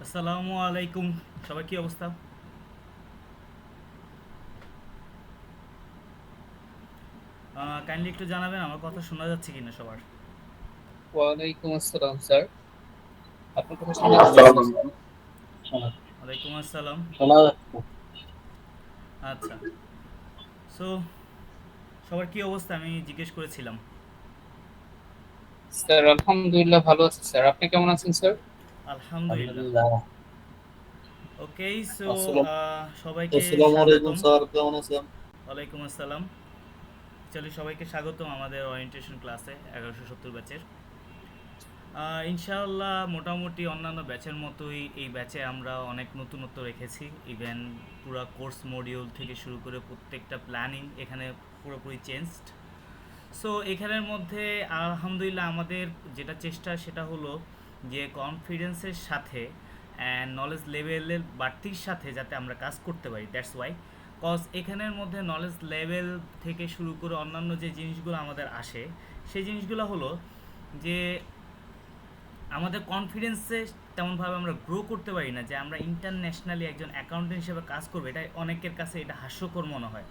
আসসালামু আলাইকুম। সবার কি অবস্থা? কাইন্ডলি একটু জানাবেন আমার কথা শোনা যাচ্ছে কিনা সবার। ওয়ালাইকুম আসসালাম স্যার। আপনার কথা শোনা যাচ্ছে আসসালামু স্যার। আলাইকুম। ওয়ালাইকুম আসসালাম। শোনা যাচ্ছে? আচ্ছা, সো সবার কি অবস্থা আমি জিজ্ঞেস করেছিলাম। স্যার আলহামদুলিল্লাহ ভালো আছি স্যার। আপনি কেমন আছেন স্যার? আলহামদুলিল্লাহ। আলহামদুলিল্লাহ। ওকে, সো আসসালাম সবাইকে আসসালামু আলাইকুম স্বাগতম। স্যার, কেমন আছেন? ওয়ালাইকুম আসসালাম। চলি সবাইকে স্বাগতম আমাদের ওরিয়েন্টেশন ক্লাসে 1170 ব্যাচের। ইনশাআল্লাহ মোটামুটি অন্যান্য ব্যাচের মতোই এই ব্যাচে আমরা অনেক নতুনত্ব রেখেছি। ইভেন পুরো কোর্স মডিউল থেকে শুরু করে প্রত্যেকটা প্ল্যানিং এখানে পুরোপুরি চেঞ্জড। সো এখানের মধ্যে আলহামদুলিল্লাহ আমাদের যেটা চেষ্টা সেটা হলো যে কনফিডেন্সের সাথে অ্যান্ড নলেজ লেভেলের বাড়তির সাথে যাতে আমরা কাজ করতে পারি। দ্যাটস ওয়াই কজ এখানের মধ্যে নলেজ লেভেল থেকে শুরু করে অন্যান্য যে জিনিসগুলো আমাদের আসে সেই জিনিসগুলো হলো যে আমাদের কনফিডেন্সে তেমনভাবে আমরা গ্রো করতে পারি না যে আমরা ইন্টারন্যাশনালি একজন অ্যাকাউন্টেন্ট হিসেবে কাজ করবো, এটা অনেকের কাছে এটা হাস্যকর মনে হয়।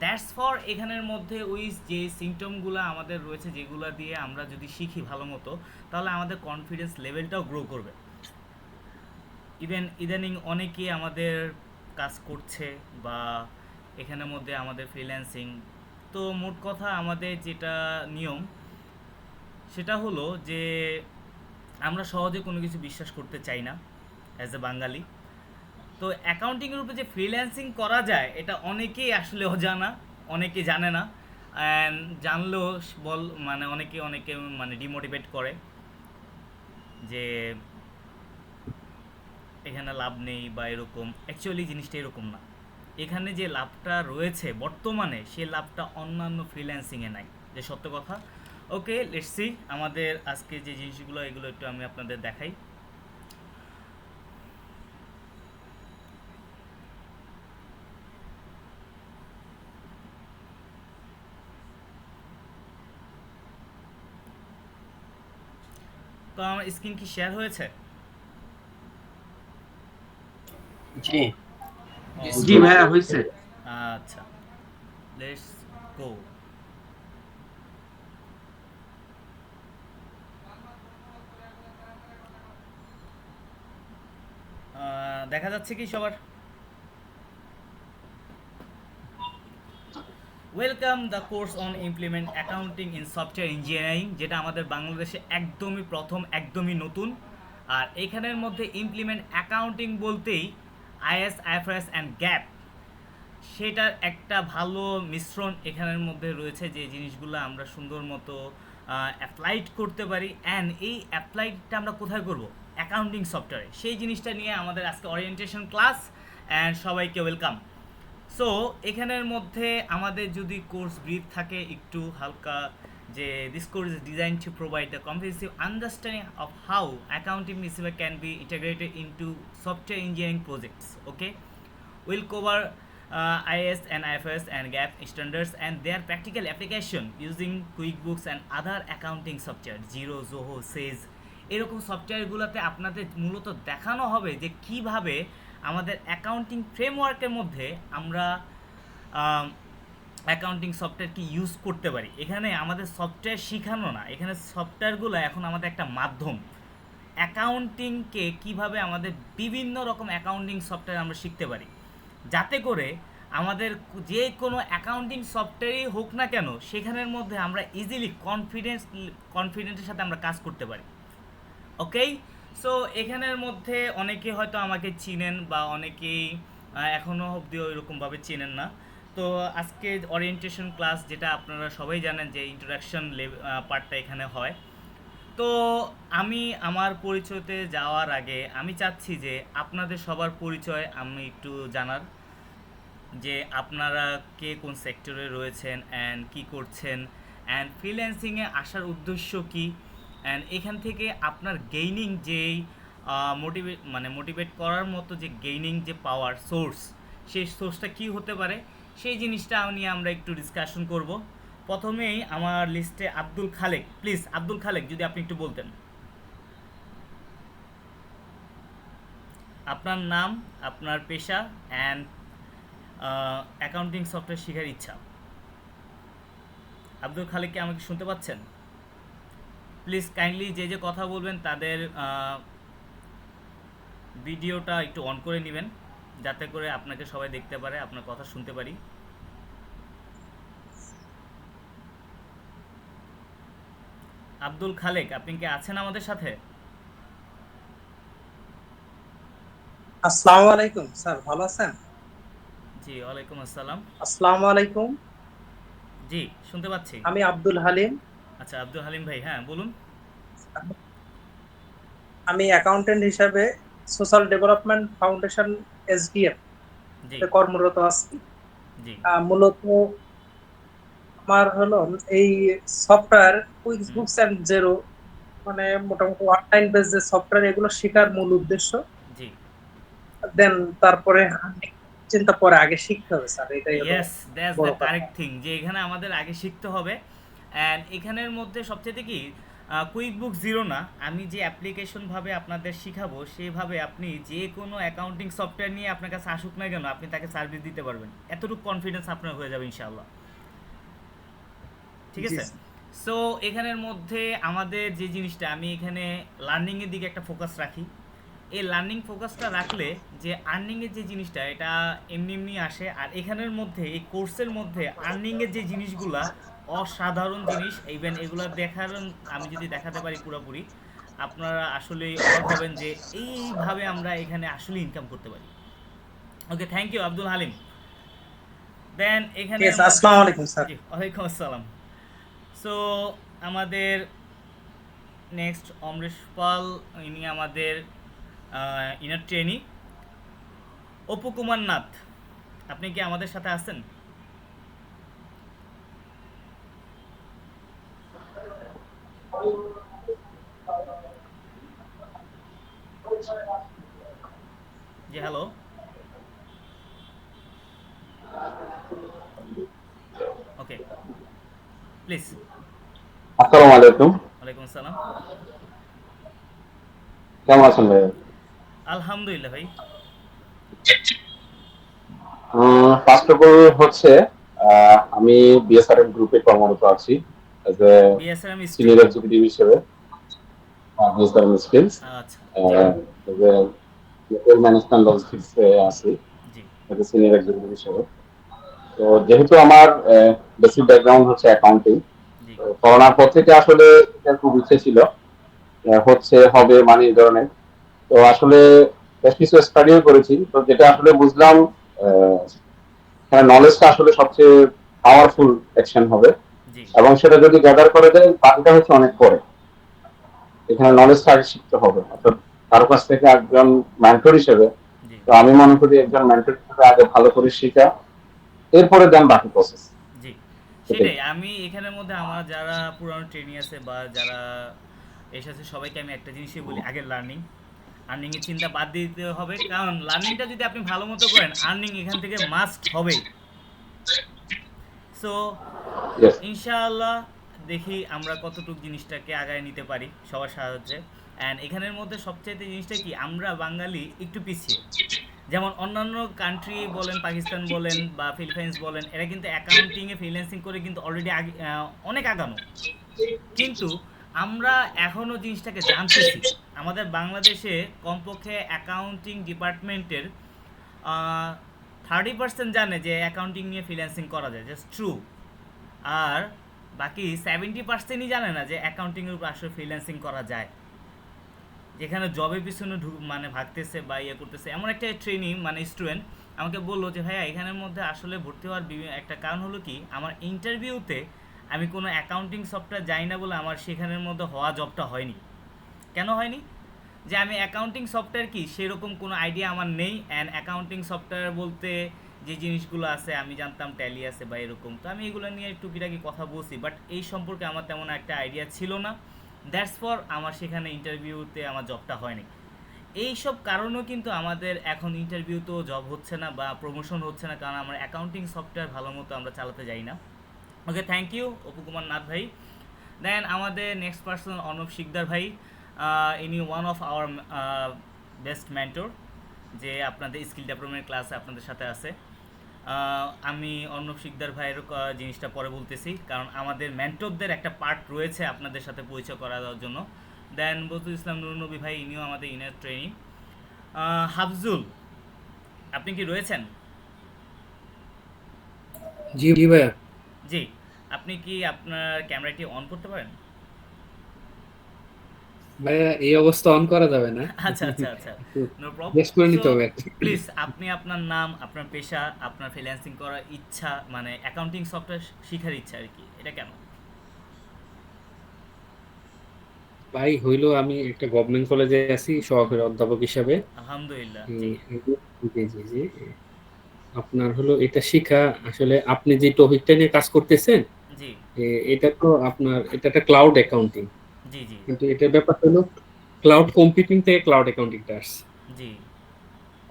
দ্যাটস ফর এখানের মধ্যে ওই যে সিমটমগুলো আমাদের রয়েছে যেগুলো দিয়ে আমরা যদি শিখি ভালো মতো তাহলে আমাদের কনফিডেন্স লেভেলটাও গ্রো করবে। ইভেন ইদানিং অনেকেই আমাদের কাজ করছে বা এখানের মধ্যে আমাদের ফ্রিল্যান্সিং। তো মোট কথা আমাদের যেটা নিয়ম সেটা হলো যে আমরা সহজে কোনো কিছু বিশ্বাস করতে চাই না অ্যাজ এ বাঙালি। তো অ্যাকাউন্টিংয়ের উপরে যে ফ্রিল্যান্সিং করা যায় এটা অনেকেই আসলে অজানা, অনেকে জানে না। অ্যান্ড জানলেও মানে অনেকে মানে ডিমোটিভেট করে যে এখানে লাভ নেই বা এরকম। অ্যাকচুয়ালি জিনিসটা এরকম না। এখানে যে লাভটা রয়েছে বর্তমানে সে লাভটা অন্যান্য ফ্রিল্যান্সিংয়ে নাই, যে সত্য কথা। ওকে, লেটস সি আমাদের আজকে যে জিনিসগুলো এগুলো একটু আমি আপনাদের দেখাই। তো আমার স্ক্রিন কি শেয়ার হয়েছে? জি। জি ওকে, জি স্যার। ভাইয়া হয়েছে। আচ্ছা, লেটস গো। দেখা যাচ্ছে কি সবার? Welcome the course on implement accounting in software engineering, যেটা আমাদের বাংলাদেশে একদমই প্রথম, একদমই নতুন। আর এখানের মধ্যে ইমপ্লিমেন্ট অ্যাকাউন্টিং বলতেই আইএস, আইএফআরএস অ্যান্ড গ্যাপ, সেটার একটা ভালো মিশ্রণ এখানের মধ্যে রয়েছে যে জিনিসগুলো আমরা সুন্দর মতো অ্যাপ্লাইড করতে পারি। অ্যান্ড এই অ্যাপ্লাইডটা আমরা কোথায় করব? অ্যাকাউন্টিং সফটওয়্যারে। সেই জিনিসটা নিয়ে আমাদের আজকে ওরিয়েন্টেশন ক্লাস। অ্যান্ড সবাইকে ওয়েলকাম। সো এখানের মধ্যে আমাদের যদি কোর্স ব্রিফ থাকে একটু হালকা, যে this course is design to provide the comprehensive understanding of how accounting receiver can be integrated into software engineering projects. Okay, will cover IS and IFRS and GAAP standards and their practical application using QuickBooks and other accounting software, Xero, Zoho, Sage। এরকম সফটওয়্যারগুলোতে আপনাদের মূলত দেখানো হবে যে কিভাবে আমাদের accounting ফ্রেমওয়ার্কের মধ্যে আমরা অ্যাকাউন্টিং সফটওয়্যারকে ইউজ করতে পারি। এখানে আমাদের সফটওয়্যার শেখানো না, এখানে সফটওয়্যারগুলো এখন আমাদের একটা মাধ্যম অ্যাকাউন্টিংকে কিভাবে আমাদের বিভিন্ন রকম অ্যাকাউন্টিং সফটওয়্যার আমরা শিখতে পারি, যাতে করে আমাদের যে কোনো অ্যাকাউন্টিং সফটওয়্যারই হোক না কেন সেখানের মধ্যে আমরা ইজিলি কনফিডেন্টের সাথে আমরা কাজ করতে পারি। ওকে, সো এখানের মধ্যে অনেকে হয়তো আমাকে চিনেন বা অনেকেই এখনও অবধিও এরকমভাবে চেনেন না। তো আজকে ওরিয়েন্টেশন ক্লাস, যেটা আপনারা সবাই জানেন যে ইন্ট্রোডাকশন পার্টটা এখানে হয়। তো আমি আমার পরিচয়তে যাওয়ার আগে আমি চাচ্ছি যে আপনাদের সবার পরিচয় আমি একটু জানার, যে আপনারা কে কোন সেক্টরে রয়েছেন অ্যান্ড কি করছেন অ্যান্ড ফ্রিল্যান্সিংয়ে আসার উদ্দেশ্য কী, অ্যান্ড এখান থেকে আপনার গেইনিং যেই মোটিভেট করার মতো যে গেইনিং যে পাওয়ার সোর্স, সেই সোর্সটা কী হতে পারে সেই জিনিসটা নিয়ে আমরা একটু ডিসকাশন করব। প্রথমেই আমার লিস্টে আব্দুল খালেক, প্লিজ আব্দুল খালেক যদি আপনি একটু বলতেন। আপনার নাম, আপনার পেশা অ্যান্ড অ্যাকাউন্টিং সফটওয়্যার শেখার ইচ্ছা। আব্দুল খালিক কি আমাকে শুনতে পাচ্ছেন? প্লিজ কাইন্ডলি যে যে কথা বলবেন তাদের ভিডিওটা একটু অন করে নেবেন, যাতে করে আপনাকে সবাই দেখতে পারে, আপনার কথা শুনতে পারি। আব্দুল খালেক, আপনি কি আছেন আমাদের সাথে? আসসালামু আলাইকুম স্যার, ভালো আছেন? জি, ওয়ালাইকুম আসসালাম। আসসালামু আলাইকুম। জি, শুনতে পাচ্ছি। আমি আব্দুল হালিম। আচ্ছা, আব্দুল হালিম ভাই, হ্যাঁ বলুন। আমি অ্যাকাউন্টেন্ট হিসাবে সোশ্যাল ডেভেলপমেন্ট ফাউন্ডেশন এসডিএফ জি কর্মরত আছি। জি মূলত আমার হলো এই software quick hmm, books and Xero, মানে মোটামুটি অনলাইন বেস যে সফটওয়্যার, এগুলো শেখার মূল উদ্দেশ্য। জি দেন তারপরে চিন্তা পরে আগে শিখতে হবে স্যার, এটাই হলো ইয়েস, দ্যাটস দ্য বড় কথা। কারেক্ট থিং, যে এখানে আমাদের আগে শিখতে হবে। অ্যান্ড এখানের মধ্যে সবচেয়ে কি কুইক বুক জিরো না, আমি যে অ্যাপ্লিকেশনভাবে আপনাদের শিখাবো সেভাবে আপনি যে কোনো অ্যাকাউন্টিং সফটওয়্যার নিয়ে আপনার কাছে আসুক না কেন আপনি তাকে সার্ভিস দিতে পারবেন, এতটুকু কনফিডেন্স আপনার হয়ে যাবে ইনশাআল্লাহ। ঠিক জি আছে? সো এখানের মধ্যে আমাদের যে জিনিসটা, আমি এখানে লার্নিংয়ের দিকে একটা ফোকাস রাখি। এই লার্নিং ফোকাসটা রাখলে যে আর্নিংয়ের যে জিনিসটা এটা এমনি এমনি আসে, আর এখানের মধ্যে এই কোর্সের মধ্যে আর্নিংয়ের যে জিনিসগুলা অসাধারণ জিনিস, ইভেন এগুলো দেখার, আমি যদি দেখাতে পারি পুরোপুরি, আপনারা আসলেই অবাক হবেন যে এইভাবে আমরা এখানে আসলে ইনকাম করতে পারি। ওকে, থ্যাংক ইউ আব্দুল হালিম। দেন ঠিক এখানের আছে, মধ্যে, আসসালামু আলাইকুম স্যার। জি ওয়ালাইকুম আসসালাম। সো আমাদের নেক্সট অমরেশ পাল, ইনি আমাদের ইনার ট্রেনি। অপু কুমার নাথ, আপনি কি আমাদের সাথে আছেন? জি হ্যালো, ওকে প্লিজ। আসসালামু আলাইকুম। ওয়ালাইকুম আসসালাম। কেমন আছেন ভাই? আলহামদুলিল্লাহ ভাই। ফার্স্ট অফ অল হচ্ছে আমি বিএসআরএম গ্রুপে কর্মরত আছি as a BSRM steel. Senior executive হিসেবে। বিএসআরএম স্কিলস আচ্ছা, জি as a hotel management logistics এ আছি জি এজ এ সিনিয়র এক্সিকিউটিভ হিসেবে। তো যেহেতু আমার বেসিক ব্যাকগ্রাউন্ড হচ্ছে অ্যাকাউন্টিং, জি তো করোনার পর থেকে আসলে এটা খুব ইচ্ছে ছিল হচ্ছে হবে মানে এই ধরনের। তো আসলে বেশ কিছু স্টাডিও করেছি, তো যেটা আসলে বুঝলাম নলেজটা আসলে সবচেয়ে পাওয়ারফুল অ্যাকশন হবে, জি এবং সেটা যদি গ্যাদার করে দেয় বাকিটা হচ্ছে অনেক পরে। এখানে নলেজটা আগে শিখতে হবে, অর্থাৎ কারো কাছ থেকে একজন মেন্টর হিসেবে। জি তো আমি মনে করি একজন মেন্টর হিসেবে আগে ভালো করে শিখা, এরপরে দেন বাকি প্রসেস। জি এটাই। সেটাই। আমি এখানের মধ্যে আমার যারা পুরানো ট্রেনি আছে বা যারা এসেছে সবাইকে আমি একটা জিনিসই বলি, আগে লার্নিং। আর্নিংয়ের চিন্তা বাদ দিয়ে দিতে হবে, কারণ লার্নিংটা যদি আপনি ভালো মতো করেন আর্নিং এখান থেকে মাস্ট হবেই। So Yes. ইনশাআল্লাহ দেখি আমরা কতটুকু জিনিসটাকে আগায় নিতে পারি সবার সাহায্যে। অ্যান্ড এখানের মধ্যে সবচেয়ে জিনিসটা কি, আমরা বাঙালি একটু পিছিয়ে। যেমন অন্যান্য কান্ট্রি বলেন, পাকিস্তান বলেন বা ফিলিপাইন্স বলেন, এরা কিন্তু অ্যাকাউন্টিংয়ে ফ্রিল্যান্সিং করে কিন্তু অলরেডি অনেক আগানো। কিন্তু আমরা এখনও জিনিসটাকে জানতেছি। আমাদের বাংলাদেশে কমপক্ষে অ্যাকাউন্টিং ডিপার্টমেন্টের 30% জানে যে অ্যাকাউন্টিং নিয়ে ফ্রিল্যান্সিং করা যায়, জাস্ট ট্রু। আর বাকি 70%ই জানে না যে অ্যাকাউন্টিংয়ের উপর আসলে ফ্রিল্যান্সিং করা যায়। যেখানে জবের পিছনে মানে ভাগতেছে বা ইয়ে করতেছে। এমন একটা ট্রেনিং মানে স্টুডেন্ট আমাকে বললো যে ভাইয়া এখানের মধ্যে আসলে ভর্তি হওয়ার একটা কারণ হলো কি, আমার ইন্টারভিউতে আমি কোনো অ্যাকাউন্টিং সফটওয়্যার জানি না বলে আমার সেখানের মধ্যে হওয়া জবটা হয়নি। কেন হয়নি? যে আমি অ্যাকাউন্টিং সফটওয়্যার কি সেরকম কোনো আইডিয়া আমার নেই। অ্যান্ড অ্যাকাউন্টিং সফটওয়্যার বলতে যে জিনিসগুলো আছে আমি জানতাম ট্যালি আছে বা এরকম, তো আমি এগুলো নিয়ে টুকিটাকি কথা বলছি, বাট এই সম্পর্কে আমার তেমন একটা আইডিয়া ছিল না। দ্যাটস ফর আমার সেখানে ইন্টারভিউতে আমার জবটা হয়নি। এই সব কারণেও কিন্তু আমাদের এখন ইন্টারভিউতেও জব হচ্ছে না বা প্রমোশন হচ্ছে না, কারণ আমরা অ্যাকাউন্টিং সফটওয়্যার ভালো মতো আমরা চালাতে যাই না। ওকে, থ্যাংক ইউ অপু কুমার নাথ ভাই। দেন আমাদের নেক্সট পার্সন অর্ণব শিকদার ভাই, ইনি one of our best mentor. যে আপনাদের স্কিল ডেভেলপমেন্ট ক্লাসে আপনাদের সাথে আছে। আমি অর্ণব শিকদার ভাইয়ের জিনিসটা পরে বলতেছি, কারণ আমাদের মেন্টরদের একটা পার্ট রয়েছে আপনাদের সাথে পরিচয় করা দেওয়ার জন্য। দেন বজরুল ইসলাম নুরনবী ভাই, ইনিও আমাদের ইনার ট্রেনিং। হাফজুল, আপনি কি রয়েছেন? জি জি ভাইয়া। জি, আপনি কি আপনার ক্যামেরাটি অন করতে পারেন? ভাইয়া এই অবস্থা অন করা যাবে না। আচ্ছা আচ্ছা আচ্ছা, একটু নো প্রবলেম। গেস করে সো নিতে হবে actually। প্লিজ আপনি আপনার নাম, আপনার পেশা, আপনার ফ্রিল্যান্সিং করার ইচ্ছা, মানে অ্যাকাউন্টিং সফটওয়্যার শেখার ইচ্ছা আর কি, এটা কেন? ভাই হইলো আমি একটা গভর্নমেন্ট কলেজে আছি সহকারী অধ্যাপক হিসাবে। আলহামদুলিল্লাহ। উম, জি জি জি জি। আপনার হলো এটা শিখা, আসলে আপনি যে টপিকটা নিয়ে কাজ করতেছেন, জি এটা তো আপনার এটা একটা ক্লাউড অ্যাকাউন্টিং, জি জি কিন্তু এটার ব্যাপার হলো ক্লাউড কম্পিউটিং থেকে ক্লাউড অ্যাকাউন্টিংটা আসছে। জি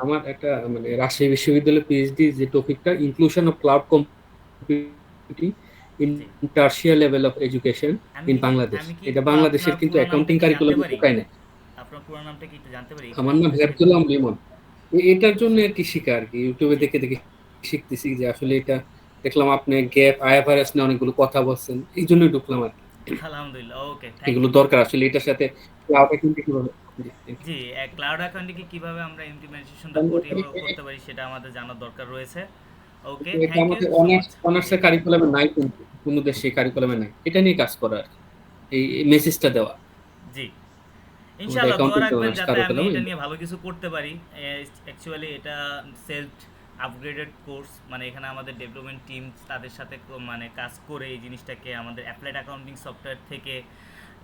আমার একটা মানে রাজশাহী বিশ্ববিদ্যালয়ের পিএইচডি যে টপিকটা inclusion of cloud computing in G. Tertiary level of education আমি ইন কি বাংলাদেশ, আমি কি এটা একটু বাংলাদেশের আপনার কিন্তু পুরো নামটা অ্যাকাউন্টিং কি জানতে কারিকুলামে পারি? ঢোকায় না। আপনার পুরো নামটা কি একটু জানতে পারি আমার এখানে? নাম হেফজুল্লাহ লিমন। এটার জন্য আর কি শিখা আর কি, ইউটিউবে জি দেখে দেখে শিখতেছি যে আসলে এটা দেখলাম আপনি গ্যাপ আইএফআরএস নিয়ে অনেকগুলো কথা বলছেন, এই জন্যই ঢুকলাম আর কি। আলহামদুলিল্লাহ, ওকে, থ্যাংক এগুলো ইউ। দরকার আসলে এটার সাথে ক্লাউড অ্যাকাউন্টিং কিভাবে। জি, thank you। জি, ক্লাউড অ্যাকাউন্টিংকে কিভাবে আমরা ইমপ্লিমেন্টেশনটা করতে পারি সেটা আমাদের জানার দরকার রয়েছে। ওকে, কিন্তু এটা থ্যাংক ইউ আমাদের সো অনার্স মাচ। জি অনার্সের কারিকুলামে নাই, কিন্তু কোনো দেশে কারিকুলামে নাই, এটা নিয়ে কাজ করা আর কি। এই মেসেজটা দেওয়া জি, আমাদের ইনশাআল্লাহ দোয়া অ্যাকাউন্টিং রাখবেন অনার্স যাতে আমি কারিকুলামে। এটা নিয়ে ভালো কিছু করতে পারি। অ্যাকচুয়ালি এটা সেলফ আপগ্রেডেড কোর্স, মানে এখানে আমাদের ডেভেলপমেন্ট টিম তাদের সাথে মানে কাজ করে এই জিনিসটাকে আমাদের অ্যাপ্লাইড অ্যাকাউন্টিং সফটওয়্যার থেকে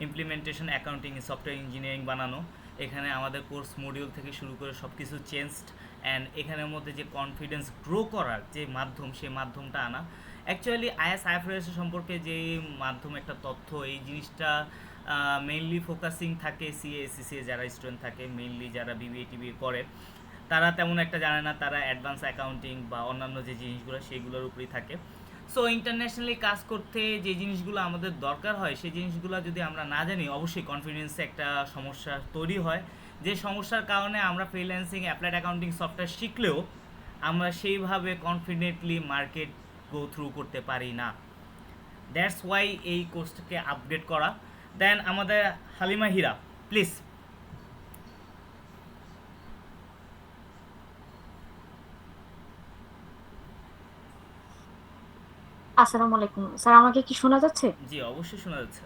ইমপ্লিমেন্টেশন অ্যাকাউন্টিং সফটওয়্যার ইঞ্জিনিয়ারিং বানানো। এখানে আমাদের কোর্স মডিউল থেকে শুরু করে সব কিছু চেঞ্জড, অ্যান্ড এখানের মধ্যে যে কনফিডেন্স গ্রো করার যে মাধ্যম, সেই মাধ্যমটা আনা। অ্যাকচুয়ালি আইএফআরএস সম্পর্কে যে মাধ্যম, একটা তথ্য, এই জিনিসটা মেইনলি ফোকাসিং থাকে সিএ এসসিসি যারা স্টুডেন্ট থাকে, মেইনলি যারা বিবিএ টিবিএ করে, তারা তেমন একটা জানে না, তারা অ্যাডভান্স অ্যাকাউন্টিং বা অন্যান্য যে জিনিসগুলো সেইগুলোর উপরেই থাকে। সো ইন্টারন্যাশনালি কাজ করতে যে জিনিসগুলো আমাদের দরকার হয়, সেই জিনিসগুলো যদি আমরা না জানি, অবশ্যই কনফিডেন্সে একটা সমস্যা তৈরি হয়, যে সমস্যার কারণে আমরা ফ্রিল্যান্সিং অ্যাপ্লাইড অ্যাকাউন্টিং সফটওয়্যার শিখলেও আমরা সেইভাবে কনফিডেন্টলি মার্কেট গো থ্রু করতে পারি না। দ্যাটস ওয়াই এই কোর্সটাকে আপগ্রেড করা। দেন আমাদের হালিমা হীরা, প্লিজ। আসসালামু আলাইকুম স্যার, আমাকে কি শোনা যাচ্ছে? জি অবশ্যই শোনা যাচ্ছে।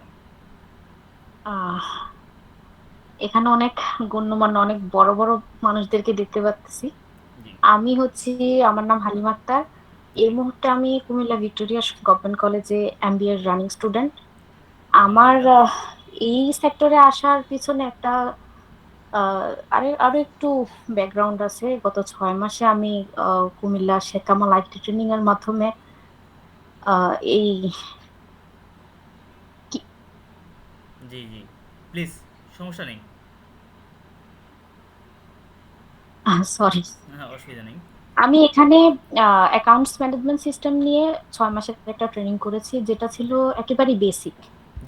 আহ, এখানে অনেক গণ্যমান্য অনেক বড় বড় মানুষদেরকে দেখতে পাচ্ছি। জি আমি হচ্ছি, আমার নাম হালিমা আক্তার। এই মুহূর্তে আমি কুমিল্লা ভিক্টোরিয়া গভর্নমেন্ট কলেজে এমবিএ রানিং স্টুডেন্ট। আমার আলহামদুলিল্লাহ। এই সেক্টরে আসার পিছনে একটা আরে আরো একটু ব্যাকগ্রাউন্ড আছে। গত 6 মাসে আমি কুমিল্লা শেখ কামাল আইটি ট্রেনিং এর মাধ্যমে এই জি জি, প্লিজ, সমস্যা নেই। সরি, হ্যাঁ, অসুবিধা নেই। আমি এখানে অ্যাকাউন্টস ম্যানেজমেন্ট সিস্টেম নিয়ে 6 মাসের একটা ট্রেনিং করেছি, যেটা ছিল একেবারেই বেসিক,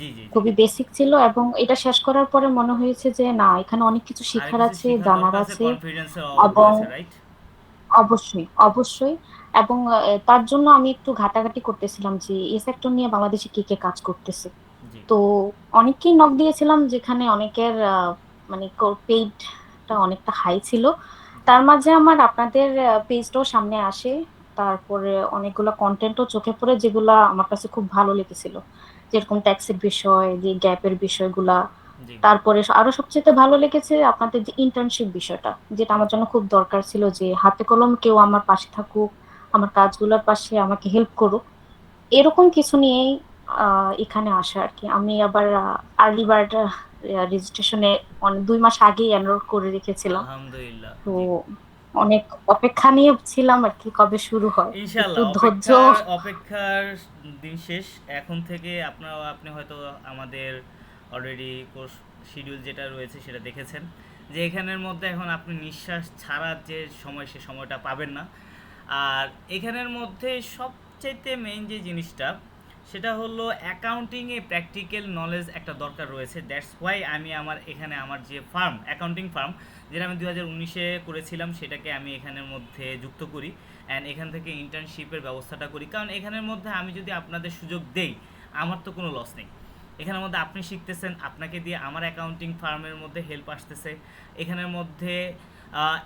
জি জি জি, খুবই বেসিক ছিল। এবং এটা শেষ করার পরে মনে হয়েছে যে না, এখানে অনেক কিছু আর শেখার কিছু আছে, শেখার জানার দরকার আছে, আছে। কনফিডেন্সের অভাব এবং রয়েছে, রাইট? অবশ্যই অবশ্যই, এবং তার জন্য আমি একটু ঘাটাঘাটি করতেছিলাম যে এই সেক্টর নিয়ে বাংলাদেশে কে কে কাজ করতেছে। জি তো অনেককেই নক দিয়েছিলাম, যেখানে অনেকের মানে পেইডটা অনেকটা হাই ছিল। জি তার মাঝে আমার আপনাদের পেজটাও সামনে আসে, তারপরে অনেকগুলো কন্টেন্টও চোখে পড়ে, যেগুলা আমার কাছে খুব ভালো লেগেছিল, যেরকম ট্যাক্সের বিষয়, যে গ্যাপের বিষয়গুলা। জি তারপরে আরো সবচেয়ে ভালো লেগেছে আপনাদের যে ইন্টার্নশিপ বিষয়টা, যেটা আমার জি জন্য খুব দরকার ছিল, যে হাতে কলম কেউ আমার পাশে থাকুক, আমার কাজগুলোর পাশে আমাকে হেল্প করুক। এরকম কিছু নিয়েই এখানে আসা আর কি। আমি আবার আর্লি বার্ড রেজিস্ট্রেশনে 2 মাস আগেই এনরোল করে রেখেছিলাম। আলহামদুলিল্লাহ। তো জি অনেক অপেক্ষা নিয়ে ছিলাম আর কি, কবে শুরু হয়। একটু ইনশাল্লাহ, ধৈর্য। অপেক্ষার দিন শেষ। এখন থেকে আপনি হয়তো আমাদের অলরেডি কোর্স শিডিউল যেটা রয়েছে সেটা দেখেছেন, যে এখানের মধ্যে এখন আপনি নিঃশ্বাস ছাড়ার যে সময়, সে সময়টা পাবেন না। আর এখানের মধ্যে সবচাইতে মেইন যে জিনিসটা, সেটা হলো অ্যাকাউন্টিংয়ে প্র্যাকটিক্যাল নলেজ একটা দরকার রয়েছে। দ্যাটস ওয়াই আমি এখানে আমার যে ফার্ম, অ্যাকাউন্টিং ফার্ম, যেটা আমি 2019-এ করেছিলাম, সেটাকে আমি এখানের মধ্যে যুক্ত করি অ্যান্ড এখান থেকে ইন্টার্নশিপের ব্যবস্থাটা করি। কারণ এখানের মধ্যে আমি যদি আপনাদের সুযোগ দেই, আমার তো কোনো লস নেই। এখানের মধ্যে আপনি শিখতেছেন, আপনাকে দিয়ে আমার অ্যাকাউন্টিং ফার্মের মধ্যে হেল্প আসতেছে। এখানের মধ্যে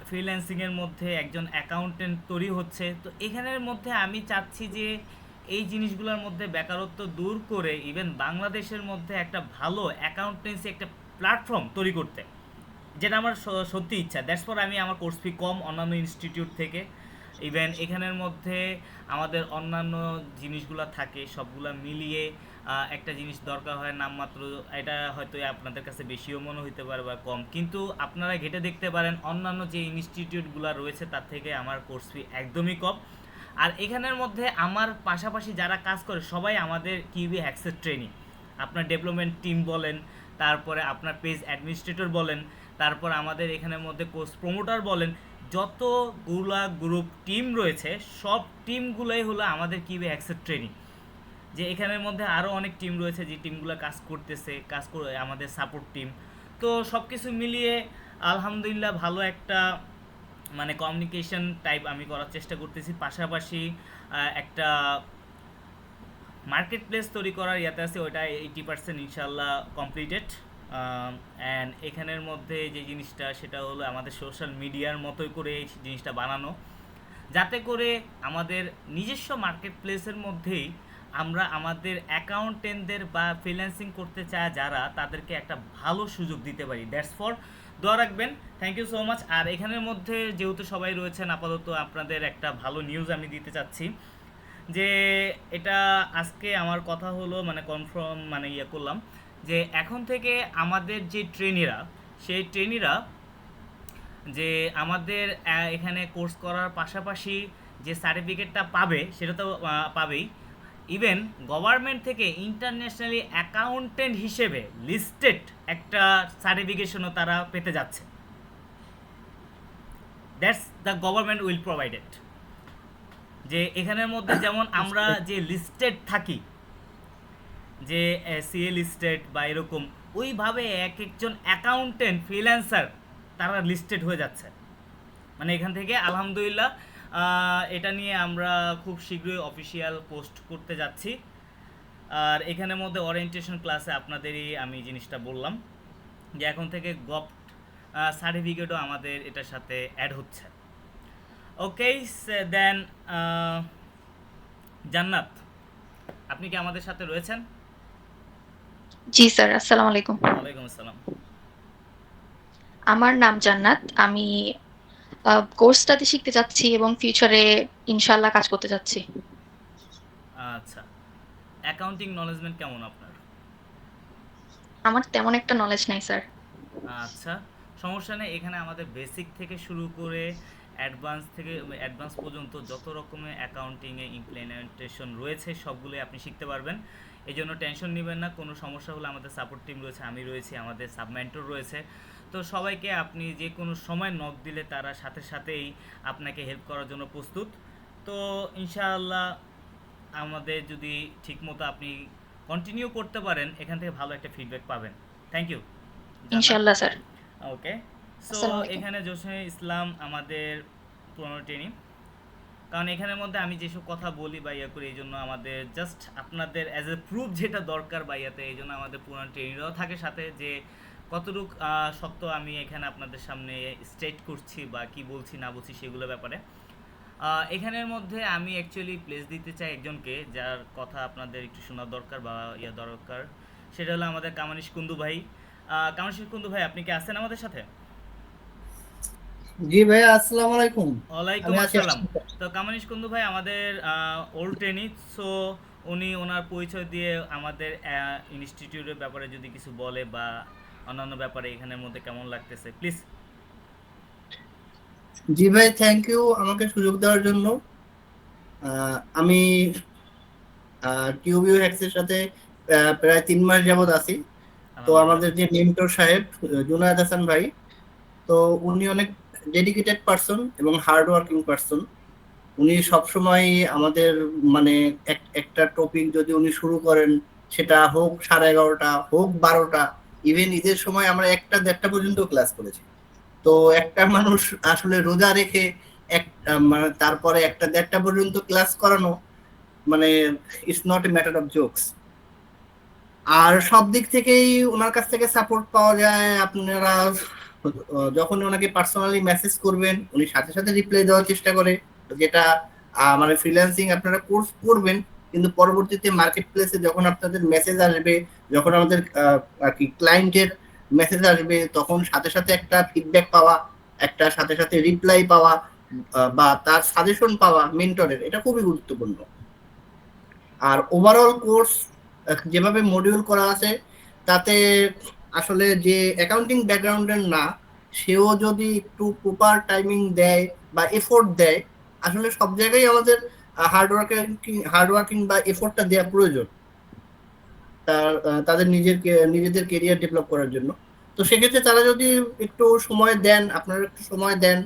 ফ্রিল্যান্সিংয়ের মধ্যে একজন অ্যাকাউন্টেন্ট তৈরি হচ্ছে। তো এখানের মধ্যে আমি চাচ্ছি যে এই জিনিসগুলোর মধ্যে বেকারত্ব দূর করে ইভেন বাংলাদেশের মধ্যে একটা ভালো অ্যাকাউন্টেন্সি একটা প্ল্যাটফর্ম তৈরি করতে, যেটা আমার সত্যি ইচ্ছা। দ্যাটস ফর আমি আমার কোর্স ফি কম অন্যান্য ইনস্টিটিউট থেকে। ইভেন এখানের মধ্যে আমাদের অন্যান্য জিনিসগুলো থাকে, সবগুলো মিলিয়ে একটা জিনিস দরকার হয় নামমাত্র। এটা হয়তো আপনাদের কাছে বেশিও মনে হইতে পারে বা কম, কিন্তু আপনারা ঘেটে দেখতে পারেন অন্যান্য যে ইনস্টিটিউটগুলো রয়েছে তার থেকে আমার কোর্স ফি একদমই কম। আর এখানের মধ্যে আমার পাশাপাশি যারা কাজ করে সবাই আমাদের কিউবি হ্যাক্সের ট্রেনিং। আপনার ডেভেলপমেন্ট টিম বলেন, তারপরে আপনার পেজ অ্যাডমিনিস্ট্রেটর বলেন, তারপর আমাদের এখানের মধ্যে কোর্স প্রমোটার বলেন, যতগুলা গ্রুপ টিম রয়েছে সব টিমগুলোই হলো আমাদের কিউবি হ্যাক্সের ট্রেনিং। যে এখানের মধ্যে আরও অনেক টিম রয়েছে যে টিমগুলো কাজ করতেছে, কাজ করে আমাদের সাপোর্ট টিম। তো সব কিছু মিলিয়ে আলহামদুলিল্লাহ ভালো একটা মানে কমিউনিকেশন টাইপ আমি করার চেষ্টা করতেছি। পাশাপাশি একটা মার্কেট প্লেস তৈরি করার ইয়াতে আছে, ওইটা 80% ইনশাল্লাহ কমপ্লিটেড। অ্যান্ড এখানের মধ্যে যে জিনিসটা সেটা হলো আমাদের সোশ্যাল মিডিয়ার মতোই করে এই জিনিসটা বানানো, যাতে করে আমাদের নিজস্ব মার্কেট প্লেসের মধ্যেই আমরা আমাদের অ্যাকাউন্টেন্টদের বা ফ্রিল্যান্সিং করতে চায় যারা, তাদেরকে একটা ভালো সুযোগ দিতে পারি। দ্যাটস ফর, দোয়া রাখবেন। Thank you so much. আর এখানের মধ্যে যেহেতু সবাই রয়েছেন, আপাতত আপনাদের একটা ভালো নিউজ আমি দিতে চাচ্ছি যে এটা আজকে আমার কথা হলো মানে কনফার্ম মানে করলাম যে এখন থেকে আমাদের যে ট্রেনিরা, সেই ট্রেনিরা যে আমাদের এখানে কোর্স করার পাশাপাশি যে সার্টিফিকেটটা পাবে সেটা তো পাবেই, ইভেন গভর্নমেন্ট থেকে ইন্টারন্যাশনালি অ্যাকাউন্টেন্ট হিসেবে লিস্টেড একটা সার্টিফিকেশনও তারা পেতে যাচ্ছে। That's the government will provided. যে এখানের মধ্যে যেমন আমরা যে লিস্টেড থাকি, যে সিএ লিস্টেড বা এরকম, ওইভাবে এক একজন অ্যাকাউন্টেন্ট ফ্রিল্যান্সার তারা লিস্টেড হয়ে যাচ্ছে। মানে এখান থেকে আলহামদুলিল্লাহ এটা নিয়ে আমরা খুব শীঘ্রই অফিসিয়াল পোস্ট করতে যাচ্ছি। আর এখানের মধ্যে ওরিয়েন্টেশন ক্লাসে আপনাদেরই আমি জিনিসটা বললাম যে এখন থেকে গভ সার্টিফিকেটও আমাদের এটার সাথে অ্যাড হচ্ছে। ওকে, দেন জান্নাত, আপনি কি আমাদের সাথে রয়েছেন? জি স্যার, আসসালামু আলাইকুম। ওয়ালাইকুম আসসালাম। আমার নাম জান্নাত। আমি কোর্সটাতে শিখতে যাচ্ছি এবং ফিউচারে ইনশাআল্লাহ কাজ করতে যাচ্ছি। আচ্ছা, অ্যাকাউন্টিং নলেজমেন্ট কেমন আপনার? আমার তেমন একটা নলেজ নাই স্যার। আচ্ছা, সমস্যা নেই। এখানে আমাদের বেসিক থেকে শুরু করে অ্যাডভান্স পর্যন্ত যত রকমের অ্যাকাউন্টিংয়ে ইমপ্লিমেন্টেশন রয়েছে সবগুলোই আপনি শিখতে পারবেন। এই জন্য টেনশন নেবেন না। কোনো সমস্যা হলে আমাদের সাপোর্ট টিম রয়েছে, আমি রয়েছি, আমাদের সাবমেন্টর রয়েছে। তো সবাইকে আপনি যে কোনো সময় নক দিলে তারা সাথে সাথেই আপনাকে হেল্প করার জন্য প্রস্তুত। তো ইনশাআল্লাহ আমাদের যদি ঠিকমতো আপনি কন্টিনিউ করতে পারেন, এখান থেকে ভালো একটা ফিডব্যাক পাবেন। Thank you. ইনশাআল্লাহ স্যার। ওকে, সো আসসালামু আলাইকুম। এখানে জসিম ইসলাম আমাদের পুরনো ট্রেনিং। কারণ এখানের মধ্যে আমি যেসব কথা বলি বা করি, এই জন্য আমাদের জাস্ট আপনাদের অ্যাজ এ প্রুফ যেটা দরকার বা এই জন্য আমাদের পুরনো ট্রেনিংরাও থাকে সাথে, যে কতটুক সত্য আমি এখানে আপনাদের সামনে স্টেট করছি বা কি বলছি না বলছি সেগুলো ব্যাপারে। এখানের মধ্যে আমি অ্যাকচুয়ালি প্লেস দিতে চাই একজনকে, যার কথা আপনাদের একটু শোনা দরকার বা দরকার। সেটা হলো আমাদের কামানিশ কুন্দু ভাই। কামানিশ কুন্দু ভাই, আপনি কি আছেন আমাদের সাথে? জি ভাইয়া, আসসালামু আলাইকুম। ওয়ালাইকুম আসসালাম। তো কামানিশ কুন্দু ভাই আমাদের ওল্ড ট্রেনিং। সো উনি ওনার পরিচয় দিয়ে আমাদের ইনস্টিটিউটের ব্যাপারে যদি কিছু বলে বা অন্যান্য ব্যাপারে এখানের মধ্যে কেমন লাগতেছে, প্লিজ। জি ভাই, থ্যাংক ইউ আমাকে সুযোগ দেওয়ার জন্য। আমি টিউবিউ হ্যাক্সের সাথে প্রায় 3 মাস যাবত আছি। তো আমাদের যে মেন্টর সাহেব জুনায়েদ হাসান ভাই, তো উনি অনেক ডেডিকেটেড পারসন এবং হার্ড ওয়ার্কিং পারসন। উনি সবসময় আমাদের মানে একটা টপিক যদি উনি শুরু করেন, সেটা হোক 11:30 হোক 12টা, ইভেন ঈদের সময় আমরা 1টা 1:30 পর্যন্ত ক্লাস করেছি। তো একটা মানুষ আসলে রোজা রেখে মানে তারপরে 1টা 1:30 পর্যন্ত ক্লাস করানো, মানে it's not a matter of jokes. আর সব দিক থেকেই ওনার কাছ থেকে সাপোর্ট পাওয়া যায়। আপনারা যখন ওনাকে পার্সোনালি মেসেজ করবেন, উনি সাথে সাথে রিপ্লাই দেওয়ার চেষ্টা করে, যেটা মানে ফ্রিল্যান্সিং আপনারা কোর্স করবেন, কিন্তু পরবর্তীতে মার্কেট প্লেসে যখন আপনাদের মেসেজ আসবে, যখন আমাদের আর কি ক্লায়েন্টের মেসেজ আসবে, তখন সাথে সাথে একটা ফিডব্যাক পাওয়া, একটা সাথে সাথে রিপ্লাই পাওয়া, বা তার সাজেশন পাওয়া মেন্টরের, এটা খুবই গুরুত্বপূর্ণ। আর ওভারঅল কোর্স যেভাবে মডিউল করা আছে, তাতে আসলে যে অ্যাকাউন্টিং ব্যাকগ্রাউন্ডের না, সেও যদি একটু প্রপার টাইমিং দেয় বা এফোর্ট দেয়, আসলে সব জায়গায় আমাদের হার্ডওয়ার্কিং বা এফোর্টটা দেওয়া প্রয়োজন তাদের নিজেদের কেরিয়ার ডেভেলপ করার জন্য। তো সেক্ষেত্রে তারা যদি একটু সময় দেন, আপনারা একটু সময় দেন,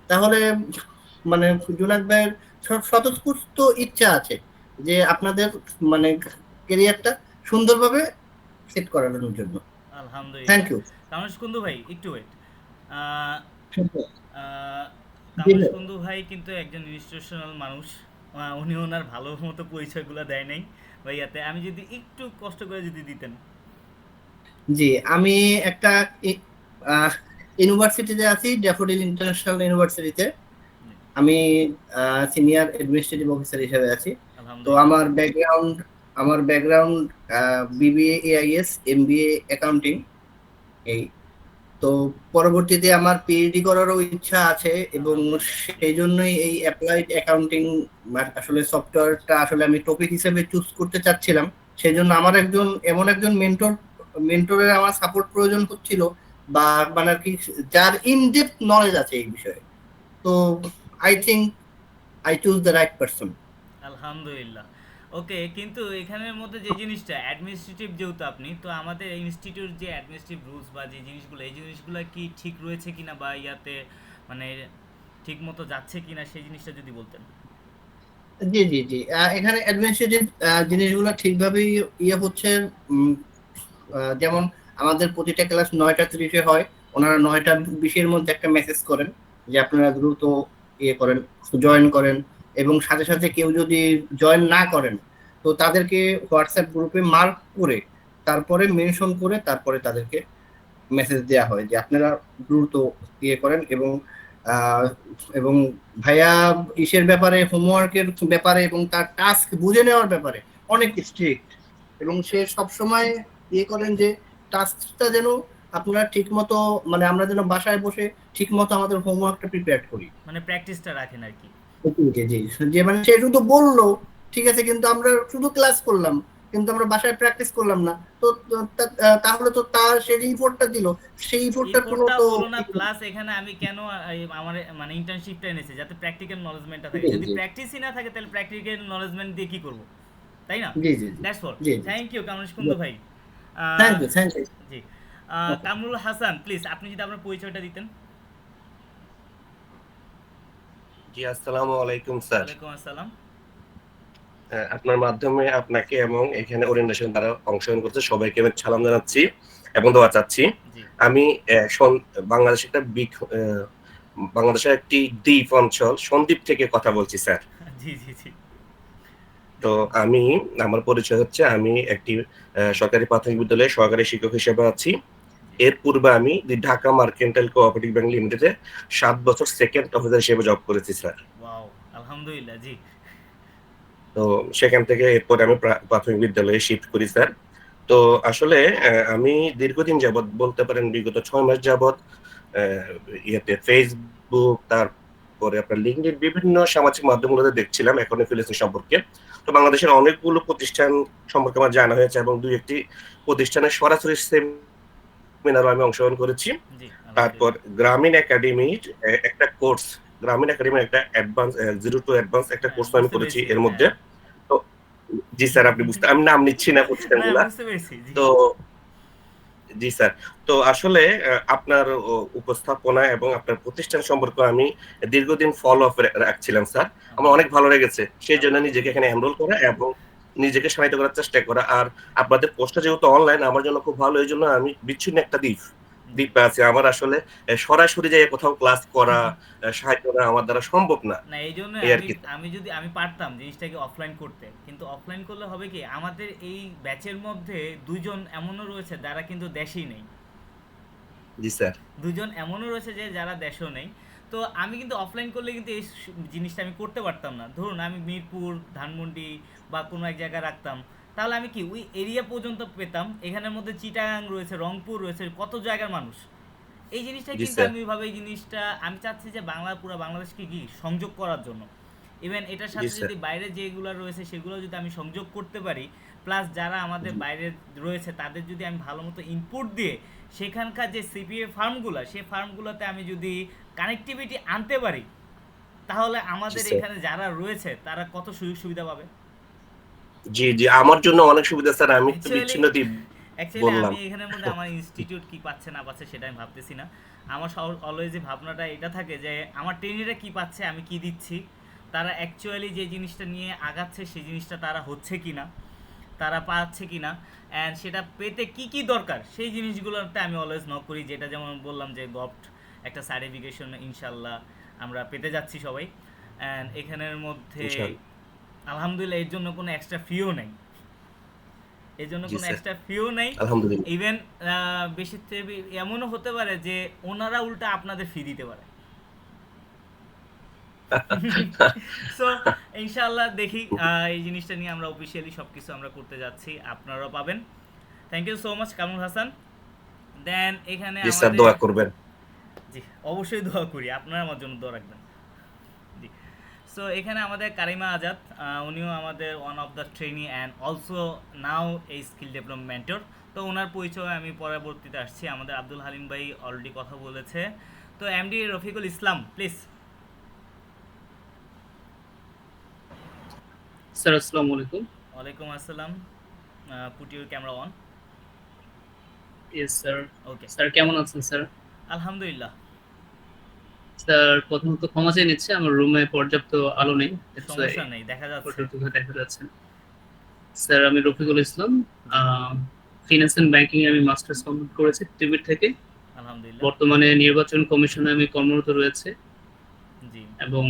তাহলে মানে জুনাক ভাইয়ের স্বতঃস্ফূর্ত ইচ্ছা আছে যে আপনাদের মানে কেরিয়ারটা সুন্দরভাবে সেট করানোর জন্য। আলহামদুলিল্লাহ। Thank you. কামরুশ কুন্দু ভাই একটু ওয়েট। কামরুশ কুন্দু ভাই কিন্তু একজন ইনস্টিটিউশনাল মানুষ, উনি ওনার ভালো মতো পরিচয়গুলো দেয় নাই ভাইয়াতে, আমি যদি একটু কষ্ট করে যদি দিতেন। জি, আমি একটা ইউনিভার্সিটিতে আছি, ড্যাফোডিল ইন্টারন্যাশনাল ইউনিভার্সিটিতে। আমি সিনিয়র অ্যাডমিনিস্ট্রেটিভ অফিসার হিসেবে আছি। তো আমার background BBA AIS, MBA accounting. এই তো পরবর্তীতে আমার পিএইচডি করারও ইচ্ছা আছে, এবং সেই জন্যই এই অ্যাপ্লাইড অ্যাকাউন্টিং আসলে সফটওয়্যারটা আসলে আমি টপিক হিসেবে চুজ করতে চাচ্ছিলাম। সেই জন্য আমার এমন একজন মেন্টরের আমার সাপোর্ট প্রয়োজন হচ্ছিল, বা মানে আর কি যার ইনডেপথ নলেজ আছে এই বিষয়ে। তো I think I choose the right person. আলহামদুলিল্লাহ। ওকে, কিন্তু এখানের মধ্যে যে জিনিসটা অ্যাডমিনিস্ট্রেটিভ, যেহেতু আপনি তো, আমাদের ইনস্টিটিউট যে অ্যাডমিনিস্ট্রেটিভ রুলস বা যে জিনিসগুলো, এই জিনিসগুলো কি ঠিক রয়েছে কিনা, বা ইয়াতে মানে ঠিক মতো যাচ্ছে কিনা, সেই জিনিসটা যদি বলতেন। জি জি জি, এখানে অ্যাডমিনিস্ট্রেটিভ জিনিসগুলো ঠিকভাবেই ইয়ে হচ্ছে। যেমন আমাদের প্রতিটা ক্লাস 9:30 হয়, ওনারা 9:20 মধ্যে একটা মেসেজ করেন যে আপনারা দ্রুত ইয়ে করেন, জয়েন করেন, এবং সাথে সাথে কেউ যদি জয়েন না করেন, তো তাদেরকে হোয়াটসঅ্যাপ গ্রুপে মার্ক করে, তারপরে মেনশন করে, তারপরে তাদেরকে মেসেজ দেওয়া হয় যে আপনারা দ্রুত ইয়ে করেন। এবং ভাইয়া ইসের ব্যাপারে, হোমওয়ার্কের ব্যাপারে এবং তার টাস্ক বুঝে নেওয়ার ব্যাপারে অনেক স্ট্রিক্ট, এবং সে সবসময় ইয়ে করেন যে টাস্কটা যেন আপনারা ঠিক মতো, মানে আমরা যেন বাসায় বসে ঠিক মতো আমাদের হোমওয়ার্কটা প্রিপেয়ার করি, মানে প্র্যাকটিসটা রাখেন আর কি। জি, যে মানে সে শুধু বললো ঠিক আছে, কিন্তু আমরা শুধু ক্লাস করলাম, কিন্তু আমরা বাসায় প্র্যাকটিস করলাম না, তো তাহলে তো তার সেই রিপোর্টটা দিল, সেই রিপোর্টটার কোনো তো না। প্লাস এখানে আমি কেন আমার মানে ইন্টার্নশিপটা এনেছি, যাতে প্র্যাকটিক্যাল নলেজমেন্টটা থাকে। যদি প্র্যাকটিসই না থাকে, তাহলে প্র্যাকটিক্যাল নলেজমেন্ট দিয়ে কি করব, তাই না? জি জি, দ্যাটস অল। জি, থ্যাংক ইউ কামরুশ কুন্দু ভাই। Thank you. জি, কামরুল হাসান, প্লিজ আপনি যদি আপনার পরিচয়টা দিতেন। জি, আসসালামু আলাইকুম স্যার। ওয়ালাইকুম আসসালাম। আপনার মাধ্যমে আপনাকে এবং এখানে ওরিয়েন্টেশন দ্বারা অংশগ্রহণ করতে সবাইকে আমি সালাম জানাচ্ছি এবং দোয়া চাচ্ছি। আমি বাংলাদেশের একটি দ্বীপ অঞ্চল সন্দ্বীপ থেকে কথা বলছি স্যার। জি জি জি। তো আমার পরিচয় হচ্ছে, আমি একটি সরকারি প্রাথমিক বিদ্যালয়ে সহকারী শিক্ষক হিসেবে আছি। এর পূর্বে আমি ঢাকা মার্কেন্টাইল কোঅপারেটিভ ব্যাংক লিমিটেডে 7 বছর সেকেন্ড অফিসার হিসেবে জব করেছি স্যার। ওয়াও, আলহামদুলিল্লাহ। জি। তো সেখান থেকে এরপরে আমি প্রাথমিক বিদ্যালয়ে শিফট করি স্যার। তো আসলে আমি দীর্ঘদিন যাবৎ, বলতে পারেন বিগত 6 মাস যাবৎ ফেসবুক, তারপরে আপনার লিঙ্কডইন, বিভিন্ন সামাজিক মাধ্যমগুলোতে দেখছিলাম এখন ফ্রিল্যান্সিং সম্পর্কে। তো বাংলাদেশের অনেকগুলো প্রতিষ্ঠান সম্পর্কে আমার জানা হয়েছে, এবং 2-1টি প্রতিষ্ঠানের সরাসরি সেমিনারও আমি অংশগ্রহণ করেছি। তারপর গ্রামীণ একাডেমির একটা কোর্স, গ্রামীণ একাডেমির একটা অ্যাডভান্স 0 to অ্যাডভান্স একটা কোর্স আমি করেছি এর মধ্যে। তো জি স্যার, আপনি বুঝতে, আমি নাম নিচ্ছি না প্রতিষ্ঠানগুলো। তো জি স্যার। তো আসলে আপনার উপস্থাপনা এবং আপনার প্রতিষ্ঠান সম্পর্কে আমি দীর্ঘদিন ফলো আপ রাখছিলাম স্যার। আমার অনেক ভালো লেগেছে। সেজন্য নিজেকে এখানে এনরোল করা এবং নিজেকে সহায়তা করার চেষ্টা করা। আর আপনাদের কোর্সটা যেহেতু অনলাইন আমার জন্য খুব ভালো। এজন্য আমি বিচ্ছিন্ন একটা দ্বীপে আছি। আমার আসলে সরাসরি যেয়ে কোথাও ক্লাস করা, সাহায্য করা আমার দ্বারা সম্ভব না। না এই জন্য এই আমি আরকি। আমি যদি আমি পারতাম জিনিসটাকে অফলাইন করতে, কিন্তু অফলাইন করলে হবে কি আমাদের এই ব্যাচের মধ্যে দুজন এমনও রয়েছে যারা কিন্তু দেশেই নেই, জি স্যার। দুজন এমনও রয়েছে যে যারা দেশেও নেই। তো আমি কিন্তু অফলাইন করলে কিন্তু এই জিনিসটা আমি করতে পারতাম না। ধরুন আমি মিরপুর, ধানমন্ডি বা কোনো এক জায়গায় রাখতাম, তাহলে আমি কি ওই এরিয়া পর্যন্ত পেতাম। এখানের মধ্যে চিটাগাং রয়েছে, রংপুর রয়েছে, কত জায়গার মানুষ। এই জিনিসটা জি কিন্তু স্যার। আমি ভাবে এই জিনিসটা আমি চাচ্ছি যে পুরো বাংলাদেশকে কি সংযোগ করার জন্য। ইভেন এটার জি সাথে স্যার। যদি বাইরে যেগুলো রয়েছে সেগুলো যদি আমি সংযোগ করতে পারি, প্লাস যারা আমাদের বাইরে রয়েছে তাদের যদি আমি ভালো মতো ইনপুট দিয়ে সেখানকার যে সিপিএ ফার্মগুলো, সেই ফার্মগুলোতে আমি যদি কানেক্টিভিটি আনতে পারি, তাহলে জি আমাদের স্যার। এখানে যারা রয়েছে তারা কত সুযোগ সুবিধা পাবে। জি, জি। আমার জন্য অনেক সুবিধা স্যার। আমি তো অ্যাকচুয়ালি বিচ্ছিন্ন দ্বীপ বললাম। আমি এখানের মধ্যে আমার ইনস্টিটিউট কি পাচ্ছে না পাচ্ছে সেটা আমি ভাবতেছি না। আমার অলওয়েজ ভাবনাটা এটা থাকে যে আমার ট্রেনিরা কি পাচ্ছে, আমি কি দিচ্ছি, তারা অ্যাকচুয়ালি যে জিনিসটা নিয়ে আগাচ্ছে সেই জিনিসটা তারা হচ্ছে কিনা, তারা পাচ্ছে কিনা, অ্যান্ড সেটা পেতে কি কি দরকার সেই জিনিসগুলোতে আমি অলওয়েজ নক করি। যেটা যেমন বললাম যে গভট একটা সার্টিফিকেশন ইনশাল্লাহ আমরা পেতে যাচ্ছি সবাই, অ্যান্ড এখানের মধ্যে ইনশাআল্লাহ। আলহামদুলিল্লাহ এর জন্য কোনো এক্সট্রা ফিও নেই, এর জন্য জি কোনো স্যার। এক্সট্রা ফিও নেই। আলহামদুলিল্লাহ। ইভেন বেশি এমনও হতে পারে যে ওনারা উল্টা আপনাদের ফি দিতে পারে। সো ইনশাআল্লাহ দেখি এই জিনিসটা নিয়ে আমরা অফিসিয়ালি সব কিছু আমরা করতে যাচ্ছি, আপনারাও পাবেন। Thank you so much Kamrul Hasan. Then এখানে জি স্যার, আমাদের দোয়া করবেন। জি অবশ্যই দোয়া করি, আপনারা আমার জন্য দোয়া রাখবেন। জি। সো এখানে আমাদের কারিমা আজাদ, উনিও আমাদের one of the trainee and also now এই স্কিল ডেভেলপমেন্টর। তো ওনার পরিচয় আমি পরবর্তীতে আসছি। আমাদের আব্দুল হালিম ভাই অলরেডি কথা বলেছে। তো MD Rafiqul Islam please. Sir আসসালামু আলাইকুম। ওয়ালাইকুম আসসালাম। Put your camera on. Yes sir. Okay, sir কেমন আছেন স্যার? আলহামদুলিল্লাহ। স্যার প্রথমত ক্ষমা চেয়ে নিচ্ছি, আমার রুমে পর্যাপ্ত আলো নেই, সমস্যা নেই, দেখা যাচ্ছে। দেখা যাচ্ছে। স্যার আমি Rafiqul Islam, finance and banking এ আমি মাস্টার্স কমপ্লিট করেছি টিবির থেকে। আলহামদুলিল্লাহ। বর্তমানে নির্বাচন কমিশনে আমি কর্মরত রয়েছে জি। এবং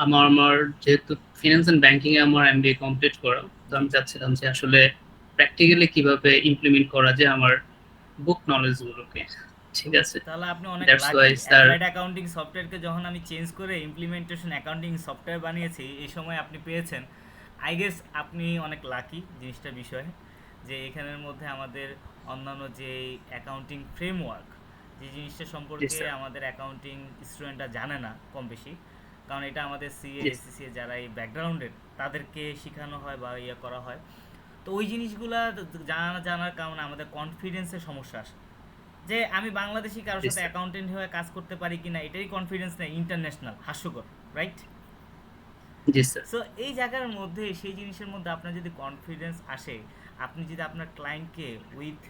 আমার যেহেতু ফিনান্স এন্ড ব্যাংকিং এ আমার এমবিএ কমপ্লিট করা, তো আমি চাচ্ছিলাম যে আসলে প্র্যাকটিক্যালি কিভাবে ইমপ্লিমেন্ট করা যায় আমার বুক নলেজ গুলোকে। ঠিক আছে, তাহলে আপনি অনেক দ্যাটস লাকি। ওয়াই স্যার। অ্যাপ্লাইড অ্যাকাউন্টিং সফটওয়্যারকে যখন আমি চেঞ্জ করে ইমপ্লিমেন্টেশন অ্যাকাউন্টিং সফটওয়্যার বানিয়েছি, এই সময় আপনি পেয়েছেন। আই গেস আপনি অনেক লাকি জিনিসটার বিষয়ে, যে এখানের মধ্যে আমাদের অন্যান্য যে অ্যাকাউন্টিং ফ্রেমওয়ার্ক, যে জিনিসটা সম্পর্কে আমাদের অ্যাকাউন্টিং স্টুডেন্টরা জানে না কম বেশি, কারণ এটা আমাদের সিএ এসিসি যারা এই ব্যাকগ্রাউন্ডের তাদেরকে শেখানো হয় বা ইয়ে করা হয়। তো ওই জিনিসগুলা জানার কারণে আমাদের কনফিডেন্সের সমস্যা আসে, যে আমি বাংলাদেশি কারোর সাথে অ্যাকাউন্টেন্ট হয়ে কাজ করতে পারি কিনা, এটাই কনফিডেন্স নেই, ইন্টারন্যাশনাল, হাস্যকর, রাইট? জি স্যার। সো এই জায়গার মধ্যে সেই জিনিসের মধ্যে আপনার যদি কনফিডেন্স আসে, আপনি যদি আপনার ক্লায়েন্টকে উইথ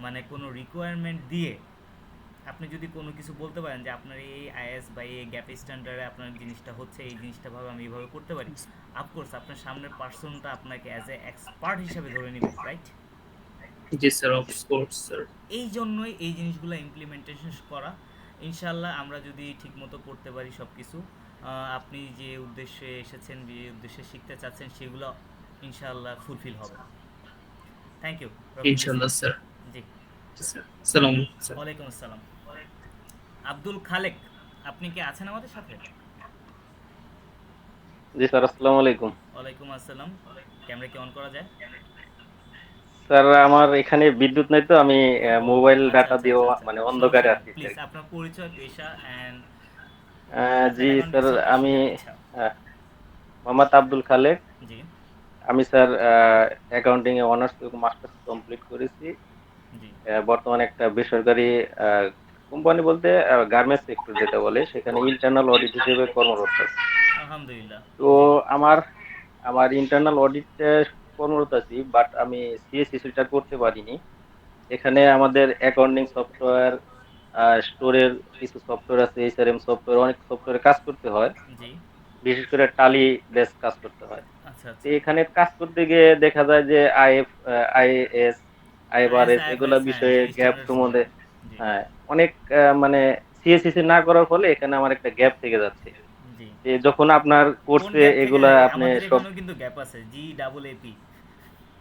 মানে কোনো রিকোয়ারমেন্ট দিয়ে আপনি যদি কোনো কিছু বলতে পারেন যে আপনার এই আইএস বা এই গ্যাপ স্ট্যান্ডার্ডে আপনার জিনিসটা হচ্ছে, এই জিনিসটা ভাবে আমি এইভাবে করতে পারি, অফকোর্স আপনার সামনের পার্সনটা আপনাকে অ্যাজ এ এক্সপার্ট হিসেবে ধরে নেবে, right? G sir, of course sir. এই জন্যই এই জিনিসগুলো ইমপ্লিমেন্টেশন করা। ইনশাল্লাহ আমরা যদি ঠিকমতো করতে পারি সব কিছু, আপনি যে উদ্দেশ্যে এসেছেন, যে উদ্দেশ্যে শিখতে চাচ্ছেন, সেগুলো ইনশাল্লাহ ফুলফিল হবে। Thank you. ইনশাআল্লাহ স্যার। জি স্যার আসসালামু আলাইকুম। ওয়ালাইকুম আসসালাম। আব্দুল খালেক, আপনি কি আছেন আমাদের সাথে? জি স্যার, আসসালামু আলাইকুম। ওয়ালাইকুম আসসালাম। ক্যামেরা কি অন করা যায়? স্যার আমার এখানে বিদ্যুৎ নাই, তো আমি মোবাইল ডাটা দিয়েও মানে অন্ধকারে আছি। প্লিজ আপনার পরিচয়, পেশা এন্ড জি স্যার, আমি মোহাম্মদ আব্দুল খালেক। জি। আমি স্যার অ্যাকাউন্টিং এ অনার্স এবং মাস্টার্স কমপ্লিট করেছি। জি। বর্তমানে একটা বেসরকারি কোম্পানি বলতে গার্মেন্টস সেক্টর যেটা বলে, সেখানে ইন্টারনাল অডিট হিসেবে কর্মরত। আলহামদুলিল্লাহ। তো আমার ইন্টারনাল অডিটে কর্মরত আছি, বাট আমি সিএসসি সেটা করতে পারিনি। এখানে আমাদের অ্যাকাউন্টিং সফটওয়্যার, স্টোরের কিছু সফটওয়্যার আছে, এইচআরএম সফটওয়্যার, অনেক সফটওয়্যারে কাজ করতে হয়। জি বিশেষ করে টালি বেস কাজ করতে হয়। আচ্ছা তো আচ্ছা এখানে কাজ করতে গিয়ে দেখা যায় যে আইএএস, আইএফআরএস এগুলা আইএফআরএস, হ্যাঁ, বিষয়ে যে গ্যাপ স্ট্যান্ডার্ডস গুলো। সম্বন্ধে জি অনেক মানে সিএসসিসি না করার ফলে এখানে আমার একটা গ্যাপ থেকে যাচ্ছে। জি যে যখন আপনার কোন কোর্সে গ্যাপ থেকে এগুলা যায়? আপনি আমাদের সব এখানেও কিন্তু গ্যাপ আছে, জি ডাবল এপি।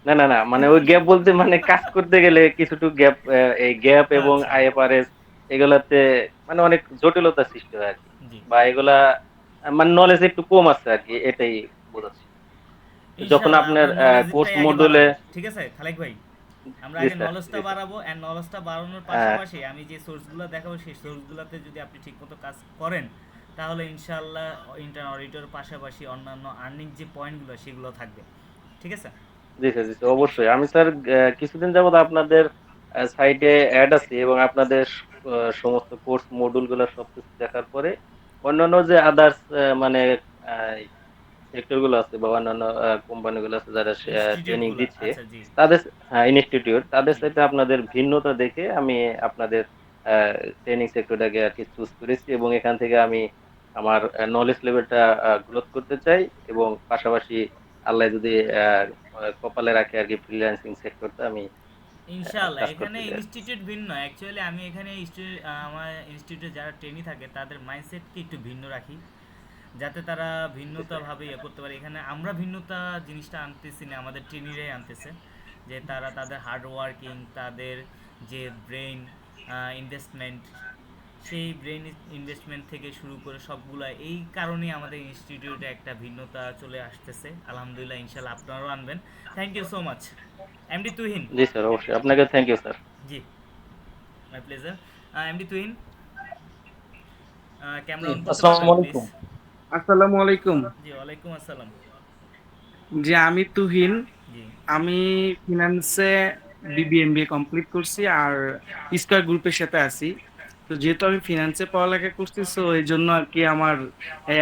না মানে ওই গ্যাপ বলতে মানে কাজ করতে গেলে কিছুটুকু গ্যাপ, এই গ্যাপ এবং আচ্ছা আইএফআরএস এগুলাতে মানে অনেক জটিলতা সৃষ্টি হয় আর কি, জি বা এগুলা মানে নলেজ একটু কম আছে আর কি, এটাই বোঝাচ্ছি। যখন ইনশাআল্লাহ আপনার আমরা কোর্স নলেজটাই আগে মডিউলে, বাড়াবো, ঠিক আছে খালেক ভাই? আমরা জি আগে স্যার, নলেজটা জি স্যার, বাড়াবো, এন্ড নলেজটা বাড়ানোর হ্যাঁ, পাশাপাশি আমি যে সোর্সগুলো দেখাবো সেই সোর্সগুলোতে যদি আপনি ঠিকমতো কাজ করেন, তাহলে ইনশাআল্লাহ ইন্টার্ন অডিটর পাশাপাশি অন্যান্য আর্নিং যে পয়েন্টগুলো সেগুলো থাকবে, ঠিক আছে? জি স্যার, জি স্যার, অবশ্যই। আমি স্যার কিছুদিন যাবত আপনাদের সাইটে অ্যাড আছি এবং আপনাদের সমস্ত কোর্স মডিউল গুলো সবকিছু দেখার পরে অন্যান্য যে আদার্স মানে সেক্টর গুলো আছে বা অন্যান্য কোম্পানি গুলো আছে যারা ট্রেনিং ইনস্টিটিউটগুলো, দিচ্ছে, আচ্ছা জি তাদের ইনস্টিটিউট, তাদের জি সাথে আপনাদের ভিন্নতা দেখে আমি আপনাদের ট্রেনিং সেক্টরটাকে আর কি চুজ করেছি এবং এখান থেকে আমি আমার নলেজ লেভেলটা গ্রোথ করতে চাই এবং পাশাপাশি আল্লাহ যদি কপালে রাখে আর কি ফ্রিল্যান্সিং সেক্টরটা আমি ইনশাআল্লাহ। কাজ এখানে করতে চাই। ইনস্টিটিউট ভিন্ন, অ্যাকচুয়ালি আমি এখানে আমার ইনস্টিটিউটে যারা ট্রেনি থাকে তাদের মাইন্ডসেটকে একটু ভিন্ন রাখি, যাতে তারা ভিন্নতাভাবে ইয়ে করতে পারে। এখানে আমরা ভিন্নতা জিনিসটা আনতেছি না, আমাদের ট্রেনিরাই আনতেছে, যে তারা তাদের হার্ড ওয়ার্কিং, তাদের যে ব্রেন ইনভেস্টমেন্ট, সেই ব্রেন ইনভেস্টমেন্ট থেকে শুরু করে সবগুলা, এই কারণেই আমাদের ইনস্টিটিউটে একটা ভিন্নতা চলে আসতেছে। আলহামদুলিল্লাহ, ইনশাল্লাহ আপনারাও আনবেন। Thank you so much MD Tuhin. জি স্যার, অবশ্যই। আপনাকে থ্যাংক ইউ স্যার। জি, my pleasure. MD Tuhin, camera জি, অন করতে আসসালামু পারবেন প্লিজ? আলাইকুম। আসসালামু আলাইকুম। জি ওয়ালাইকুম আসসালাম। জি আমি তুহিন। জি আমি ফিনান্সে বিবিএমবিএ কমপ্লিট করছি আর স্কয়ার গ্রুপের সাথে আছি। তো যেহেতু আমি ফিনান্সে পড়ালেখা করছি, সো এই জন্য আর কি আমার এই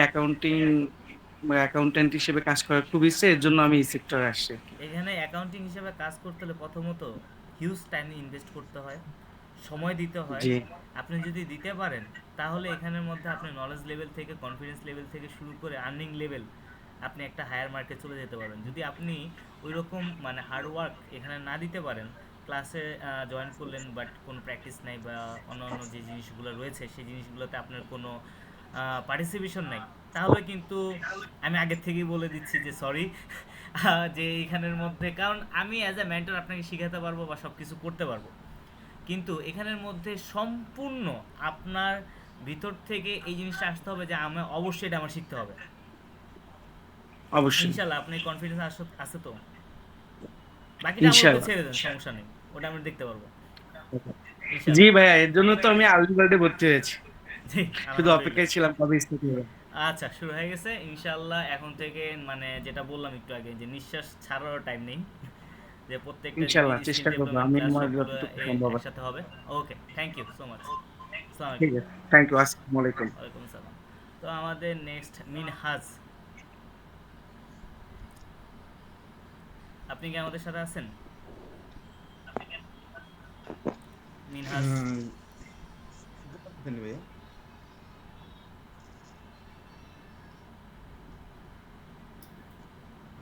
অ্যাকাউন্টেন্ট হিসেবে কাজ করার খুব ইচ্ছে, এর জন্য আমি এই সেক্টরে আসছি। এখানে অ্যাকাউন্টিং হিসেবে কাজ করতে হলে প্রথমত হিউজ টাইম ইনভেস্ট করতে হয়, সময় দিতে হয়। জি আপনি যদি দিতে পারেন, তাহলে এখানের মধ্যে আপনি নলেজ লেভেল থেকে, কনফিডেন্স লেভেল থেকে শুরু করে আর্নিং লেভেল, আপনি একটা হায়ার মার্কে চলে যেতে পারবেন। যদি আপনি ওই রকম মানে হার্ড ওয়ার্ক এখানে না দিতে পারেন, ক্লাসে জয়েন করলেন বাট কোনো প্র্যাকটিস নাই, বা অন্য যে জিনিসগুলো রয়েছে সেই জিনিসগুলোতে আপনার কোনো পার্টিসিপেশন নাই, তাহলে কিন্তু আমি আগের থেকেই বলে দিচ্ছি যে সরি, যে এইখানের মধ্যে, কারণ আমি অ্যাজ এ মেন্টর আপনাকে শেখাতে পারবো বা সব কিছু করতে পারবো, কিন্তু এখানের মধ্যে সম্পূর্ণ আপনার ভিতর থেকে এই জিনিসটা আসতে হবে যে আমি অবশ্যই এটা আমার শিখতে হবে। অবশ্যই ইনশাল্লাহ আপনি কনফিডেন্স আছে তো? বাকিটা আমার উপর ইনশাআল্লাহ। ছেড়ে দেন, সমস্যা নেই, ওটা আমি দেখতে পারবো জি ইনশাল্লাহ। ভাইয়া, এর জন্য তো আমি আর্লি বার্ডে ভর্তি হয়েছি, জি শুধু আলহামদুলিল্লাহ। অপেক্ষায় ছিলাম কবে স্টার্ট হবে। আচ্ছা, শুরু হয়ে গেছে ইনশাল্লাহ। এখন থেকে মানে যেটা বললাম একটু আগে, যে নিঃশ্বাস ছাড়ারও টাইম নেই, যে প্রত্যেকটা ইনশাআল্লাহ স্কিল চেষ্টা করবো ডেভেলপমেন্ট আমি ক্লাস আমার সবগুলো যতটুকু সম্ভব। একসাথে হবে। ওকে, থ্যাংক ইউ সো মাচ। আসসালামু ঠিক আলাইকুম। আছে, থ্যাংক ইউ, আসসালামু আলাইকুম। ওয়ালাইকুম আসসালাম। তো আমাদের নেক্সট মিনহাজ, আপনি কি আমাদের সাথে আছেন? মিনহাজ,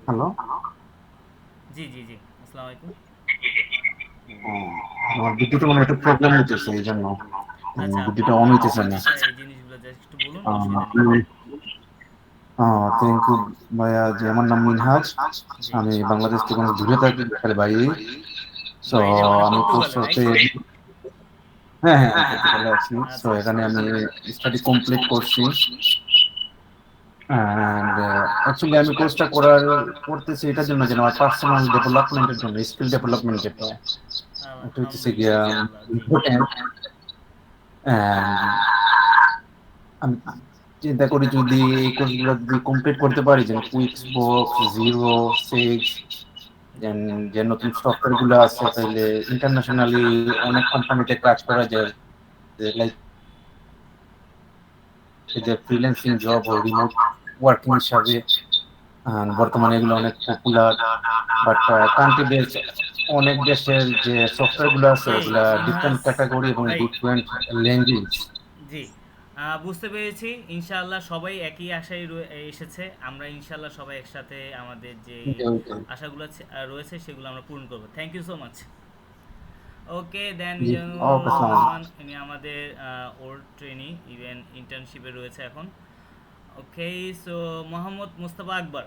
হ্যালো, জি জি জি, আসসালামু আলাইকুম। আমার বিদ্যুতের মনে একটা প্রবলেম হইতেছে, এই জন্য আচ্ছা, বিদ্যুৎটা আপনার অন হইতেছে না। সমস্যা এই জিনিসগুলো জাস্ট একটু বলুন, অসুবিধা নেই। থ্যাংক ইউ ভাইয়া। যে আমার নাম মিনহাজ, জি, আমি বাংলাদেশ থেকে অনেক দূরে থাকি, খালি বাইরে। সো বাইরে মানে আমি পর্তুগালে, কোর্সতে, রাইট? হ্যাঁ হ্যাঁ আমি পর্তুগালে আছি। সো আচ্ছা আচ্ছা এখানে আমি স্টাডি কমপ্লিট করছি অ্যান্ড অ্যাকচুয়ালি আমি কোর্সটা করতেছি এটার জন্য, যেন আমার পার্সোনাল ডেভেলপমেন্টের জন্য, স্কিল ডেভেলপমেন্ট যেটা এটা হচ্ছে গিয়া আলহামদুলিল্লাহ, ইনশাআল্লাহ। জি ইম্পর্টেন্ট। আমি চিন্তা করি যদি এই কোর্সগুলো যদি কমপ্লিট করতে পারি, যেন কুইক্স বক্স, জিরো, সেজ, জি যে নতুন সফটওয়্যার গুলো আছে, তাহলে ইন্টারন্যাশনালি অনেক কোম্পানিতে কাজ করা যায়, লাইক যে ফ্রিল্যান্সিং জব ও রিমোট ওয়ার্কিং হিসাবে। বর্তমানে এগুলো অনেক পপুলার, বাট কান্ট্রি বেস অনেক দেশের যে সফটওয়্যার গুলো আছে ওগুলা ডিফারেন্ট ক্যাটাগরি এবং ভাই। Different language. জি বুঝতে পেরেছি। ইনশাআল্লাহ সবাই একই আশায় এসেছে। আমরা ইনশাআল্লাহ সবাই একসাথে আমাদের যে আশাগুলো রয়েছে সেগুলো আমরা পূরণ করব। Thank you so much. Okay then জি, ওকে, আসসালামু আলাইকুম। ইনি আমাদের ওল্ড ট্রেনি ইভেন ইন্টার্নশিপে রয়েছে এখন। ওকে সো মোহাম্মদ মুস্তাফা আকবর।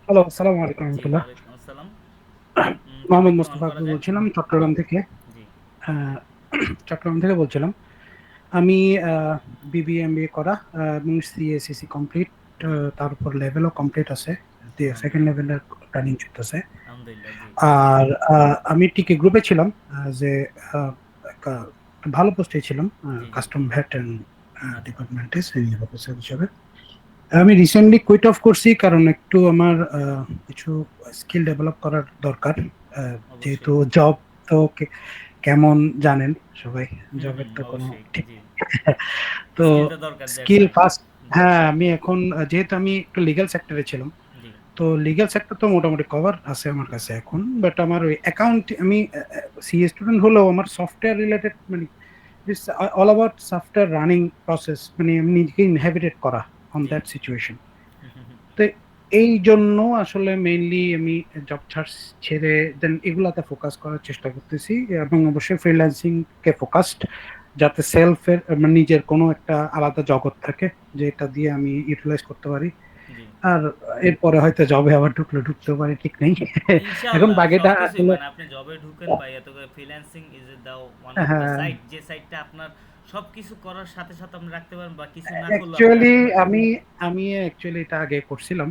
হ্যালো, আসসালামু আলাইকুম রহমতুল্লাহ। ওয়ালাইকুম আসসালাম। মোহাম্মদ মোস্তফা আকবর বলছিলাম চট্টগ্রাম থেকে। চট্টগ্রাম থেকে বলছিলাম। আমি বিবিএমবিএ করা এবং সিএসিসি কমপ্লিট, তার উপর লেভেলও কমপ্লিট আছে, সেকেন্ড লেভেলের রানিং চলতেছে। আর আমি টিকে গ্রুপে ছিলাম, যে ভালো পোস্টে ছিলাম, কাস্টম ভ্যাট অ্যান্ড ডিপার্টমেন্টে সিনিয়র অফিসার হিসেবে। আমি রিসেন্টলি কুইট অফ করছি কারণ একটু আমার কিছু স্কিল ডেভেলপ করার দরকার, যেহেতু জব তো কেমন জানেন সবাই, জবের তো কোনো ঠিক তো স্কিল ফার্স্ট। হ্যাঁ, আমি এখন যেহেতু আমি একটু লিগ্যাল সেক্টরে ছিলাম, তো লিগ্যাল সেক্টর তো মোটামুটি কভার আছে আমার কাছে এখন, বাট আমার ওই অ্যাকাউন্ট, আমি সিএ স্টুডেন্ট হলেও আমার সফটওয়্যার রিলেটেড, মানে all about software running process, মানে আমি নিজেকে ইনহেবিটেড করা অন দ্যাট সিচুয়েশন। তো এই জন্য আসলে মেইনলি আমি জব ছেড়ে দেন এগুলাতে ফোকাস করার চেষ্টা করতেছি, এবং অবশ্যই ফ্রিল্যান্সিংকে ফোকাসড, যাতে সেলফের নিজের কোনো একটা আলাদা জগৎ থাকে যেটা দিয়ে আমি ইউটিলাইজ করতে পারি। আর এরপরে হয়তো জবে আবার ঢুকতে পারি, ঠিক নেই। এখন বাকিটা আসলে আপনি জবে ঢুকেন বা এত করে freelancing is the one of the site, যে সাইটটা আপনার সবকিছু করার সাথে সাথে আপনি রাখতে পারেন বা কিছু না করলে। অ্যাকচুয়ালি আমি অ্যাকচুয়ালি এটা আগে করছিলাম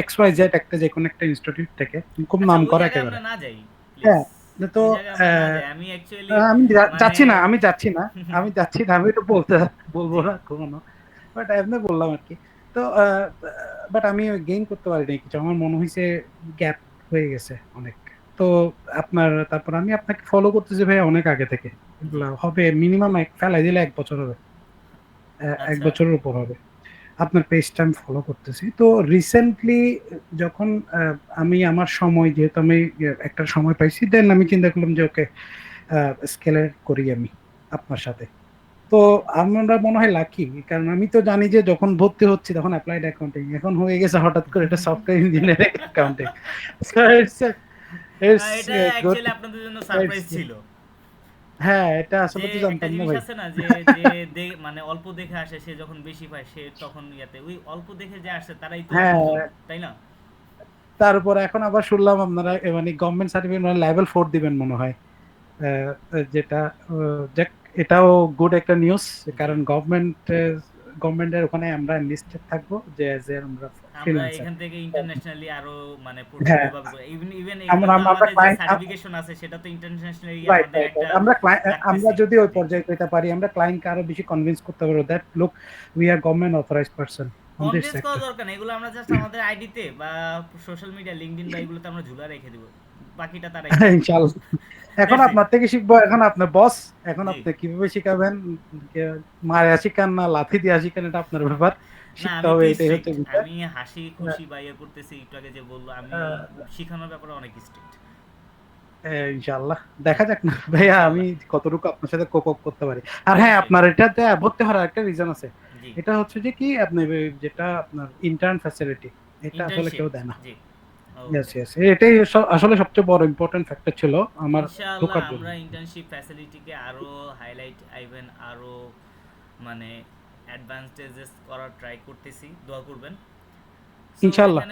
XYZ একটা যে কোনো একটা ইনস্টিটিউট থেকে, খুব নাম করা একেবারে। না যাই হ্যাঁ, তো আমি অ্যাকচুয়ালি আমি যাচ্ছি না, আমি তো বলবো না কোনো, বাট এমনি বললাম আর কি। তো বাট আমি গেইন করতে পারিনি কিছু, আমার মনে হয়েছে গ্যাপ হয়ে গেছে অনেক। তো তারপর আমি আপনাকে ফলো করতেছি ভাই অনেক আগে থেকে, এগুলো হবে মিনিমাম ফেলাই দিলে 1 বছর হবে, 1 বছরের উপর হবে আপনার পেজটা আমি ফলো করতেছি। তো রিসেন্টলি যখন আমি আমার সময়, যেহেতু আমি একটা সময় পাইছি, দেন আমি চিন্তা করলাম যে ওকে স্কেলের করি আমি আপনার সাথে। তো আমরা মনে হয় লাকি, কারণ আমি তো জানি যে যখন ভর্তি হচ্ছি তখন অ্যাপ্লাইড অ্যাকাউন্টিং, এখন হয়ে গেছে হঠাৎ করে এটা সফটওয়্যার ইঞ্জিনিয়ারিং অ্যাকাউন্টিং। এটা অ্যাকচুয়ালি আপনাদের জন্য সারপ্রাইজ ছিল। হ্যাঁ, এটা আসলে তো জানতাম না ভাই। আছে না যে মানে অল্প দেখে আসে, সে যখন বেশি পায় সে তখন ইয়াতে ওই অল্প দেখে যে আসে তারাই তো, তাই না? তারপর এখন আবার শুনলাম আপনারা মানে গভর্নমেন্ট সার্টিফিকেট মানে লেভেল 4 দিবেন মনে হয়, যেটা এটাও গুড একটা নিউজ, কারণ গভর্নমেন্টের ওখানে আমরা লিস্টেড থাকবো যে আমরা এখান থেকে ইন্টারন্যাশনালি আরো মানে পোর্টফোলিও পাবো, ইভেন আমাদের যে সার্টিফিকেশন আছে সেটা তো ইন্টারন্যাশনালি আমাদের একটা, আমরা যদি ওই পর্যায়ে পেতে পারি, আমরা ক্লায়েন্টকে আরো বেশি কনভিন্স করতে পারবো that look we are government authorised person on this sector. করা দরকার না, এগুলো আমরা জাস্ট আমাদের আইডিতে বা সোশ্যাল মিডিয়া লিংকডইন বা এগুলোতে আমরা ঝুলা রেখে দেব, বাকিটা তারাই ইনশাআল্লাহ। এখন আপনার থেকে শিখবো, এখন আপনার বস, এখন আপনি কিভাবে শিখাবেন, মারা শিখান না লাথি দিয়ে শিখান, এটা আপনার ব্যাপার, শিখতে হবে, এটাই হচ্ছে বিষয়। আমি হাসি খুশি বা ইয়ে করতেছি একটু আগে যে বললো, আমি শিখানোর ব্যাপারে অনেক স্ট্রিক্ট। ইনশাআল্লাহ দেখা যাক না ভাইয়া, আমি কতটুকু আপনার সাথে কোপ আপ করতে পারি। আর হ্যাঁ, আপনার এটাতে ভর্তি হওয়ার একটা রিজন আছে, এটা হচ্ছে যে কি আপনি যেটা আপনার ইন্টার্ন ফ্যাসিলিটি, এটা আসলে কেউ দেয় না। এটাই আসলে সবচেয়ে বড় ইম্পর্টেন্ট ফ্যাক্টর ছিল আমার ঢোকার জন্য। আমরা ইন্টার্নশিপ ফ্যাসিলিটিকে আরো হাইলাইট ইভেন আরো মানে অ্যাডভান্সটেজেস করার ট্রাই করতেছি, দোয়া করবেন ইনশাআল্লাহ।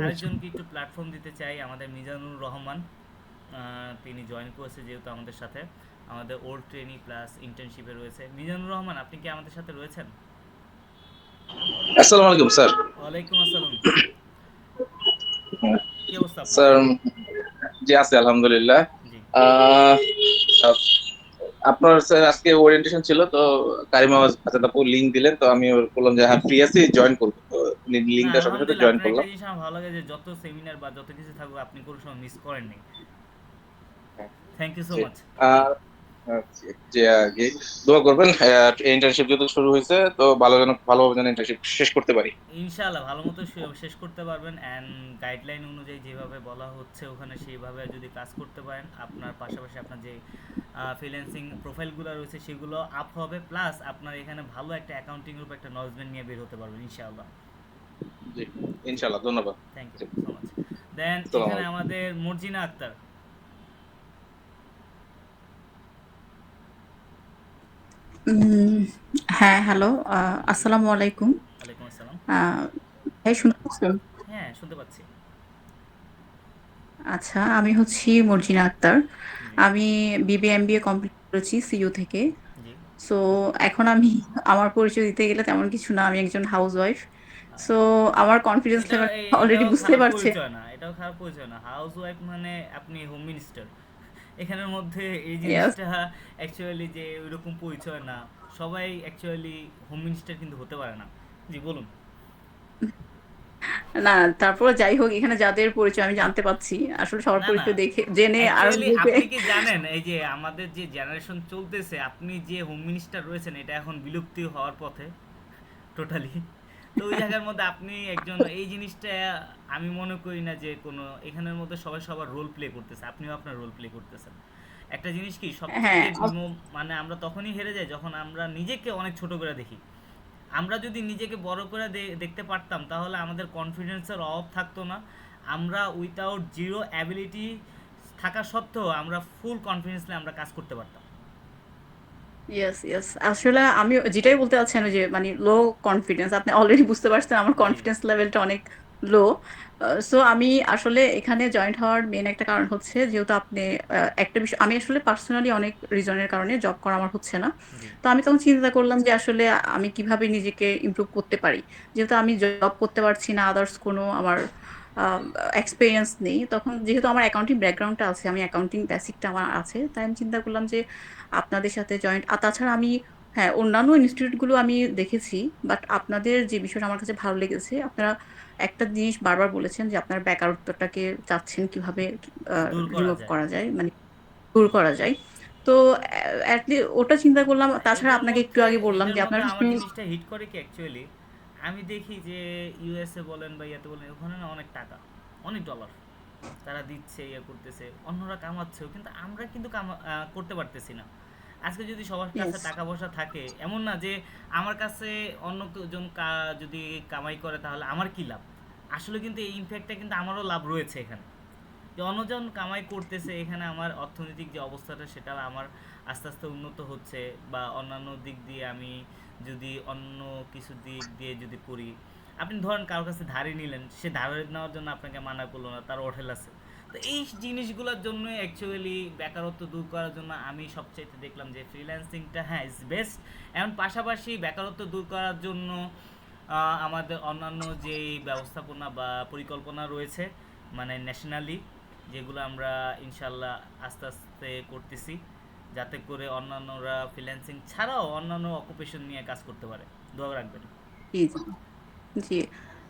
আরেকজনকে একটু প্ল্যাটফর্ম দিতে চাই, আমাদের মিজানুর রহমান, তিনি জয়েন করেছে যেহেতু আমাদের সাথে, আমাদের ওল্ড ট্রেনি প্লাস ইন্টার্নশিপে রয়েছে। মিজানুর রহমান, আপনি কি আমাদের সাথে রয়েছেন? আসসালামু আলাইকুম স্যার। ওয়ালাইকুম আসসালাম। কি অবস্থা স্যার? জি আছি আলহামদুলিল্লাহ। আপনার স্যার আজকে ওরিয়েন্টেশন ছিল, তো কারিমা আপু লিংক দিলেন, তো আমি বললাম যে হ্যাঁ ফ্রি আছি, জয়েন করব, তো লিংকটা সঙ্গে সাথে জয়েন করলাম। একটা জিনিস আমার ভালো লাগে যে যত সেমিনার বা যত কিছু থাকুক আপনি কোনো সময় মিস করেননি। Thank you so much. আচ্ছা, যে আগে দোয়া করবেন, ইন্টার্নশিপ যেহেতু শুরু হয়েছে তো ভালোভাবে যেন ইন্টার্নশিপ শেষ করতে পারি। ইনশাআল্লাহ ভালো মতো শেষ করতে পারবেন অ্যান্ড গাইডলাইন অনুযায়ী যেভাবে বলা হচ্ছে ওখানে সেইভাবে যদি কাজ করতে পারেন আপনার পাশাপাশি আপনার যে ফ্রিল্যান্সিং প্রোফাইলগুলো রয়েছে সেগুলো আপ হবে, প্লাস আপনার এখানে ভালো একটা অ্যাকাউন্টিংয়ের উপর একটা নলেজমেন্ট নিয়ে বের হতে পারবেন ইনশাআল্লাহ। জি ইনশাআল্লাহ, ধন্যবাদ। Thank you so much. Then আসসালামু এখানে আলাইকুম। আমাদের মর্জিনা আক্তার। হ্যাঁ, হ্যালো, আসসালামু আলাইকুম। ওয়ালাইকুম আসসালাম। ভাই শুনতে পাচ্ছেন? হ্যাঁ শুনতে পাচ্ছি। আচ্ছা, আমি হচ্ছি মর্জিনা আক্তার। আমি বিবিএমবিএ কমপ্লিট করেছি সিইউ থেকে। জি সো এখন আমি আমার পরিচয় দিতে গেলে তেমন কিছু না, আমি একজন হাউসওয়াইফ। সো আমার কনফিডেন্স লেভেল অলরেডি এটাও বুঝতে খারাপ পারছে। পরিচয় না, এটাও খারাপ পরিচয় না। হাউস ওয়াইফ মানে আপনি হোম মিনিস্টার। এখানের মধ্যে এই Yes. জিনিসটা অ্যাকচুয়ালি যে ওইরকম পরিচয় না, সবাই অ্যাকচুয়ালি হোম মিনিস্টার কিন্তু হতে পারে না। জি বলুন। না, তারপর যাই হোক, এখানে যাদের পরিচয় আমি জানতে পাচ্ছি, আসলে সবার না না পরিচয় দেখে জেনে আর অ্যাকচুয়ালি গ্রুপে আপনি কি জানেন এই যে আমাদের যে জেনারেশন চলতেছে, আপনি যে হোম মিনিস্টার রয়েছেন এটা এখন বিলুপ্তি হওয়ার পথে টোটালি। তো ওই জায়গার মধ্যে আপনি একজন, এই জিনিসটা আমি মনে করি না যে কোনো এখানের মধ্যে সবাই সবার রোল প্লে করতেছে, আপনিও আপনার রোল প্লে করতেছেন। একটা জিনিস কি হ্যাঁ, সবথেকে মানে আমরা তখনই হেরে যাই যখন আমরা নিজেকে অনেক ছোট করে দেখি। আমরা যদি নিজেকে বড় করে দেখতে পারতাম তাহলে আমাদের কনফিডেন্সের অভাব থাকতো না। আমরা উইথাউট জিরো অ্যাবিলিটি থাকা সত্ত্বেও আমরা ফুল কনফিডেন্সলি আমরা কাজ করতে পারতাম। Yes, yes. আসলে আমি যেটাই বলতে চাচ্ছেন যে মানে লো কনফিডেন্স, আপনি অলরেডি বুঝতে পারছেন আমার জি কনফিডেন্স লেভেলটা অনেক লো। সো আমি আসলে এখানে জয়েন্ট হওয়ার মেন একটা কারণ হচ্ছে, যেহেতু আপনি একটা বিষয়, আমি আসলে পার্সোনালি অনেক রিজনের কারণে জব করা আমার হচ্ছে না। জি তো আমি তখন চিন্তা করলাম যে আসলে আমি কিভাবে নিজেকে ইমপ্রুভ করতে পারি। যেহেতু আমি জব করতে পারছি না, আদার্স কোনো আমার এক্সপিরিয়েন্স নেই, তখন যেহেতু আমার অ্যাকাউন্টিং ব্যাকগ্রাউন্ডটা আছে, আমি অ্যাকাউন্টিং বেসিকটা আমার আছে, তাই আমি চিন্তা করলাম যে আপনাদের সাথে জয়েন্ট। আর তাছাড়া আমি, হ্যাঁ, অন্যান্য ইনস্টিটিউটগুলো আমি দেখেছি, বাট আপনাদের যে বিষয়টা আমার কাছে ভালো লেগেছে, আপনারা একটা জিনিস বারবার বলেছেন যে আপনার বেকারত্বটাকে চাচ্ছেন কিভাবে দূর করা রিমুভ যায়। করা যায়, মানে দূর করা যায়। তো ওটা চিন্তা করলাম। তাছাড়া এটার আপনাকে একটু মধ্যে আগে বললাম এটার যে মধ্যে আপনার আমার জিনিসটা হিট করে কি অ্যাকচুয়ালি আমি দেখি যে ইউএসএ বলেন বা ইয়াতে বলেন ওখানে না অনেক টাকা, অনেক ডলার তারা দিচ্ছে, ইয়ে করতেছে, অন্যরা কামাচ্ছেও, কিন্তু আমরা কিন্তু করতে পারতেছি না। আজকে যদি সবার কাছে ইয়েস, টাকা পয়সা থাকে, এমন না যে আমার কাছে অন্য জন যদি কামাই করে তাহলে আমার কি লাভ। আসলে কিন্তু এই ইমপ্যাক্টটা কিন্তু আমারও লাভ রয়েছে এখানে, যে অন্যজন কামাই করতেছে, এখানে আমার অর্থনৈতিক যে অবস্থাটা সেটা আমার আস্তে আস্তে উন্নত হচ্ছে, বা অন্যান্য দিক দিয়ে আমি যদি অন্য কিছু দিক দিয়ে যদি করি, আপনি ধরেন কারোর কাছে ধারে নিলেন, সে ধারে নেওয়ার জন্য আপনাকে মানা করলো না, তার হোটেল আছে। তো এই জিনিসগুলোর জন্য অ্যাকচুয়ালি বেকারত্ব দূর করার জন্য আমি সবচাইতে দেখলাম যে ফ্রিল্যান্সিংটা হ্যাঁ ইজ বেস্ট। এবং পাশাপাশি বেকারত্ব দূর করার জন্য আমাদের অন্যান্য যেই ব্যবস্থাপনা বা পরিকল্পনা রয়েছে মানে ন্যাশনালি, যেগুলো আমরা ইনশাল্লাহ আস্তে আস্তে করতেছি, যাতে করে অন্যান্যরা ফ্রিল্যান্সিং ছাড়াও অন্যান্য অকুপেশন নিয়ে কাজ করতে পারে। দোয়া রাখবেন। জি, জি, জি।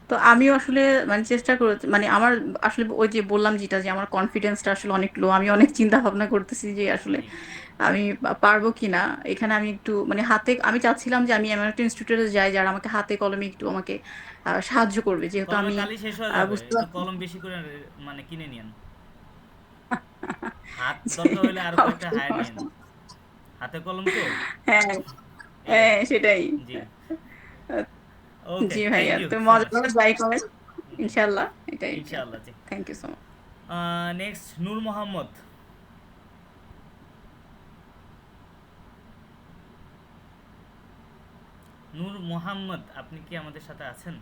তো আমিও আসলে মানে চেষ্টা করে, মানে আমার আসলে ওই যে বললাম যেটা, যে আমার কনফিডেন্সটা আসলে অনেক লো। আমি অনেক চিন্তা ভাবনা করতেছি যে আসলে জি আমি পারবো কিনা। এখানে আমি একটু মানে হাতে, আমি চাচ্ছিলাম যে আমি এমন একটা ইনস্টিটিউটে যাই যারা আমাকে হাতে কলমে একটু আমাকে সাহায্য করবে, যেহেতু কলমে আমি কালি শেষ হয়ে যাবে, বুঝতে একটু পারছি। কলম বেশি করে মানে কিনে নিয়েন, হাত দরকার হলে আরো কয়েকটা হায়ার নিয়েন, হাতে কলম তো। হ্যাঁ, এই আর হ্যাঁ, কি। সেটাই। জি ওকে, জি থ্যাংক ভাইয়া, ইউ তো সো মজা মাচ। করে ট্রাই করেন ইনশাল্লাহ। এটাই। ইনশাআল্লাহ। জি thank you so much. Next Noor Mohammad. Noor Mohammad, আপনি কি আমাদের সাথে আছেন?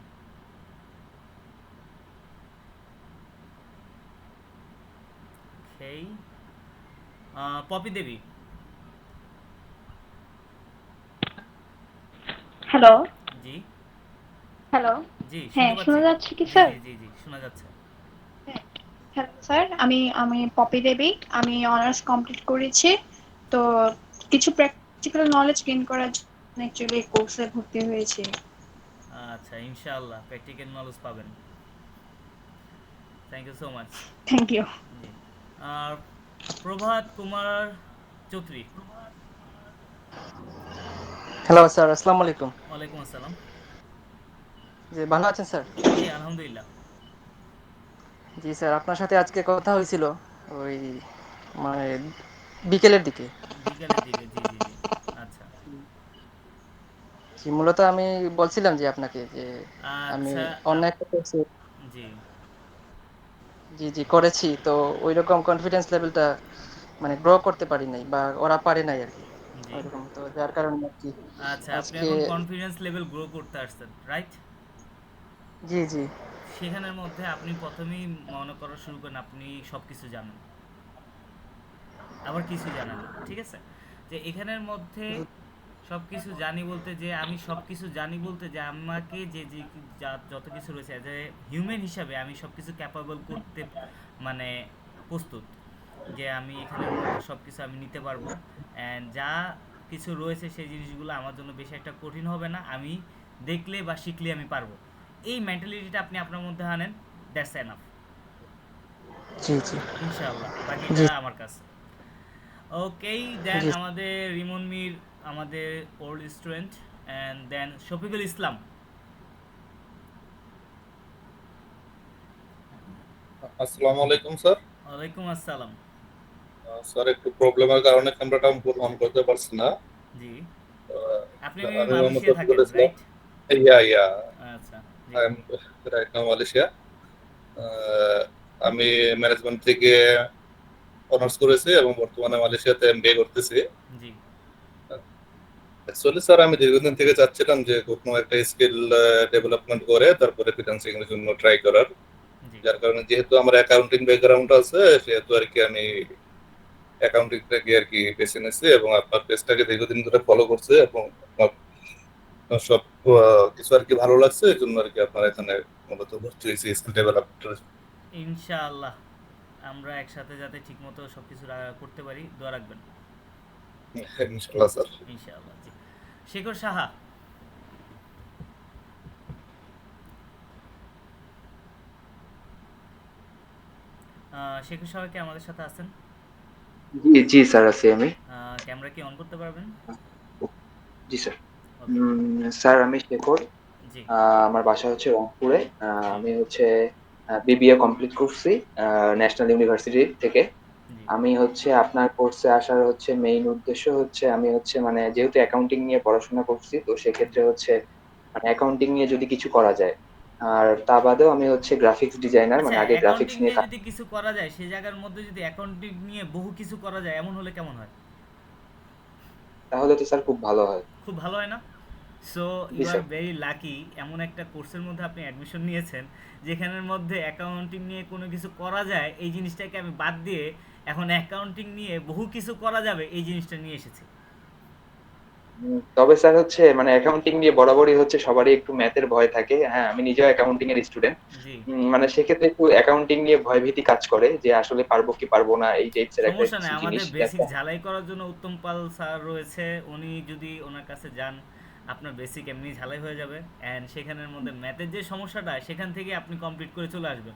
ওকে, পপি দেবী। হ্যালো, জি হ্যালো। জি হ্যাঁ, শুনতে শোনা পাচ্ছি। যাচ্ছে কি জি স্যার? জি জি জি শোনা যাচ্ছে। হ্যালো স্যার, আমি আমি পপি দেবী। আমি অনার্স কমপ্লিট করেছি। তো কিছু প্র্যাকটিক্যাল নলেজ গেইন করার জন্য অ্যাকচুয়ালি কোর্সে ভর্তি হয়েছি। আচ্ছা, ইনশাআল্লাহ প্র্যাকটিক্যাল নলেজ পাবেন। Thank you so much. Thank you. জি আর প্রভাত কুমার চৌধুরী। হ্যালো স্যার, আসসালামু আলাইকুম। ওয়ালাইকুম আসসালাম। জি, ভালো আছেন স্যার? জি আলহামদুলিল্লাহ। জি স্যার, আপনার সাথে আজকে কথা হয়েছিল ওই মানে বিকেলের দিকে। বিকালের দিকে, জি জি জি। আচ্ছা জি, মূলত আমি বলছিলাম যে আপনাকে যে আমি আচ্ছা। অন্য একটা কোর্সে জি জি জি করেছি, তো ওইরকম কনফিডেন্স লেভেলটা মানে গ্রো করতে পারি নাই বা ওরা পারে নাই আর কি জি। ওইরকম, তো যার কারণে আর কি আচ্ছা, আপনি আজকে এখন কনফিডেন্স লেভেল গ্রো করতে আসছেন, রাইট? জি জি সেখানের মধ্যে আপনি প্রথমেই মনে করা শুরু করেন আপনি সব কিছু জানেন, আবার কিছু জানেন না, ঠিক আছে? যে এখানের মধ্যে সব কিছু জানি বলতে যে আমি সব কিছু জানি বলতে যে আমাকে যে যে যত কিছু রয়েছে অ্যাজ এ হিউম্যান হিসাবে আমি সব কিছু ক্যাপাবল করতে মানে প্রস্তুত, যে আমি এখানের মধ্যে সব কিছু আমি নিতে পারবো। অ্যান্ড যা কিছু রয়েছে সেই জিনিসগুলো আমার জন্য বেশি একটা কঠিন হবে না, আমি দেখলে বা শিখলে আমি পারবো। এই মেন্টালিটিটা আপনি আপনার মধ্যে আনেন, দ্যাটস এনাফ জি জি ইনশাআল্লাহ। জি বাকিটা আমার কাছে। ওকেই, দেন জি আমাদের রিমন মির, আমাদের old student, and then Shafiqul Islam. আসসালামু আলাইকুম স্যার। ওয়ালাইকুম আসসালাম। স্যার একটু প্রবলেমের কারণে ক্যামেরাটা আমি অন করতে পারছি না। জি, আহ, আপনি আমি মোহাম্মদ মালয়েশিয়া রফিকুল থাকেন, ইসলাম। রাইট? ইয়া আচ্ছা, G I am right now Malaysia. আমি ম্যানেজমেন্ট থেকে অনার্স করেছি এবং বর্তমানে মালয়েশিয়াতে এমবিএ করতেছি। জি অ্যাকচুয়ালি স্যার আমি দীর্ঘদিন থেকে চাচ্ছিলাম যে কোনো একটা স্কিল ডেভেলপমেন্ট করে তারপরে ফ্রিল্যান্সিং এর জন্য ট্রাই করার। জি যার কারণে যেহেতু আমার অ্যাকাউন্টিং ব্যাকগ্রাউন্ড আছে সেহেতু আর কি আমি অ্যাকাউন্টিংটাকে আর কি বেছে নিয়েছি এবং আপনার পেজটাকে দীর্ঘদিন ধরে ফলো করছে এবং আপনার সব কিছু আর কি ভালো লাগছে, এই জন্য আর কি আপনার এখানে মূলত ভর্তি হয়েছি স্কিল ডেভেলপমেন্টের। ইনশাআল্লাহ আমরা একসাথে যাতে ঠিকমতো সব কিছু করতে পারি, দোয়া রাখবেন। ইনশাআল্লাহ স্যার। ইনশাআল্লাহ। জি, শেখর সাহা। শেখর সাহা কি আমাদের সাথে আছেন? জি জি স্যার, আছি আমি। ক্যামেরা কি অন করতে পারবেন? জি স্যার। ওকে, স্যার আমি শেখর। জি আমার বাসা হচ্ছে রংপুরে। জি আমি হচ্ছে বিবিএ কমপ্লিট করছি ন্যাশনাল ইউনিভার্সিটি থেকে। জি আমি হচ্ছে আপনার কোর্সে আসার হচ্ছে মেইন উদ্দেশ্য হচ্ছে আমি হচ্ছে মানে যেহেতু অ্যাকাউন্টিং নিয়ে পড়াশোনা করছি, তো জি। সেক্ষেত্রে হচ্ছে মানে অ্যাকাউন্টিং নিয়ে যদি কিছু করা যায়। আর তা বাদেও আমি হচ্ছে গ্রাফিক্স ডিজাইনার, আচ্ছা, মানে আগে গ্রাফিক্স অ্যাকাউন্টিং নিয়ে নিয়ে কাজ। যদি কিছু করা যায়, সেই জায়গার মধ্যে যদি অ্যাকাউন্টিং নিয়ে বহু কিছু করা যায়, এমন হলে কেমন হয়? তাহলে তো স্যার খুব ভালো হয়। খুব ভালো হয় না? সো জি you are sir. Very lucky, এমন একটা কোর্সের মধ্যে আপনি অ্যাডমিশন নিয়েছেন যেখানের মধ্যে অ্যাকাউন্টিং নিয়ে কোনো কিছু করা যায়, এই জিনিসটাকে আমি বাদ দিয়ে এখন অ্যাকাউন্টিং নিয়ে বহু কিছু করা যাবে এই জিনিসটা নিয়ে এসেছি। তবে স্যার হচ্ছে মানে অ্যাকাউন্টিং নিয়ে বরাবরই হচ্ছে সবারই একটু ম্যাথের ভয় থাকে। হ্যাঁ, আমি নিজেও অ্যাকাউন্টিং এর স্টুডেন্ট। জি, মানে সেক্ষেত্রে একটু অ্যাকাউন্টিং নিয়ে ভয়ভীতি কাজ করে যে আসলে পারবো কি পারবো না, এই টাইপস এর একটা সমস্যা কিছু নেই, জিনিস আমাদের বেসিক ঝালাই করার জন্য উত্তম পাল স্যার রয়েছে, উনি যদি ওনার কাছে যান আপনার বেসিক এমনি ঝালাই হয়ে যাবে। অ্যান্ড সেখানের মধ্যে ম্যাথের যে সমস্যাটা সেখান থেকে আপনি কমপ্লিট করে চলে আসবেন,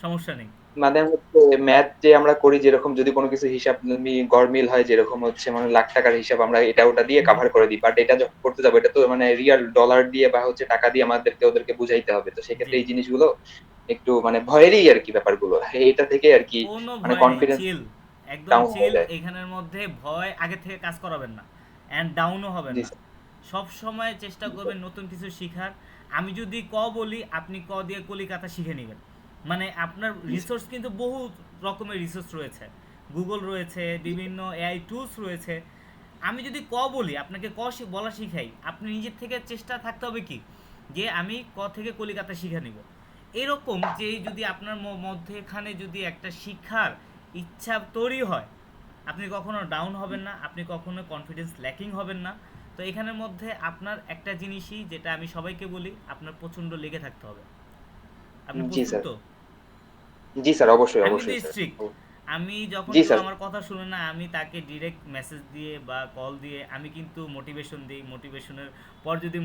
সমস্যা নেই। মানে হচ্ছে ম্যাথ যে আমরা করি যেরকম যদি কোনো কিছু হিসাব গড়মিল হয় যেরকম হচ্ছে মানে লাখ টাকার হিসাব আমরা এটা ওটা দিয়ে কাভার করে দিই, বাট এটা যখন করতে যাবো এটা তো মানে রিয়াল ডলার দিয়ে বা হচ্ছে টাকা দিয়ে আমাদেরকে ওদেরকে বুঝাইতে হবে, তো জি, সেক্ষেত্রে এই জিনিসগুলো একটু মানে ভয়েরই আর কি ব্যাপারগুলো এটা থেকে আর কি কোনো মানে ভয় নেই, কনফিডেন্স চিল, একদম ডাউন হয়ে চিল। যায়। এখানের মধ্যে ভয় আগে থেকে কাজ করাবেন না, অ্যান্ড ডাউনও হবেন জি না। সব সময় চেষ্টা করবেন নতুন কিছু শেখার। আমি যদি ক বলি আপনি ক দিয়ে কলিকাতা শিখে নেবেন। মানে আপনার রিসোর্স কিন্তু বহু রকমের রিসোর্স রয়েছে, গুগল রয়েছে, বিভিন্ন এআই টুলস রয়েছে। আমি যদি ক বলি আপনাকে ক বলা শিখাই, আপনি নিজের থেকে চেষ্টা থাকতে হবে কি যে আমি ক থেকে কলিকাতা শিখে নিব। এরকম যে যদি আপনার মধ্যে এখানে যদি একটা শিক্ষার ইচ্ছা তৈরি হয়, আপনি কখনো ডাউন হবেন না, আপনি কখনো কনফিডেন্স ল্যাকিং হবেন না। তো এখানের মধ্যে আপনার একটা জিনিসই যেটা আমি সবাইকে বলি, আপনার প্রচণ্ড লেগে থাকতে হবে। আপনি জি প্রস্তুত স্যার। তো? জি স্যার, অবশ্যই আমি কিন্তু অবশ্যই স্যার। স্ট্রিক্ট, আমি যখন জি কেউ স্যার। আমার কথা শুনে না আমি তাকে ডিরেক্ট মেসেজ দিয়ে বা কল দিয়ে আমি কিন্তু মোটিভেশন দিই। মোটিভেশনের পর যদি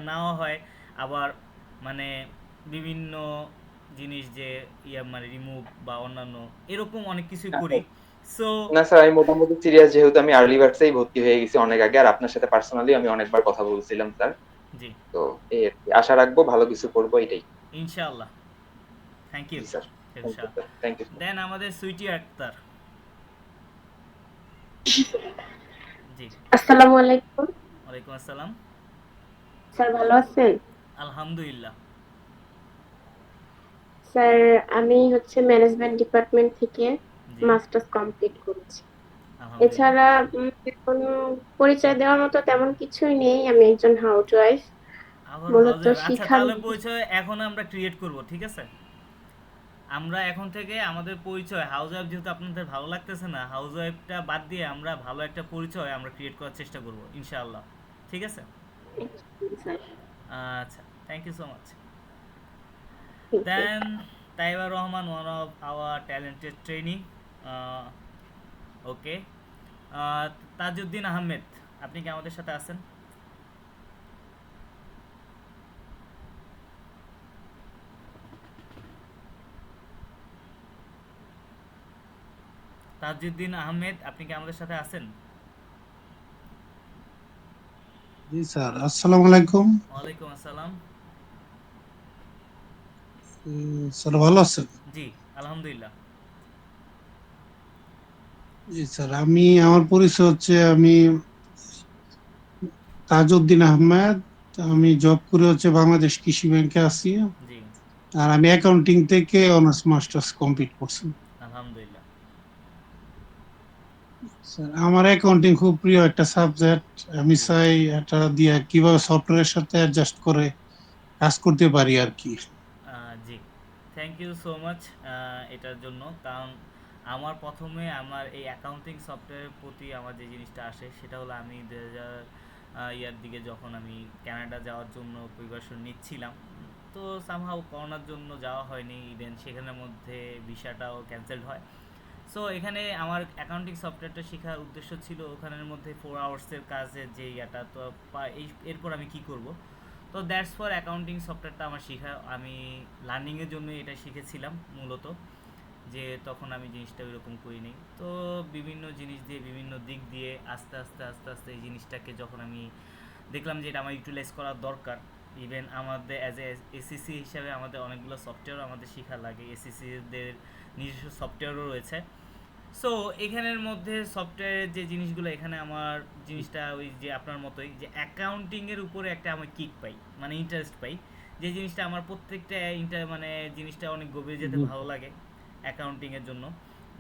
নাও হয়, আবার মানে বিভিন্ন জিনিস যে মানে রিমুভ বা অন্যান্য এরকম অনেক কিছুই করি। সো না স্যার, আমি মোটামুটি সিরিয়াস, যেহেতু আমি আর্লি বার্ডসেই ভর্তি হয়ে গেছি অনেক আগে, আর আপনার সাথে পার্সোনালি আমি অনেকবার কথা বলছিলাম স্যার। জি তো এই আর কি, আশা রাখবো ভালো কিছু করবো, এটাই। ইনশাআল্লাহ। থ্যাংক ইউ জি স্যার, থ্যাংক ইউ। দেন আমাদের সুইটি আক্তার। জি আসসালামু আলাইকুম ওয়ালাইকুম আসসালাম। স্যার, ভালো আছেন? আলহামদুলিল্লাহ। স্যার, আমি হচ্ছে ম্যানেজমেন্ট ডিপার্টমেন্ট থেকে মাস্টার্স কমপ্লিট করেছি। এছাড়া কোনো পরিচয় দেওয়ার মতো তেমন কিছুই নেই, আমি একজন হাউসওয়াইফ। মূলত আচ্ছা, শিক্ষার তাহলে পরিচয় এখন আমরা ক্রিয়েট করব, ঠিক আছে? আমরা এখন থেকে আমাদের পরিচয় হাউস ওয়াইফ, যেহেতু আপনাদের ভালো লাগতেছে না, হাউস ওয়াইফটা বাদ দিয়ে আমরা ভালো একটা পরিচয় আমরা ক্রিয়েট করার চেষ্টা করব ইনশাআল্লাহ, ঠিক আছে? আচ্ছা, thank you so much. Then Taiba Rahman, one of our talented training. Okay, Tajuddin Ahmed, আপনি কি আমাদের সাথে আছেন? তাজউদ্দিন আহমেদ, আপনি কি আমাদের সাথে আছেন? জি স্যার, আসসালামু আলাইকুম। ওয়ালাইকুম আসসালাম। স্যার ভালো আছেন? জি আলহামদুলিল্লাহ। জি স্যার, আমার পরিচয় হচ্ছে, আমি তাজউদ্দিন আহমেদ। আমি জব করে হচ্ছে বাংলাদেশ কৃষি ব্যাংকে আছি, জি আর আমি অ্যাকাউন্টিং থেকে অনার্স মাস্টার্স কমপ্লিট করছি। আলহামদুলিল্লাহ। স্যার, আমার অ্যাকাউন্টিং খুব প্রিয় একটা সাবজেক্ট। আমি চাই এটা দিয়ে কিভাবে সফটওয়্যারের সাথে অ্যাডজাস্ট করে কাজ করতে পারি আর কি। জি, থ্যাংক ইউ সো মাচ এটার জন্য। কারণ আমার প্রথমে আমার এই অ্যাকাউন্টিং সফটওয়্যারের প্রতি আমার যে জিনিসটা আসে সেটা হলো, আমি 2000 ইয়ার দিকে যখন আমি কানাডা যাওয়ার জন্য প্রিপারেশন নিচ্ছিলাম, তো সামহাও করোনার জন্য যাওয়া হয়নি, ইভেন সেখানের মধ্যে ভিসাটাও ক্যান্সেলড হয়। সো এখানে আমার অ্যাকাউন্টিং সফটওয়্যারটা শেখার উদ্দেশ্য ছিল ওখানের মধ্যে 4 আওয়ার্সের কাজের যে ইয়াটা, তো এরপর আমি কি করব। তো দ্যাটস ফর অ্যাকাউন্টিং সফটওয়্যারটা আমার শেখা, আমি লার্নিংয়ের জন্য এটা শিখেছিলাম মূলত, যে তখন আমি জিনিসটা ওইরকম করিনি। তো বিভিন্ন জিনিস দিয়ে, বিভিন্ন দিক দিয়ে আস্তে আস্তে এই জিনিসটাকে যখন আমি দেখলাম যে এটা আমার ইউটিলাইজ করার দরকার, ইভেন আমাদের অ্যাজ এ এসিসি হিসাবে আমাদের অনেকগুলো সফটওয়্যার আমাদের শেখা লাগে, এসিসিদের নিজস্ব সফটওয়্যারও রয়েছে। সো এখানের মধ্যে সফটওয়্যারের যে জিনিসগুলো, এখানে আমার জিনিসটা ওই যে আপনার মতোই, যে অ্যাকাউন্টিংয়ের উপরে একটা আমি কিক পাই, মানে ইন্টারেস্ট পাই, যে জিনিসটা আমার প্রত্যেকটা মানে জিনিসটা অনেক গভীরে যেতে ভালো লাগে অ্যাকাউন্টিংয়ের জন্য,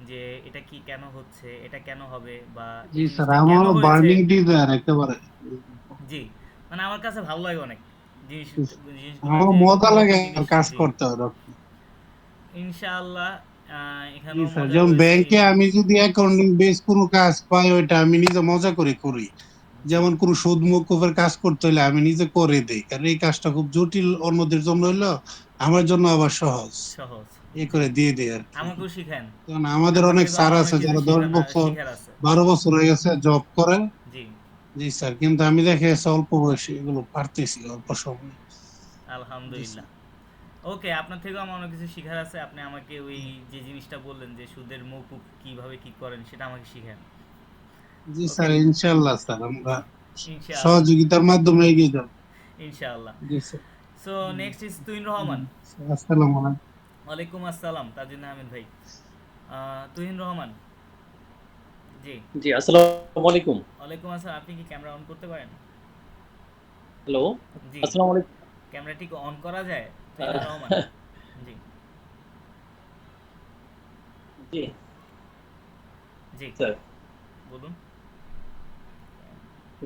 যে এটা কি কেন হচ্ছে, এটা কেন হবে, বা জি স্যার, আমারও বার্নিং ডিজায়ার একেবারে। জি, মানে আমার কাছে ভালো লাগে অনেক আমার মজা লাগে কাজ করতে ওরকম। ইনশাআল্লাহ জি এখানেও স্যার, মজা যেমন হয়েছে। ব্যাংকে আমি যদি অ্যাকাউন্টিং বেস কোনো কাজ পাই, ওইটা আমি নিজে মজা করে করি। যেমন কোনো সুদ মওকুফের কাজ করতে হলে আমি নিজে করে দেই, কারণ এই কাজটা খুব জটিল অন্যদের জন্য হইলো, আমার জন্য আবার সহজ এই করে দিয়ে দেই আর কি। আমাকেও শিখান, কারণ আমাদের অনেক স্যার আছে যারা 10 বছর 12 বছর হয়ে গেছে জব করে। জি জি স্যার, কিন্তু আমি দেখে অল্প বয়সে এগুলো পারতেছি অল্প সময়। আলহামদুলিল্লাহ। ওকে, আপনার থেকেও আমার অনেক কিছু শেখার আছে। আপনি আমাকে ওই যে জিনিসটা বললেন যে সুদের মওকুফ কিভাবে কি করেন, সেটা আমাকে শিখান। জি স্যার, ইনশাআল্লাহ স্যার, আমরা সহযোগিতার মাধ্যমে এগিয়ে যাব ইনশাআল্লাহ। জি sir. So next is Tuhin Rahman. আসসালামু আলাইকুম। ওয়ালাইকুম আসসালাম তাজউদ্দিন আহমেদ ভাই। তুহিন রহমান। জি জি, আসসালামু আলাইকুম। ওয়ালাইকুম আসসালাম। আপনি কি ক্যামেরা অন করতে পারেন? হ্যালো, জি, আসসালামু আলাইকুম। ক্যামেরাটি কি অন করা যায়? তুহিন রহমান। জি জি জি স্যার। বলুন।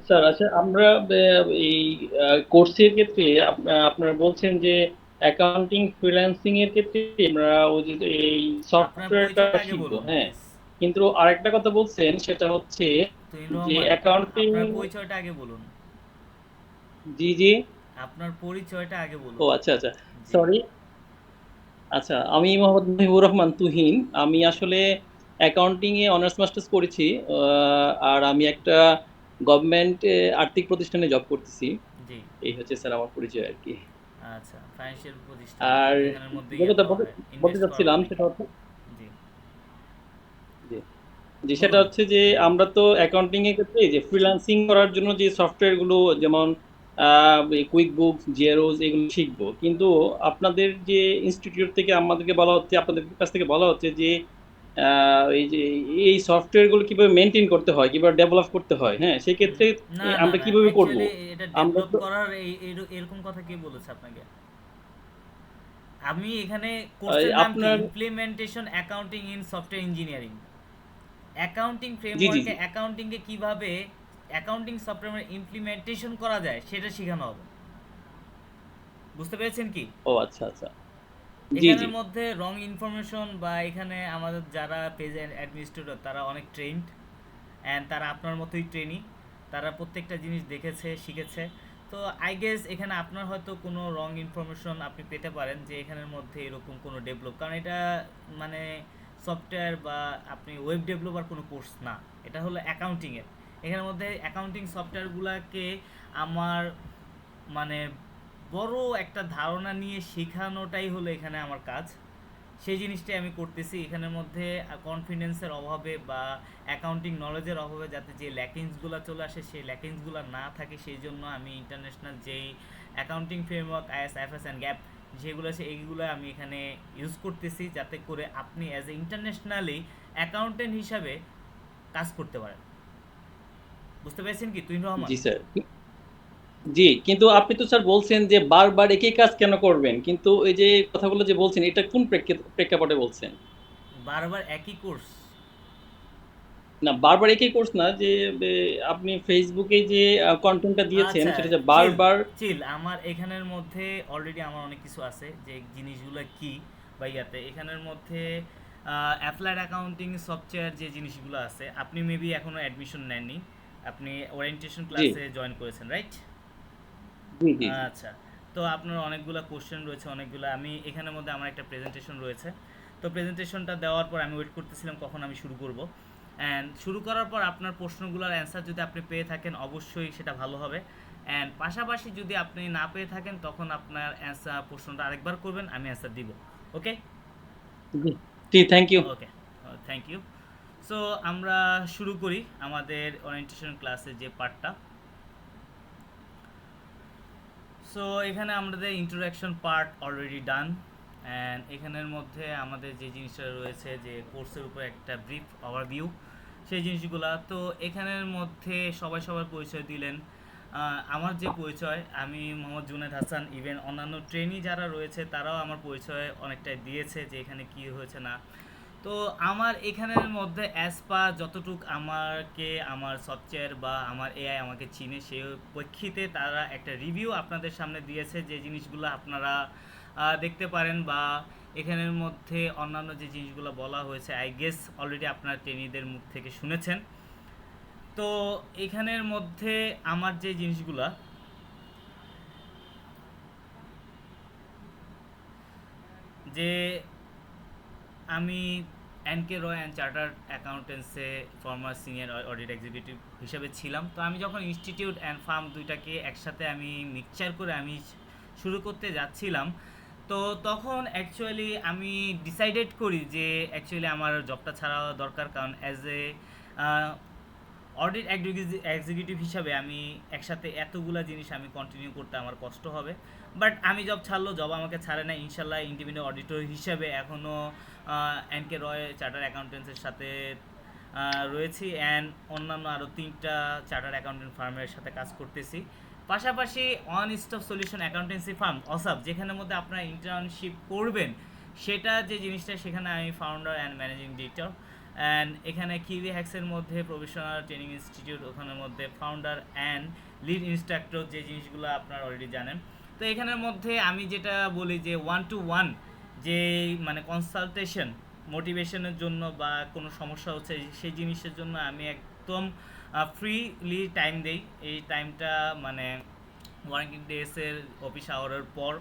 স্যার, আচ্ছা, আমরা এই কোর্সের ক্ষেত্রে আপনারা বলছেন যে অ্যাকাউন্টিং ফ্রিল্যান্সিং এর ক্ষেত্রে আমরা ওই যে এই সফটওয়্যারটা শিখবো, হ্যাঁ, কিন্তু আরেকটা কথা বলছেন সেটা হচ্ছে যে অ্যাকাউন্টিং। আপনার পরিচয়টা আগে বলুন। জি জি, আপনার পরিচয়টা আগে বলুন। ও আচ্ছা আচ্ছা, সরি। আচ্ছা, আমি মোহাম্মদ মুহিবুর রহমান তুহিন। আমি আসলে অ্যাকাউন্টিং এ অনার্স মাস্টার্স করেছি, আর আমি একটা গভর্নমেন্ট আর্থিক প্রতিষ্ঠানে জব করতেছি। জি, এই হচ্ছে স্যার আমার পরিচয় আর কি। আচ্ছা, ফাইন্যান্সিয়াল প্রতিষ্ঠান আর এখানের মধ্যে যে কথা বলতে চাচ্ছিলাম সেটা হচ্ছে জি জি যে সেটা হচ্ছে যে আমরা তো অ্যাকাউন্টিং এর ক্ষেত্রে যে ফ্রিল্যান্সিং করার জন্য যে সফটওয়্যার গুলো যেমন কুইক বুকস, জেরোজ এগুলো শিখবো, কিন্তু আপনাদের যে ইনস্টিটিউট থেকে আমাদেরকে বলা হচ্ছে, আপনাদের কাছ থেকে বলা হচ্ছে যে এই যে এই সফটওয়্যার গুলো কিভাবে মেনটেন করতে হয়, কিভাবে ডেভেলপ করতে হয়, হ্যাঁ সেক্ষেত্রে না না আমরা না কিভাবে করব? অ্যাকচুয়ালি এটা আমরা ডেভেলপ তো করার এরকম কথা কে বলেছে আপনাকে? আমি এখানে কোর্সের নাম কি আপনার implementation accounting in software engineering. Accounting জি জি ফ্রেমওয়ার্কে জি অ্যাকাউন্টিংকে কিভাবে অ্যাকাউন্টিং সফটওয়্যার ইমপ্লিমেন্টেশন করা যায় সেটা শেখানো হবে। বুঝতে পেরেছেন কি? ও আচ্ছা আচ্ছা, জি জি এখানের মধ্যে রং ইনফরমেশন বা এখানে আমাদের যারা পেজ অ্যাডমিনিস্ট্রেটর তারা অনেক ট্রেন্ড অ্যান্ড তারা আপনার মতোই ট্রেনি, তারা প্রত্যেকটা জিনিস দেখেছে শিখেছে। তো আই গেস এখানে আপনার হয়তো কোনো রং ইনফরমেশন আপনি পেতে পারেন যে এখানের মধ্যে এরকম কোনো ডেভেলপ, কারণ এটা মানে সফটওয়্যার বা আপনি ওয়েব ডেভেলপার কোনো কোর্স না, এটা হলো অ্যাকাউন্টিংয়ের। এখানের মধ্যে অ্যাকাউন্টিং সফটওয়্যারগুলোকে আমার মানে বড় একটা ধারণা নিয়ে শেখানোটাই হলো এখানে আমার কাজ। সেই জিনিসটাই আমি করতেছি এখানের মধ্যে। কনফিডেন্সের অভাবে বা অ্যাকাউন্টিং নলেজের অভাবে যাতে যে ল্যাকিংসগুলো চলে আসে সেই ল্যাকিংসগুলো না থাকে, সেই জন্য আমি ইন্টারন্যাশনাল যেই accounting framework is, IFS and gap যেগুলো আছে এইগুলো আমি এখানে ইউজ করতেছি, যাতে করে আপনি অ্যাজ এ ইন্টারন্যাশনালি অ্যাকাউন্টেন্ট হিসাবে কাজ করতে পারেন। বুঝতে পেরেছেন কি তুহিন রহমান? জি স্যার, জি। কিন্তু আপনি তো স্যার বলছেন যে বারবার একই কাজ কেন করবেন, কিন্তু এই যে কথাগুলো যে বলছেন এটা কোন প্রেক্ষাপটে বলছেন? বারবার একই কোর্স না, বারবার একই কোর্স না, যে আপনি ফেসবুকে যে কন্টেন্টটা দিয়েছেন আচ্ছা, সেটা যে চিল বারবার চিল আমার এখানের মধ্যে অলরেডি আমার অনেক কিছু আছে যে জিনিসগুলো কি বা ইয়াতে এখানের মধ্যে অ্যাপ্লাইড অ্যাকাউন্টিং সফটওয়্যার যে জিনিসগুলো আছে, আপনি মেবি এখনো অ্যাডমিশন নেননি, আপনি ওরিয়েন্টেশন জি ক্লাসে জয়েন করেছেন রাইট? জি জি জি আচ্ছা, তো আপনার অনেকগুলো কোশ্চেন রয়েছে, অনেকগুলো আমি এখানের মধ্যে আমার একটা প্রেজেন্টেশন রয়েছে। তো প্রেজেন্টেশনটা দেওয়ার পর আমি ওয়েট করতেছিলাম কখন আমি শুরু করব, অ্যান্ড শুরু করার পর আপনার প্রশ্নগুলোর অ্যান্সার যদি আপনি পেয়ে থাকেন অবশ্যই সেটা ভালো হবে, অ্যান্ড পাশাপাশি যদি আপনি না পেয়ে থাকেন তখন আপনার অ্যান্সার প্রশ্নটা আরেকবার করবেন, আমি অ্যান্সার দিব। ওকে জি জি, thank you. Okay, thank you. So আমরা শুরু করি আমাদের ওরিয়েন্টেশন ক্লাসের যে পার্টটা। সো এখানে আমাদের introduction part already done, and এখানের মধ্যে আমাদের যে জিনিসটা রয়েছে যে কোর্সের উপর একটা ব্রিফ ওভারভিউ সেই জিনিসগুলা। তো এখানের মধ্যে সবাই সবার পরিচয় দিলেন। আমার যে পরিচয়, আমি মোহাম্মদ জুনেদ হাসান, ইভেন অন্যান্য ট্রেনি যারা রয়েছে তারাও আমার পরিচয় অনেকটাই দিয়েছে যে এখানে কী হয়েছে না। তো আমার এখানের মধ্যে অ্যাজ পার যতটুক আমাকে আমার সফটওয়্যার বা আমার এআই আমাকে চিনে সেই প্রেক্ষিতে তারা একটা রিভিউ আপনাদের সামনে দিয়েছে যে জিনিসগুলো আপনারা দেখতে পারেন, বা এখানের মধ্যে অন্যান্য যে জিনিসগুলো বলা হয়েছে আই গেস অলরেডি আপনারা ট্রেনিদের মুখ থেকে শুনেছেন। তো এখানের মধ্যে আমার যে জিনিসগুলা যে আমি এনকে রয় অ্যান্ড চার্টার্ড অ্যাকাউন্টেন্সে ফর্মার সিনিয়র অডিট এক্সিকিউটিভ হিসেবে ছিলাম। তো আমি যখন ইনস্টিটিউট অ্যান্ড ফার্ম দুইটাকে একসাথে আমি মিক্সচার করে আমি শুরু করতে যাচ্ছিলাম, তো তখন অ্যাকচুয়ালি আমি ডিসাইডেড করি যে অ্যাকচুয়ালি আমার জবটা ছাড়া দরকার, কারণ অ্যাজ এ অডিট এক্সিকিউটিভ হিসাবে আমি একসাথে এতগুলা জিনিস আমি কন্টিনিউ করতে আমার কষ্ট হবে। বাট আমি জব ছাড়লো, জব আমাকে ছাড়ে না, ইনশাল্লাহ ইন্ডিপেন্ডেন্ট অডিটর হিসাবে এখনও এনকে রয় চার্টার্ড অ্যাকাউন্টেন্সের সাথে রয়েছি, অ্যান্ড অন্যান্য আরও 3টা চার্টার্ড অ্যাকাউন্টেন্ট ফার্মের সাথে কাজ করতেছি। পাশাপাশি one stop solution accountancy firm অসাব, যেখানের মধ্যে আপনারা ইন্টার্নশিপ করবেন, সেটা যে জিনিসটা সেখানে আমি founder and managing director, and এখানে কিউবি হ্যাক্সের মধ্যে প্রফেশনাল ট্রেনিং ইনস্টিটিউট, ওখানের মধ্যে ফাউন্ডার অ্যান্ড লিড ইনস্ট্রাক্টর, যে জিনিসগুলো আপনারা অলরেডি জানেন। তো এখানের মধ্যে আমি যেটা বলি যে 1-to-1 যে মানে কনসালটেশন মোটিভেশনের জন্য বা কোনো সমস্যা হচ্ছে সেই জিনিসের জন্য আমি একদম ফ্রিলি টাইম দেই। এই টাইমটা মানে ওয়ার্কিং ডেসের অফিস আওয়ারের পর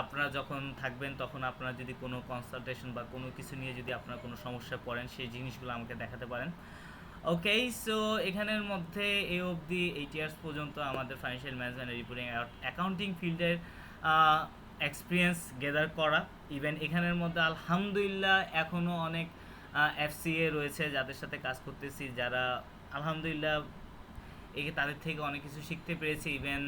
আপনারা যখন থাকবেন তখন আপনারা যদি কোনো কনসালটেশন বা কোনো কিছু নিয়ে যদি আপনারা কোনো সমস্যায় পড়েন সেই জিনিসগুলো আমাকে দেখাতে পারেন। ওকে, সো এখানের মধ্যে এই অবধি 8 ইয়ার্স পর্যন্ত আমাদের ফাইন্যান্সিয়াল ম্যানেজমেন্ট রিপোর্টিং অ্যাকাউন্টিং ফিল্ডের এক্সপিরিয়েন্স গেদার করা। ইভেন এখানের মধ্যে আলহামদুলিল্লাহ এখনও অনেক FCA রয়েছে যাদের সাথে কাজ করতেছি, যারা আলহামদুলিল্লাহ তাদের থেকে অনেক কিছু শিখতে পেরেছি। ইভেন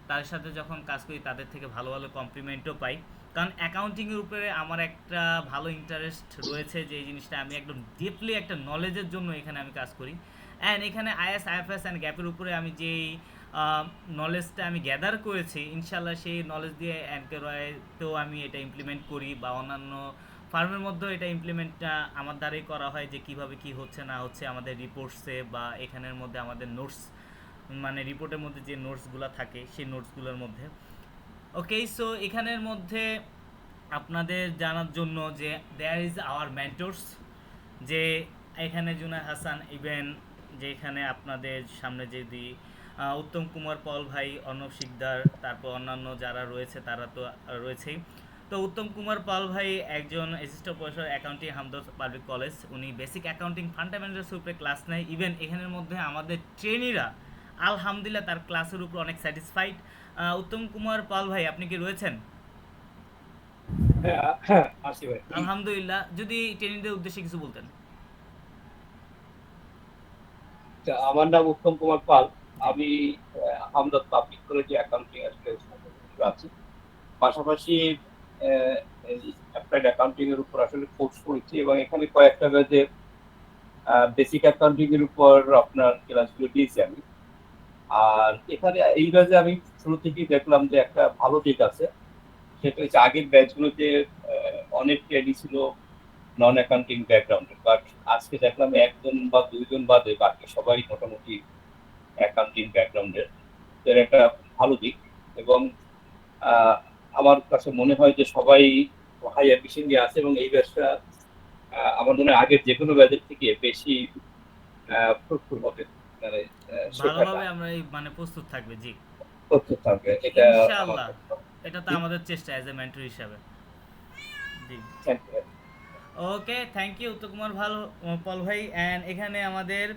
তাদের সাথে যখন কাজ করি তাদের থেকে ভালো ভালো কমপ্লিমেন্টও পাই, কারণ অ্যাকাউন্টিংয়ের উপরে আমার একটা ভালো ইন্টারেস্ট রয়েছে, যে এই জিনিসটা আমি একদম ডিপলি একটা নলেজের জন্য এখানে আমি কাজ করি। অ্যান্ড এখানে IAS, IFRS অ্যান্ড গ্যাপের উপরে আমি যেই নলেজটা আমি গ্যাদার করেছি, ইনশাল্লাহ সেই নলেজ দিয়ে এনকেরওয়াইতেও আমি এটা ইমপ্লিমেন্ট করি, বা অন্যান্য ফার্মের মধ্যেও এটা ইমপ্লিমেন্টটা আমার দ্বারাই করা হয়, যে কিভাবে কি হচ্ছে না হচ্ছে আমাদের রিপোর্টসে, বা এখানের মধ্যে আমাদের নোটস, মানে রিপোর্টের মধ্যে যে নোটসগুলো থাকে সেই নোটসগুলোর মধ্যে। ওকে, সো এখানের মধ্যে আপনাদের জানার জন্য যে দেয়ার ইজ আওয়ার মেন্টরস, যে এখানে জুনায়দ হাসান, ইভেন যে এখানে আপনাদের সামনে যদি উত্তম কুমার পল ভাই, অর্ণব শিকদার, তারপর অন্যান্য যারা রয়েছে তারা তো রয়েছেই। তো উত্তম কুমার পাল ভাই একজন assistant professor accounting Hamdard public college, উনি বেসিক অ্যাকাউন্টিং ফান্ডামেন্টালসের উপরে ক্লাস নেয়। ইভেন এখানের মধ্যে আমাদের ট্রেনিরা আলহামদুলিল্লাহ তার ক্লাসের উপর অনেক স্যাটিসফাইড। উত্তম কুমার পাল ভাই, আপনি কি রয়েছেন? হ্যাঁ, আছি ভাই। আলহামদুলিল্লাহ, যদি ট্রেনিংদের উদ্দেশ্যে কিছু বলতেন। আমার নাম উত্তম কুমার পাল, আমি হামদর্দ পাবলিক কলেজে অ্যাকাউন্টিং আছি, পাশাপাশি অ্যাপ্লাইড অ্যাকাউন্টিং এর উপর আসলে কোর্স করেছি, এবং এখানে কয়েকটা ব্যাচে বেসিক অ্যাকাউন্টিং এর উপর আপনার ক্লাসগুলো দিয়েছি আমি। আর এখানে এই ব্যাচে আমি শুরু থেকেই দেখলাম যে একটা ভালো দিক আছে, সেটা হচ্ছে আগের ব্যাচগুলোতে অনেক ট্রেনি ছিল নন অ্যাকাউন্টিং ব্যাকগ্রাউন্ডের, বাট আজকে দেখলাম একজন বা দুইজন বাদে বাকি সবাই মোটামুটি অ্যাকাউন্টিং ব্যাকগ্রাউন্ডের, এর একটা ভালো দিক। এবং আমার কাছে মনে হয় যে সবাই হাই অ্যাম্বিশন দিয়ে আছে, এবং এই ব্যাচটা আমার মনে হয় আগের যে কোনো ব্যাচের থেকে বেশি ফ্রুটফুল হবে, মানে ভালোভাবে আমরা মানে প্রস্তুত থাকবে। জি, প্রস্তুত থাকবে, এটা ইনশাআল্লাহ, এটা তো আমাদের চেষ্টা অ্যাজ এ মেন্টর হিসাবে। জি, ওকে, থ্যাংক ইউ উত্তম কুমার পল ভাই। অ্যান্ড এখানে আমাদের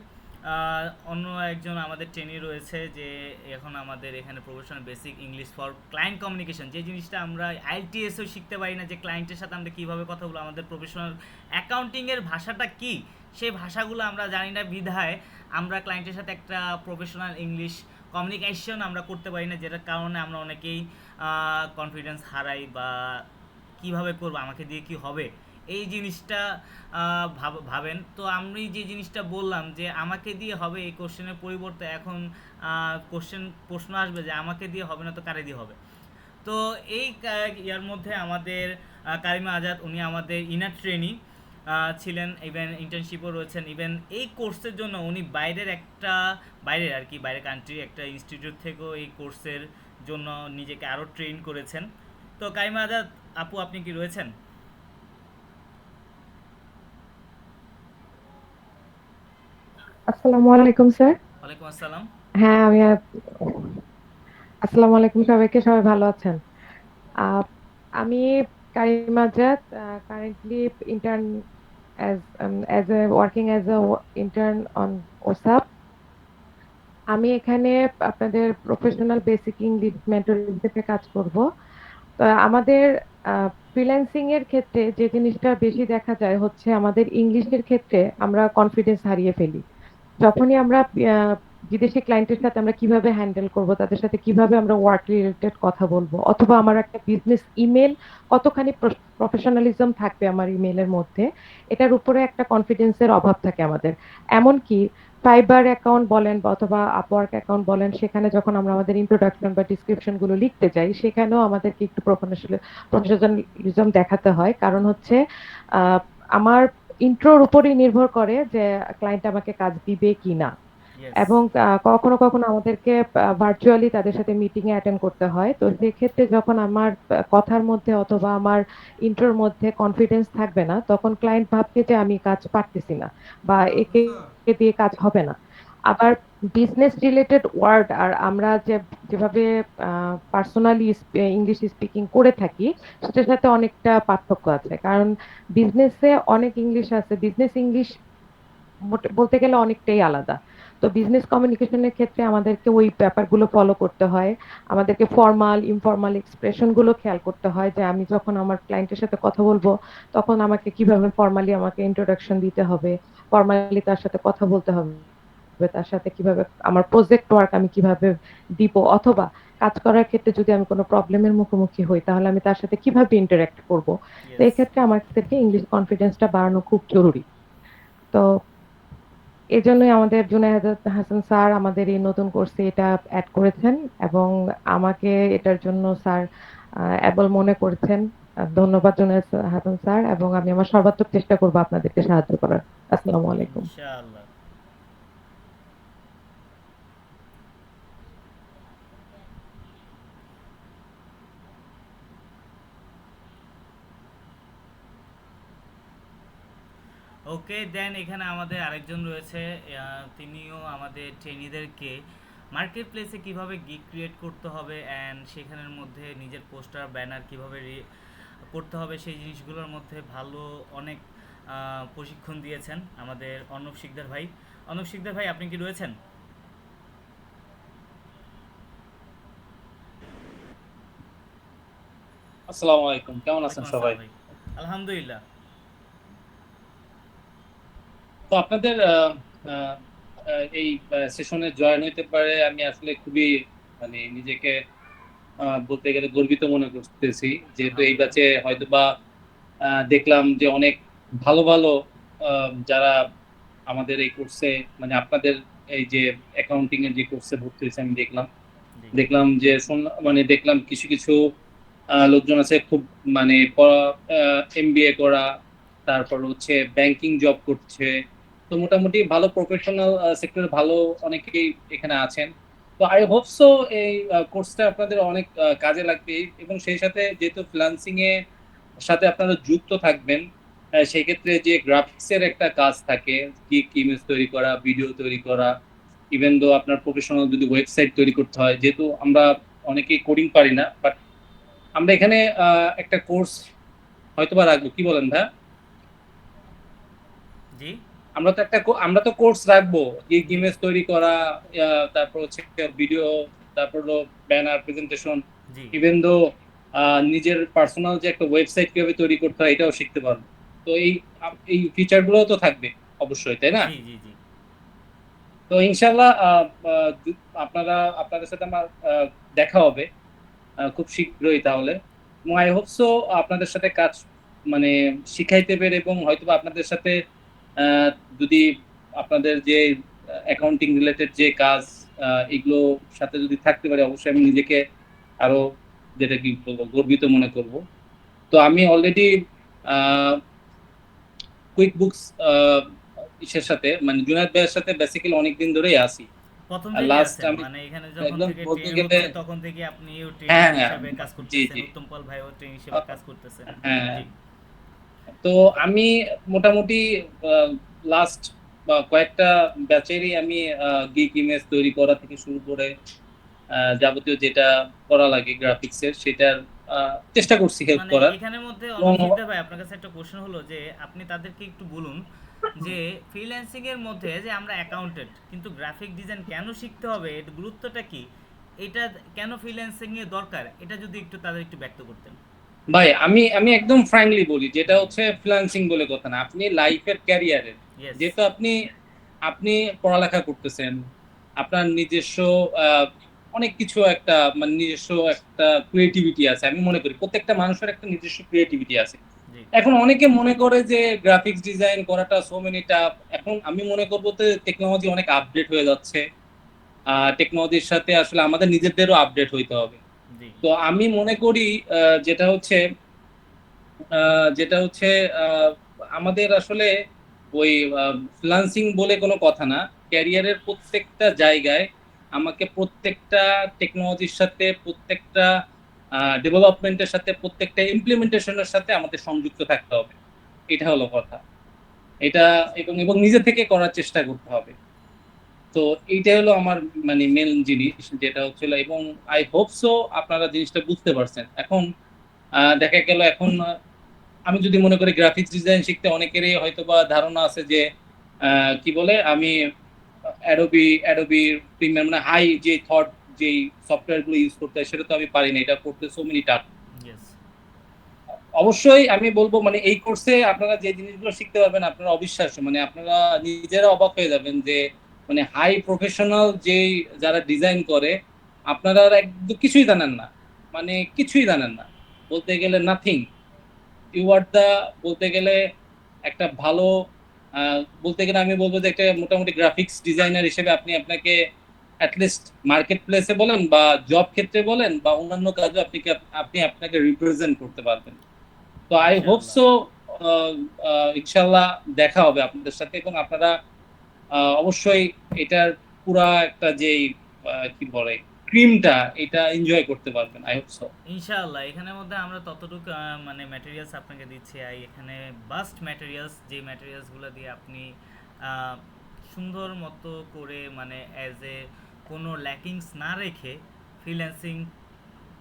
অন্য একজন আমাদের ট্রেনি রয়েছে, যে এখন আমাদের এখানে professional basic English for client communication, যে জিনিসটা আমরা IELTS-এও শিখতে পারি না, যে ক্লায়েন্টের সাথে আমরা কীভাবে কথা বলবো, আমাদের প্রফেশনাল অ্যাকাউন্টিংয়ের ভাষাটা কি, সেই ভাষাগুলো আমরা জানি না বিধায় আমরা ক্লায়েন্টের সাথে একটা প্রফেশনাল ইংলিশ কমিউনিকেশন আমরা করতে পারি না, যেটার কারণে আমরা অনেকেই কনফিডেন্স হারাই, বা কিভাবে করবো, আমাকে দিয়ে কি হবে, এই জিনিসটা ভাবেন। তো আমি যে জিনিসটা বললাম যে আমাকে দিয়ে হবে, এই কোশ্চেনের পরিবর্তে এখন প্রশ্ন আসবে যে আমাকে দিয়ে হবে না তো কারে দিয়ে হবে। তো এই ইয়ার মধ্যে আমাদের কারিমা আজাদ, উনি আমাদের ইনার ট্রেনি ছিলেন, ইভেন ইন্টার্নশিপও রয়েছেন। ইভেন এই কোর্সের জন্য উনি বাইরের বাইরের কান্ট্রির একটা ইনস্টিটিউট থেকেও এই কোর্সের জন্য নিজেকে আরও ট্রেন করেছেন। তো কারিমা আজাদ আপু, আপনি কি রয়েছেন? আসসালামু আলাইকুম স্যার। ওয়ালাইকুম আসসালাম। হ্যাঁ, আসসালামু আলাইকুম সবাইকে, সবাই ভালো আছেন? আমি Karima Azad, currently intern working as a intern on ওসাপ। আমি এখানে আপনাদের প্রফেশনাল বেসিক ইংলিশ মেন্টর হিসেবে কাজ করব। আমাদের ফ্রিল্যান্সিং এর ক্ষেত্রে যে জিনিসটা বেশি দেখা যায় হচ্ছে আমাদের ইংলিশের ক্ষেত্রে আমরা কনফিডেন্স হারিয়ে ফেলি। যখনই আমরা বিদেশি ক্লায়েন্টের সাথে আমরা কিভাবে হ্যান্ডেল করব, তাদের সাথে কিভাবে আমরা ওয়ার্ক রিলেটেড কথা বলবো, অথবা আমার একটা বিজনেস ইমেল কতখানি প্রফেশনালিজম থাকবে আমার ইমেলের মধ্যে, এটার উপরে একটা কনফিডেন্সের অভাব থাকে আমাদের। এমনকি ফাইবার অ্যাকাউন্ট বলেন বা অথবা আপওয়ার্ক অ্যাকাউন্ট বলেন, সেখানে যখন আমরা আমাদের ইন্ট্রোডাকশন বা ডিসক্রিপশন গুলো লিখতে যাই, সেখানেও আমাদেরকে একটু প্রফেশনালিজম দেখাতে হয়। কারণ হচ্ছে আমার ইন্ট্রোর উপরই নির্ভর করে যে ক্লায়েন্ট আমাকে কাজ দিবে কি না, এবং কখনো কখনো আমাদেরকে ভার্চুয়ালি তাদের সাথে মিটিং এ অ্যাটেন্ড করতে হয়। তো সেক্ষেত্রে যখন আমার কথার মধ্যে অথবা আমার ইন্ট্রোর মধ্যে কনফিডেন্স থাকবে না, তখন ক্লায়েন্ট ভাববে যে আমি কাজ পারতেছি না বা একে দিয়ে কাজ হবে না। আবার বিজনেস রিলেটেড ওয়ার্ড আর আমরা যেভাবে পার্সোনালি ইংলিশ স্পিকিং করে থাকি, সেটার সাথে অনেকটা পার্থক্য আছে। কারণ বিজনেসে অনেক ইংলিশ আছে, বিজনেস ইংলিশ বলতে গেলে অনেকটাই আলাদা। তো বিজনেস কমিউনিকেশনের ক্ষেত্রে আমাদেরকে ওই ব্যাপারগুলো ফলো করতে হয়। আমাদেরকে ফর্মাল ইনফর্মাল এক্সপ্রেশন গুলো খেয়াল করতে হয় যে আমি যখন আমার ক্লায়েন্টের সাথে কথা বলবো তখন আমাকে কিভাবে ফর্মালি আমাকে ইন্ট্রোডাকশন দিতে হবে, ফর্মালি তার সাথে কথা বলতে হবে, তার সাথে কিভাবে আমার প্রজেক্ট ওয়ার্ক আমি কিভাবে দিব, অথবা কাজ করার ক্ষেত্রে যদি আমি কোনো প্রবলেমের মুখোমুখি হই তাহলে আমি তার সাথে কিভাবে ইন্টারঅ্যাক্ট করব। তো এই ক্ষেত্রে আমাদেরকে ইংলিশ কনফিডেন্সটা বাড়ানো খুব জরুরি। তো এই জন্যই আমাদের জুনায়েদ হাসান স্যার আমাদের এই নতুন কোর্সে এটা অ্যাড করেছেন এবং আমাকে এটার জন্য স্যার অ্যাবল মনে করেছেন। ধন্যবাদ জুনায়েদ হাসান স্যার, এবং আমি আমার সর্বাত্মক চেষ্টা করব আপনাদেরকে সাহায্য করার। আসসালামু আলাইকুম। ইনশাআল্লাহ। ওকে, দেন এখানে আমাদের আরেকজন রয়েছে, তিনিও আমাদের ট্রেনিদেরকে মার্কেট প্লেসে কীভাবে গিগ ক্রিয়েট করতে হবে অ্যান্ড সেখানের মধ্যে নিজের পোস্টার ব্যানার কীভাবে করতে হবে সেই জিনিসগুলোর মধ্যে ভালো অনেক প্রশিক্ষণ দিয়েছেন আমাদের অর্ণব শিকদার ভাই। অর্ণব শিকদার ভাই, আপনি কি রয়েছেন? আসসালামু আলাইকুম, কেমন আছেন সবাই? আলহামদুলিল্লাহ। তো আপনাদের এই সেশনে জয়েন হইতে পারে আমি আসলে খুবই মানে নিজেকে বলতে গেলে গর্বিত মনে করতেছি, যেহেতু এই ব্যাচে হয়তোবা দেখলাম যে অনেক ভালো ভালো যারা আমাদের এই কোর্সে মানে আপনাদের এই যে অ্যাকাউন্টিং এর যে কোর্সে ভর্তি হয়েছে আমি দেখলাম যে মানে দেখলাম কিছু কিছু লোকজন আছে খুব মানে এমবিএ করা, তারপর হচ্ছে ব্যাংকিং জব করছে, তো মোটামুটি ভালো প্রফেশনাল সেক্টরে ভালো অনেকেই এখানে আছেন। তো আই হোপ সো এই কোর্সটা আপনাদের অনেক কাজে লাগবে, এবং সেই সাথে যেহেতু ফ্রিল্যান্সিং এর সাথে আপনারা যুক্ত থাকবেন সেই ক্ষেত্রে যে গ্রাফিক্সের একটা কাজ থাকে, গিগ ইমেজ তৈরি করা, ভিডিও তৈরি করা, ইভেন দো আপনার প্রফেশনাল যদি ওয়েবসাইট তৈরি করতে হয়, যেহেতু আমরা অনেকেই কোডিং পারি না, বাট আমরা এখানে একটা কোর্স হয়তোবা রাখবো, কি বলেন ভাই? জি, আমরা তো কোর্স রাখবো গিগ ইমেজ তৈরি করা, তারপর হচ্ছে ভিডিও, তারপর হলো ব্যানার প্রেজেন্টেশন, ইভেন দো নিজের পার্সোনাল যে একটা ওয়েবসাইট কিভাবে তৈরি করতে হয় এটাও শিখতে পারবো। তো এই ফিচার গুলো তো থাকবে অবশ্যই, তাই না? জি জি জি। তো ইনশাআল্লাহ আপনাদের সাথে আমার দেখা হবে খুব শীঘ্রই, তাহলে আই হোপ সো আপনাদের সাথে কাজ মানে শিখাইতে পেরে, এবং হয়তো আপনাদের সাথে যদি আপনাদের যে অ্যাকাউন্টিং রিলেটেড যে কাজ এগুলো সাথে যদি থাকতে পারে, অবশ্যই আমি নিজেকে আরো যেটা কি বলবো গর্বিত মনে করব। তো আমি অলরেডি কুইক বুকস ইসের সাথে মানে জুনায়েদ ভাইয়ের সাথে বেসিক্যালি অনেকদিন ধরেই আছি। প্রথম থেকে আছেন, মানে এখানে যখন থেকে ট্রেনিং হচ্ছে তখন থেকে আপনি ট্রেনিং হিসেবে কাজ করতেছেন, উত্তম পাল ভাইও ট্রেনিং হিসেবে কাজ করতেছেন। জি। তো আমি মোটামুটি লাস্ট কয়েকটা ব্যাচেরই আমি গিগ ইমেজ তৈরি করা থেকে শুরু করে যাবতীয় যেটা করা লাগে গ্রাফিক্সের সেটার চেষ্টা করছি হেল্প করার। এখানের মধ্যে অনিশ্চিত ভাই আপনার কাছে একটা কোশ্চেন হলো যে আপনি তাদেরকে একটু বলুন যে ফ্রিল্যান্সিং এর মধ্যে যে আমরা অ্যাকাউন্টেন্ট কিন্তু গ্রাফিক ডিজাইন কেন শিখতে হবে, এর গুরুত্বটা কি, এটা কেন ফ্রিল্যান্সিং এর দরকার, এটা যদি একটু তাদের একটু ব্যক্ত করতেন। ভাই আমি একদম ফ্র্যাঙ্কলি বলি, যেটা হচ্ছে ফ্রিল্যান্সিং বলে কথা না, আপনি লাইফের ক্যারিয়ারের যেহেতু আপনি পড়ালেখা করতেছেন, আপনার নিজস্ব অনেক কিছু একটা মানে নিজস্ব একটা ক্রিয়েটিভিটি আছে। আমি মনে করি প্রত্যেকটা মানুষের একটা নিজস্ব ক্রিয়েটিভিটি আছে। এখন অনেকে মনে করে যে গ্রাফিক্স ডিজাইন করাটা সো মেনি টাফ। এখন আমি মনে করবো যে টেকনোলজি অনেক আপডেট হয়ে যাচ্ছে, টেকনোলজির সাথে আসলে আমাদের নিজেদেরও আপডেট হইতে হবে। তো আমি মনে করি যেটা হচ্ছে আমাদের আসলে ওই ফ্রিল্যান্সিং বলে কোনো কথা না, ক্যারিয়ারের প্রত্যেকটা জায়গায় আমাকে প্রত্যেকটা টেকনোলজির সাথে, প্রত্যেকটা ডেভেলপমেন্টের সাথে, প্রত্যেকটা ইমপ্লিমেন্টেশনের সাথে আমাদের সংযুক্ত থাকতে হবে। এটা হলো কথা, এটা এবং নিজে থেকে করার চেষ্টা করতে হবে। তো এইটা হলো আমার মানে মেন জিনিস যেটা হচ্ছিল, এবং আই হোপ সো আপনারা জিনিসটা বুঝতে পারছেন। এখন দেখা গেল এখন আমি যদি মনে করি গ্রাফিক্স ডিজাইন শিখতে অনেকেরই হয়তো বা ধারণা আছে যে কি বলে আমি অ্যাডোবি প্রিমিয়ার মানে হাই যে থট যে সফটওয়্যারগুলো ইউজ করতে হয় সেটা তো আমি পারি না, এটা করতে সো মেনি টাফ। অবশ্যই আমি বলবো মানে এই কোর্সে আপনারা যে জিনিসগুলো শিখতে পারবেন আপনারা অবিশ্বাস্য, মানে আপনারা নিজেরা অবাক হয়ে যাবেন যে মানে হাই প্রফেশনাল যে যারা ডিজাইন করে আপনারা একদম কিছুই জানেন না, মানে কিছুই জানেন না বলতে গেলে নাথিং। ইউ আর দা বলতে গেলে একটা ভালো বলতে গেলে আমি বলবো যে একটা মোটামুটি গ্রাফিক্স ডিজাইনার হিসেবে আপনাকে অ্যাটলিস্ট মার্কেট প্লেসে বলেন বা জব ক্ষেত্রে বলেন বা অন্যান্য কাজে আপনি আপনাকে রিপ্রেজেন্ট করতে পারবেন। তো আই হোপ সো ইনশাল্লাহ দেখা হবে আপনাদের সাথে এবং আপনারা অবশ্যই এটার পুরা একটা যে কি বলে ক্রিমটা এটা এনজয় করতে পারবেন। আই হোপ সো ইনশাআল্লাহ। এখানের মধ্যে আমরা ততটুকু মানে ম্যাটেরিয়ালস আপনাকে দিচ্ছি, এখানে বাস্ট ম্যাটেরিয়ালস, যে ম্যাটেরিয়ালসগুলো দিয়ে আপনি সুন্দর মতো করে মানে অ্যাজ এ কোনো ল্যাকিংস না রেখে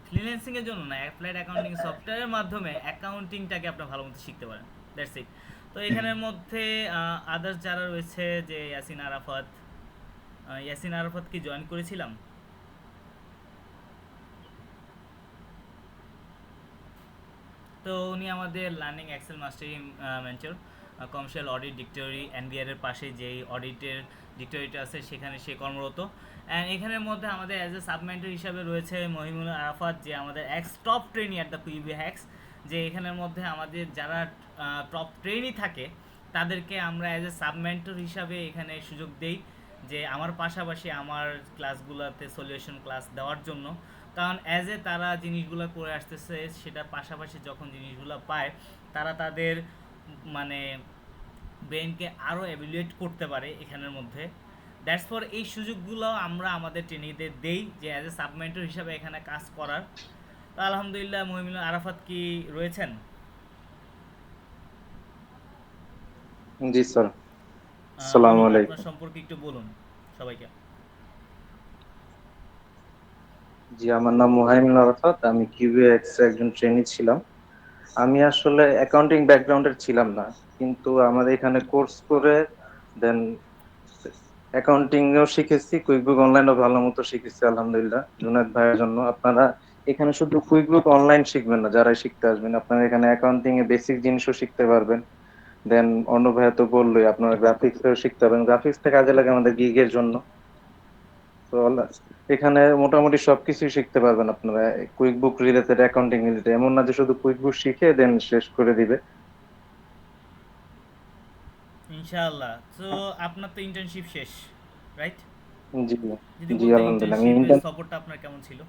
ফ্রিল্যান্সিংয়ের জন্য না, অ্যাপ্লাইড অ্যাকাউন্টিং সফটওয়্যারের মাধ্যমে অ্যাকাউন্টিংটাকে আপনি ভালো মতো শিখতে পারেন। That's it. তো এখানের মধ্যে আদার্স যারা রয়েছে যে ইয়াসিন আরাফাত কি জয়েন করেছিলাম? তো উনি আমাদের learning Excel mastery mentor, commercial audit directory NBR এর পাশে যেই অডিটের ডিক্টরিটা আছে সেখানে সে কর্মরত। অ্যান্ড এখানের মধ্যে আমাদের অ্যাজ এ সাবমেন্টর হিসাবে রয়েছে মহিমুল আরাফাত, যে আমাদের ex top trainee at the QB hacks, যে এখানের মধ্যে আমাদের যারা টপ ট্রেনি থাকে তাদেরকে আমরা অ্যাজ এ সাবমেন্টর হিসাবে এখানে সুযোগ দেই যে আমার পাশাপাশি আমার ক্লাসগুলোতে সলিউশন ক্লাস দেওয়ার জন্য। কারণ অ্যাজ এ তারা জিনিসগুলো করে আসতেছে, সেটার পাশাপাশি যখন জিনিসগুলো পায় তারা তাদের মানে ব্রেনকে আরও এভ্যালুয়েট করতে পারে এখানের মধ্যে। দ্যাটস ফর এই সুযোগগুলো আমরা আমাদের ট্রেনিংদের দেই যে অ্যাজ এ সাবমেন্টর হিসাবে এখানে কাজ করার। তো আলহামদুলিল্লাহ মহিমুল আরাফাত কি রয়েছেন? জি স্যার, আসসালামু আলাইকুম। আপনার সম্পর্কে একটু বলুন সবাইকে। জি, আমার নাম মুহাইমিন আরাফাত, আমি কিউবিএক্স একজন ট্রেনি ছিলাম। আমি আসলে অ্যাকাউন্টিং ব্যাকগ্রাউন্ডের ছিলাম না, কিন্তু আমাদের এখানে কোর্স করে দেন অ্যাকাউন্টিংও শিখেছি, কুইকবুক অনলাইনও ভালো মতো শিখেছি আলহামদুলিল্লাহ জুনায়েদ ভাইয়ের জন্য। আপনারা এখানে শুধু কুইকবুক অনলাইন শিখবেন না, যারা শিখতে আসবেন আপনারা এখানে অ্যাকাউন্টিং এ বেসিক জিনিসও শিখতে পারবেন। দেন অন্য ভাইয়া তো বললোই আপনারা গ্রাফিক্সও শিখতে পারবেন, গ্রাফিক্সটা কাজে লাগে আমাদের গিগের জন্য। তো এখানে মোটামুটি সবকিছুই শিখতে পারবেন আপনারা, কুইকবুক রিলেটেড, অ্যাকাউন্টিং রিলেটেড। এমন না যে শুধু কুইকবুক শিখে দেন শেষ করে দিবে। ইনশাআল্লাহ। তো আপনার তো ইন্টার্নশিপ শেষ, রাইট? জি যদি জি, বলতে আলহামদুলিল্লাহ। ইন্টার্নশিপের সাপোর্টটা আপনার কেমন ছিল?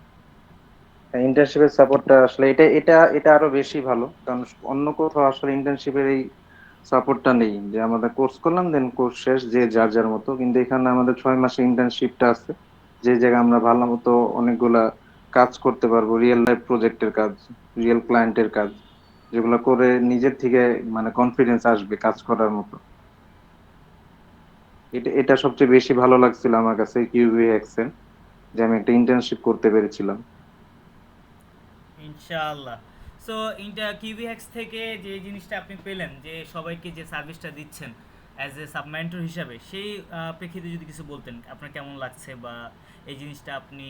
ইন্টার্নশিপের সাপোর্টটা আসলে এটা আরো বেশি ভালো, কারণ অন্য কোথাও আসলে ইন্টার্নশিপের এই সাপোর্টটা নেই যে আমাদের কোর্স করলাম দেন কোর্স শেষ, যে যার যার মতো। কিন্তু এখানে আমাদের 6 মাসের ইন্টার্নশিপটা আছে, যে জায়গায় আমরা ভালো মতো অনেকগুলা কাজ করতে পারবো, রিয়েল লাইফ প্রজেক্টের কাজ, রিয়েল ক্লায়েন্টের কাজ, যেগুলো করে নিজের থেকে মানে কনফিডেন্স আসবে কাজ করার মতো। এটা সবচেয়ে বেশি ভালো লাগছিল আমার কাছে কিউবিএক্স এ, যে আমি একটা ইন্টার্নশিপ করতে পেরেছিলাম। ইনশাআল্লাহ। সো কিউবিহ্যাক্স থেকে যে জিনিসটা আপনি পেলেন, যে সবাইকে যে সার্ভিসটা দিচ্ছেন অ্যাজ এ সাবমেন্টর হিসাবে, সেই প্রেক্ষিতে যদি কিছু বলতেন আপনার কেমন লাগছে বা এই জিনিসটা আপনি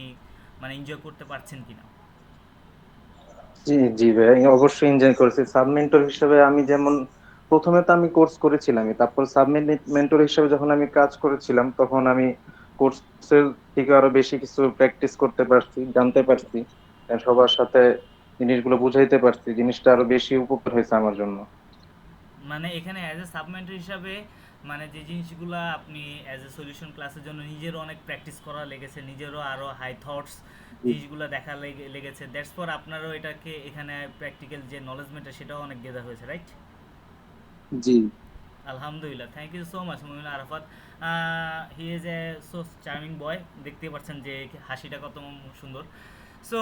মানে এনজয় করতে পারছেন কিনা? জি জি ভাই, অবশ্যই এনজয় করেছি। সাবমেন্টর হিসেবে আমি যেমন প্রথমে তো আমি কোর্স করেছিলাম, তারপর সাবমেন্টর হিসেবে যখন আমি কাজ করেছিলাম তখন আমি কোর্সের থেকে আরো বেশি কিছু প্র্যাকটিস করতে পারছি, জানতে পারছি, সবার সাথে জিনিসগুলো বুঝাইতে পারছি, জিনিসটা আরো বেশি উপকার হয়েছে আমার জন্য। মানে এখানে অ্যাজ এ সাবমেন্টর হিসাবে মানে যে জিনিসগুলো আপনি অ্যাজ এ সলিউশন ক্লাসের জন্য নিজেরও অনেক প্র্যাকটিস করা লেগেছে, নিজেরও আরও হাই থটস জিনিসগুলো দেখা লেগেছে। দ্যাটস ফর আপনারও এটাকে এখানে প্র্যাকটিক্যাল যে নলেজমেন্টটা সেটাও অনেক গেদার হয়েছে, রাইট? জি আলহামদুলিল্লাহ। Thank you so much Mohimul Arafat. He is a so charming boy, দেখতে পাচ্ছেন যে হাসিটা কত সুন্দর। সো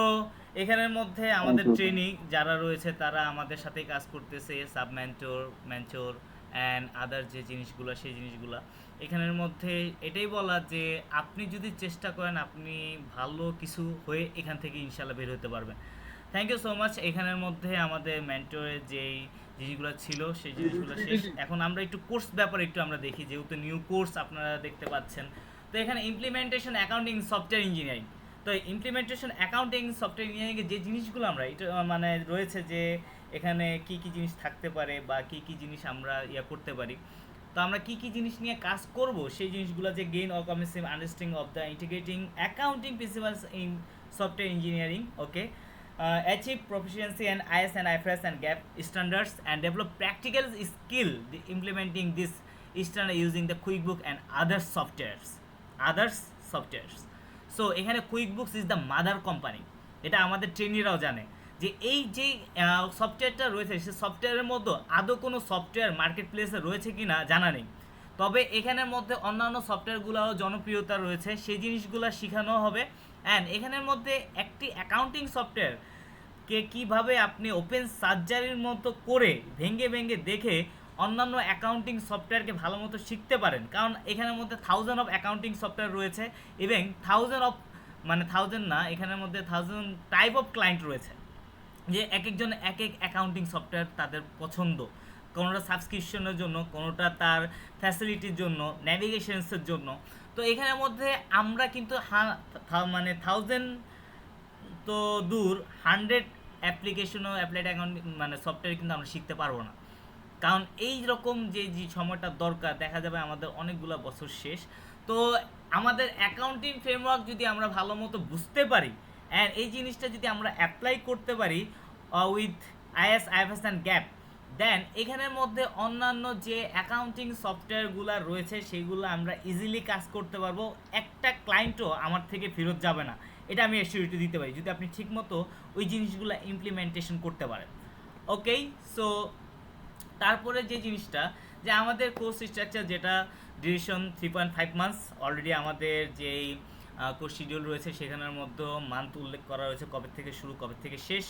এখানের মধ্যে আমাদের ট্রেনিং যারা রয়েছে তারা আমাদের সাথে কাজ করতেছে, সাবমেন্টর, মেন্টর অ্যান্ড আদার যে জিনিসগুলো সেই জিনিসগুলো এখানের মধ্যে এটাই বলা যে আপনি যদি চেষ্টা করেন আপনি ভালো কিছু হয়ে এখান থেকে ইনশাল্লাহ বের হতে পারবেন। Thank you so much. এখানের মধ্যে আমাদের মেন্টরের যেই জিনিসগুলো ছিল সেই জিনিসগুলো শেষ। এখন আমরা একটু কোর্স ব্যাপারে একটু আমরা দেখি, যেহেতু নিউ কোর্স আপনারা দেখতে পাচ্ছেন, এখানে ইমপ্লিমেন্টেশন অ্যাকাউন্টিং সফটওয়্যার ইঞ্জিনিয়ারিং, তো ইমপ্লিমেন্টেশন অ্যাকাউন্টিং সফটওয়্যার ইঞ্জিনিয়ারিংয়ে যে জিনিসগুলো আমরা এটা মানে রয়েছে যে এখানে কি কি জিনিস থাকতে পারে বা কি কি জিনিস আমরা করতে পারি, তো আমরা কি কি জিনিস নিয়ে কাজ করব সেই জিনিসগুলো যে gain or comprehensive understanding of the integrating accounting principles in software engineering, okay, achieve proficiency in IS and IFRS and GAAP standards and develop practical skill implementing this standard using the QuickBooks and other softwares. So এখানে QuickBooks is the mother company, এটা আমাদের ট্রেনিরাও জানে যে এই যে সফটওয়্যারটা রয়েছে সেই সফটওয়্যারের মধ্যে আদৌ কোনো সফটওয়্যার মার্কেট প্লেসে রয়েছে কি না জানা নেই, তবে এখানের মধ্যে অন্যান্য সফটওয়্যারগুলোও জনপ্রিয়তা রয়েছে, সেই জিনিসগুলো শেখানো হবে। অ্যান্ড এখানের মধ্যে একটি অ্যাকাউন্টিং সফটওয়্যারকে কীভাবে আপনি ওপেন সার্জারির মতো করে ভেঙে ভেঙে দেখে অন্যান্য অ্যাকাউন্টিং সফটওয়্যারকে ভালো মতো শিখতে পারেন, কারণ এখানের মধ্যে 1000 অফ অ্যাকাউন্টিং সফটওয়্যার রয়েছে এবং 1000 না, এখানের মধ্যে 1000 টাইপ অফ ক্লায়েন্ট রয়েছে, যে এক একজন এক এক অ্যাকাউন্টিং সফটওয়্যার তাদের পছন্দ, কোনোটা সাবস্ক্রিপশনের জন্য, কোনোটা তার ফ্যাসিলিটির জন্য, ন্যাভিগেশনসের জন্য। তো এখানের মধ্যে আমরা কিন্তু মানে 1000 তো দূর 100 অ্যাপ্লিকেশনও অ্যাপ্লাইড অ্যাকাউন্টিং মানে সফটওয়্যার কিন্তু আমরা শিখতে পারবো না, কারণ এই রকম যে সময়টা দরকার দেখা যাবে আমাদের অনেকগুলো বছর শেষ। তো আমাদের অ্যাকাউন্টিং ফ্রেমওয়ার্ক যদি আমরা ভালো মতো বুঝতে পারি অ্যান্ড এই জিনিসটা যদি আমরা অ্যাপ্লাই করতে পারি with IS, IFRS and GAAP, then এখানের মধ্যে অন্যান্য যে অ্যাকাউন্টিং সফটওয়্যারগুলো রয়েছে সেগুলো আমরা ইজিলি কাজ করতে পারবো, একটা ক্লায়েন্টও আমার থেকে ফেরত যাবে না, এটা আমি অ্যাসিউরিটি দিতে পারি যদি আপনি ঠিকমতো ওই জিনিসগুলো ইমপ্লিমেন্টেশন করতে পারেন। ওকে, সো তারপরে যে জিনিসটা যে আমাদের কোর্স স্ট্রাকচার যেটা ডিউরেশন 3.5 মান্থস, অলরেডি আমাদের যেই কোর্স শিডিউল রয়েছে সেখানের মধ্যে মান্থ উল্লেখ করা রয়েছে কবে থেকে শুরু কবে থেকে শেষ।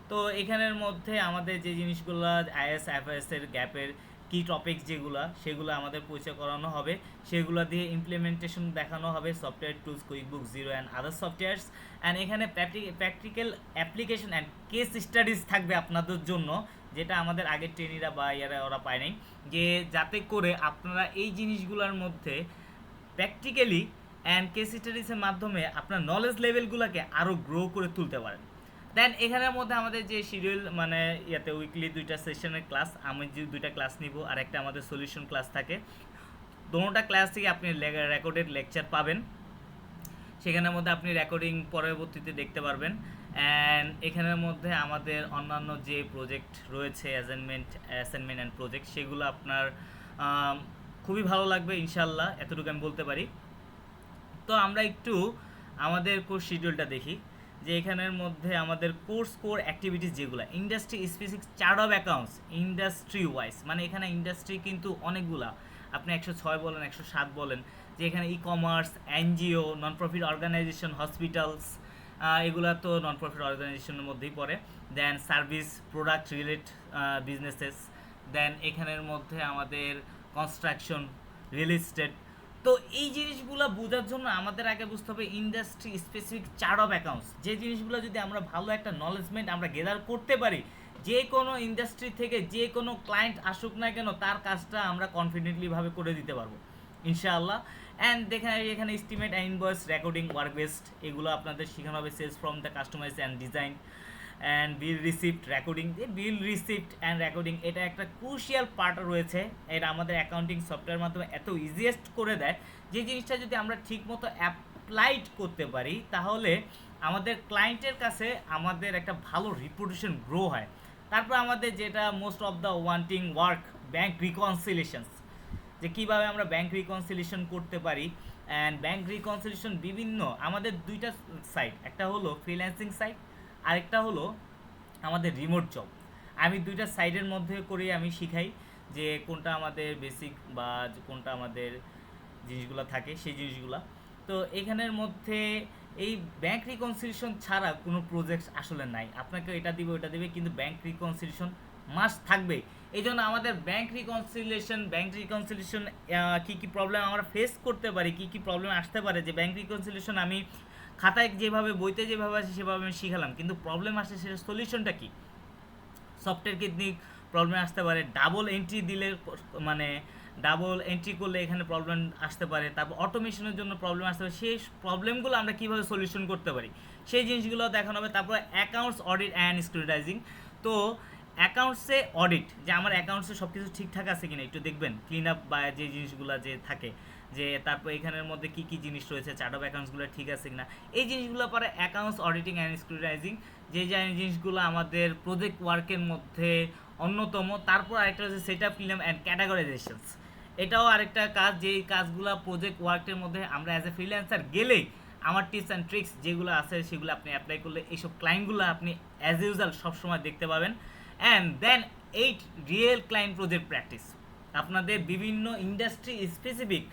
তো এখানের মধ্যে আমাদের যে জিনিসগুলো IS, IFRS এর গ্যাপের কি টপিকস যেগুলো সেগুলো আমাদের পরিচয় করানো হবে, সেগুলো দিয়ে ইমপ্লিমেন্টেশন দেখানো হবে, software tools, QuickBook, Xero and other softwares. And এখানে practical application and case studies থাকবে আপনাদের জন্য, যেটা আমাদের আগের ট্রেনিরা বা ওরা পায় নাই, যে যাতে করে আপনারা এই জিনিসগুলোর মধ্যে প্র্যাকটিক্যালি অ্যান্ড কেস স্টাডিজের মাধ্যমে আপনার নলেজ লেভেলগুলোকে আরও গ্রো করে তুলতে পারেন। দেন এখানের মধ্যে আমাদের যে শিডিউল মানে উইকলি 2টা সেশনের ক্লাস, আমি যে 2টা ক্লাস নিব আর একটা আমাদের সলিউশন ক্লাস থাকে, দোনোটা ক্লাস থেকে আপনি রেকর্ডেড লেকচার পাবেন, সেখানের মধ্যে আপনি রেকর্ডিং পরবর্তীতে দেখতে পারবেন। অ্যান্ড এখানের মধ্যে আমাদের অন্যান্য যে প্রজেক্ট রয়েছে অ্যাসাইনমেন্ট অ্যান্ড প্রজেক্ট সেগুলো আপনার খুবই ভালো লাগবে ইনশাল্লাহ, এতটুকু আমি বলতে পারি। তো আমরা একটু আমাদের কোর্স শিডিউলটা দেখি, যে এখানের মধ্যে আমাদের কোর অ্যাক্টিভিটিস যেগুলো industry specific chart of accounts industry wise, মানে এখানে ইন্ডাস্ট্রি কিন্তু অনেকগুলা, আপনি 106 বলেন 107 বলেন, যে এখানে e commerce, NGO, non profit organisation, hospitals, এগুলা তো নন প্রফিট অর্গানাইজেশনের মধ্যেই পড়ে। Then service product related businesses, then এখানের মধ্যে আমাদের কনস্ট্রাকশন, রিয়েল এস্টেট। তো এই জিনিসগুলো বোঝার জন্য আমাদের আগে বুঝতে হবে industry specific chart of accounts, যে জিনিসগুলো যদি আমরা ভালো একটা নলেজমেন্ট আমরা গেদার করতে পারি, যে কোনো ইন্ডাস্ট্রি থেকে যে কোনো ক্লায়েন্ট আসুক না কেন তার কাজটা আমরা কনফিডেন্টলিভাবে করে দিতে পারবো ইনশাআল্লাহ। অ্যান্ড এখানে estimate and invoice, recording, work based, এগুলো আপনাদের শেখানো হবে। Sales from the customise and design and bill receipt, recording, bill receipt and recording, এটা একটা ক্রুশিয়াল পার্ট রয়েছে, এটা আমাদের অ্যাকাউন্টিং সফটওয়্যার মাধ্যমে এত ইজিয়েস্ট করে দেয়, যে জিনিসটা যদি আমরা ঠিকমতো অ্যাপ্লাইড করতে পারি তাহলে আমাদের ক্লায়েন্টের কাছে আমাদের একটা ভালো রিপুটেশন গ্রো হয়। তারপর আমাদের যেটা most of the wanting work, bank reconciliations, যে কীভাবে আমরা ব্যাঙ্ক রিকনসিলিয়েশন করতে পারি। অ্যান্ড ব্যাঙ্ক রিকনসিলিয়েশন বিভিন্ন আমাদের 2টা সাইট, একটা হলো ফ্রিল্যান্সিং সাইট, আরেকটা হলো আমাদের রিমোট জব। আমি 2টা সাইডের মধ্যে করে আমি শিখাই যে কোনটা আমাদের বেসিক বা কোনটা আমাদের জিনিসগুলো থাকে সেই জিনিসগুলো। তো এখানের মধ্যে এই ব্যাঙ্ক রিকনসিলিয়েশন ছাড়া কোনো প্রজেক্ট আসলে নাই, আপনাকে এটা দিবে ওটা দিবে, কিন্তু ব্যাঙ্ক রিকনসিলিয়েশন মাস্ট থাকবে। এই জন্য আমাদের ব্যাঙ্ক রিকনসিলিয়েশন কী কী প্রবলেম আমরা ফেস করতে পারি, কী কী প্রবলেম আসতে পারে, যে ব্যাঙ্ক রিকনসিলিয়েশন আমি খাতায় যেভাবে বইতে যেভাবে আছে সেভাবে আমি শিখালাম, কিন্তু প্রবলেম আসে সেটা সলিউশনটা কী, সফটওয়্যার কী প্রবলেম আসতে পারে, ডাবল এন্ট্রি দিলে মানে ডাবল এন্ট্রি করলে এখানে প্রবলেম আসতে পারে, তারপর অটোমেশনের জন্য প্রবলেম আসতে পারে, সেই প্রবলেমগুলো আমরা কীভাবে সলিউশন করতে পারি সেই জিনিসগুলো দেখানো হবে। তারপর অ্যাকাউন্টস অডিট অ্যান্ড স্ক্রুটাইজিং। তো অ্যাকাউন্টসে অডিট, যে আমার অ্যাকাউন্টসে সব কিছু ঠিকঠাক আছে কিনা একটু দেখবেন, ক্লিন আপ বা যে জিনিসগুলো যে থাকে, যে তারপর এখানের মধ্যে কী কী জিনিস রয়েছে, চার্ট অফ অ্যাকাউন্টসগুলো ঠিক আছে কিনা, এই জিনিসগুলো পরে অ্যাকাউন্টস অডিটিং অ্যান্ড স্ক্রুটাইজিং, যে জিনিসগুলো আমাদের প্রজেক্ট ওয়ার্কের মধ্যে অন্যতম। তারপর আরেকটা হচ্ছে set up, clean up and categorisations, এটাও আরেকটা কাজ, যেই কাজগুলো প্রজেক্ট ওয়ার্কের মধ্যে আমরা অ্যাজ এ ফ্রিল্যান্সার গেলেই আমার টিপস অ্যান্ড ট্রিক্স যেগুলো আছে সেগুলো আপনি অ্যাপ্লাই করলে এইসব ক্লায়েন্টগুলো আপনি অ্যাজ ইউজুয়াল সবসময় দেখতে পাবেন। And then 8 real client project practice, আপনাদের বিভিন্ন ইন্ডাস্ট্রি স্পেসিফিক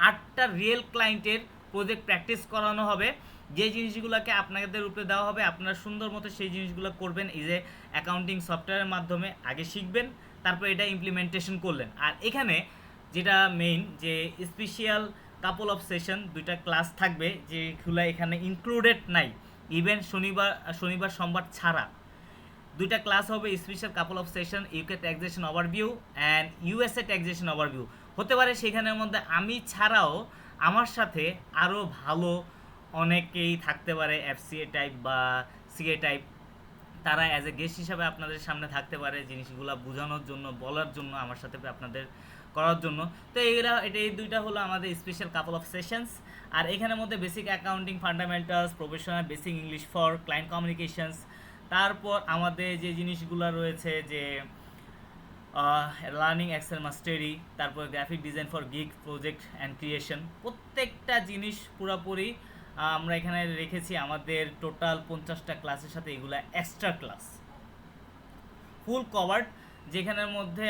8টা রিয়েল ক্লায়েন্টের প্রজেক্ট প্র্যাকটিস করানো হবে, যে জিনিসগুলোকে আপনাদের উপরে দেওয়া হবে, আপনারা সুন্দর মতো সেই জিনিসগুলো করবেন। এই যে অ্যাকাউন্টিং সফটওয়্যারের মাধ্যমে আগে শিখবেন, তারপর এটা ইমপ্লিমেন্টেশন করলেন। আর এখানে যেটা মেইন, যে স্পেশাল কাপল অফ সেশন 2টা ক্লাস থাকবে, যেগুলো এখানে ইনক্লুডেড নাই, ইভেন শনিবার সোমবার ছাড়া 2টা ক্লাস হবে। Special couple of session UK taxation overview and USA taxation overview হতে পারে, সেখানের মধ্যে আমি ছাড়াও আমার সাথে আরও ভালো অনেকেই থাকতে পারে, এফসিএ টাইপ বা সিএ টাইপ, তারা অ্যাজ এ গেস্ট হিসাবে আপনাদের সামনে থাকতে পারে, জিনিসগুলো বোঝানোর জন্য, বলার জন্য, আমার সাথে আপনাদের করার জন্য। তো এই 2টা হলো আমাদের স্পেশাল কাপল অফ সেশনস। আর এখানের মধ্যে basic accounting fundamentals, professional basic English for client communications, তারপর আমাদের যে জিনিসগুলো রয়েছে, যে লার্নিং এক্সেল মাস্টারি, তারপর graphic design for gig project and creation, প্রত্যেকটা জিনিস পুরোপুরি আমরা এখানে রেখেছি। আমাদের টোটাল 50টা ক্লাসের সাথে এগুলা এক্সট্রা ক্লাস ফুল কভার্ড, যেখানের মধ্যে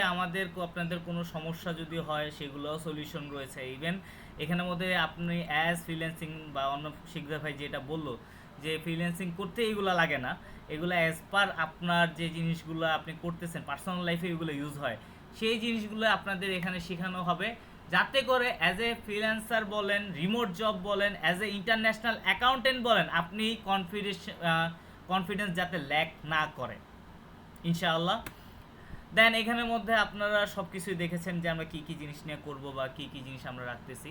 আপনাদের কোনো সমস্যা যদি হয় সেগুলোও সলিউশন রয়েছে। ইভেন এখানের মধ্যে আপনি অ্যাজ ফ্রিল্যান্সিং বা অন্য শিকদার ভাই যেটা বললো, যে ফ্রিল্যান্সিং করতে এগুলো লাগে না, এগুলো অ্যাজ পার আপনার যে জিনিসগুলো আপনি করতেছেন পার্সোনাল লাইফে এগুলো ইউজ হয়, সেই জিনিসগুলো আপনাদের এখানে শেখানো হবে, যাতে করে অ্যাজ এ ফ্রিল্যান্সার বলেন, রিমোট জব বলেন, অ্যাজ এ ইন্টারন্যাশনাল অ্যাকাউন্টেন্ট বলেন, আপনি কনফিডেন্স যাতে ল্যাক না করে ইনশাআল্লাহ। দেন এখানের মধ্যে আপনারা সব কিছুই দেখেছেন যে আমরা কী কী জিনিস নিয়ে করবো বা কী কী জিনিস আমরা রাখতেছি।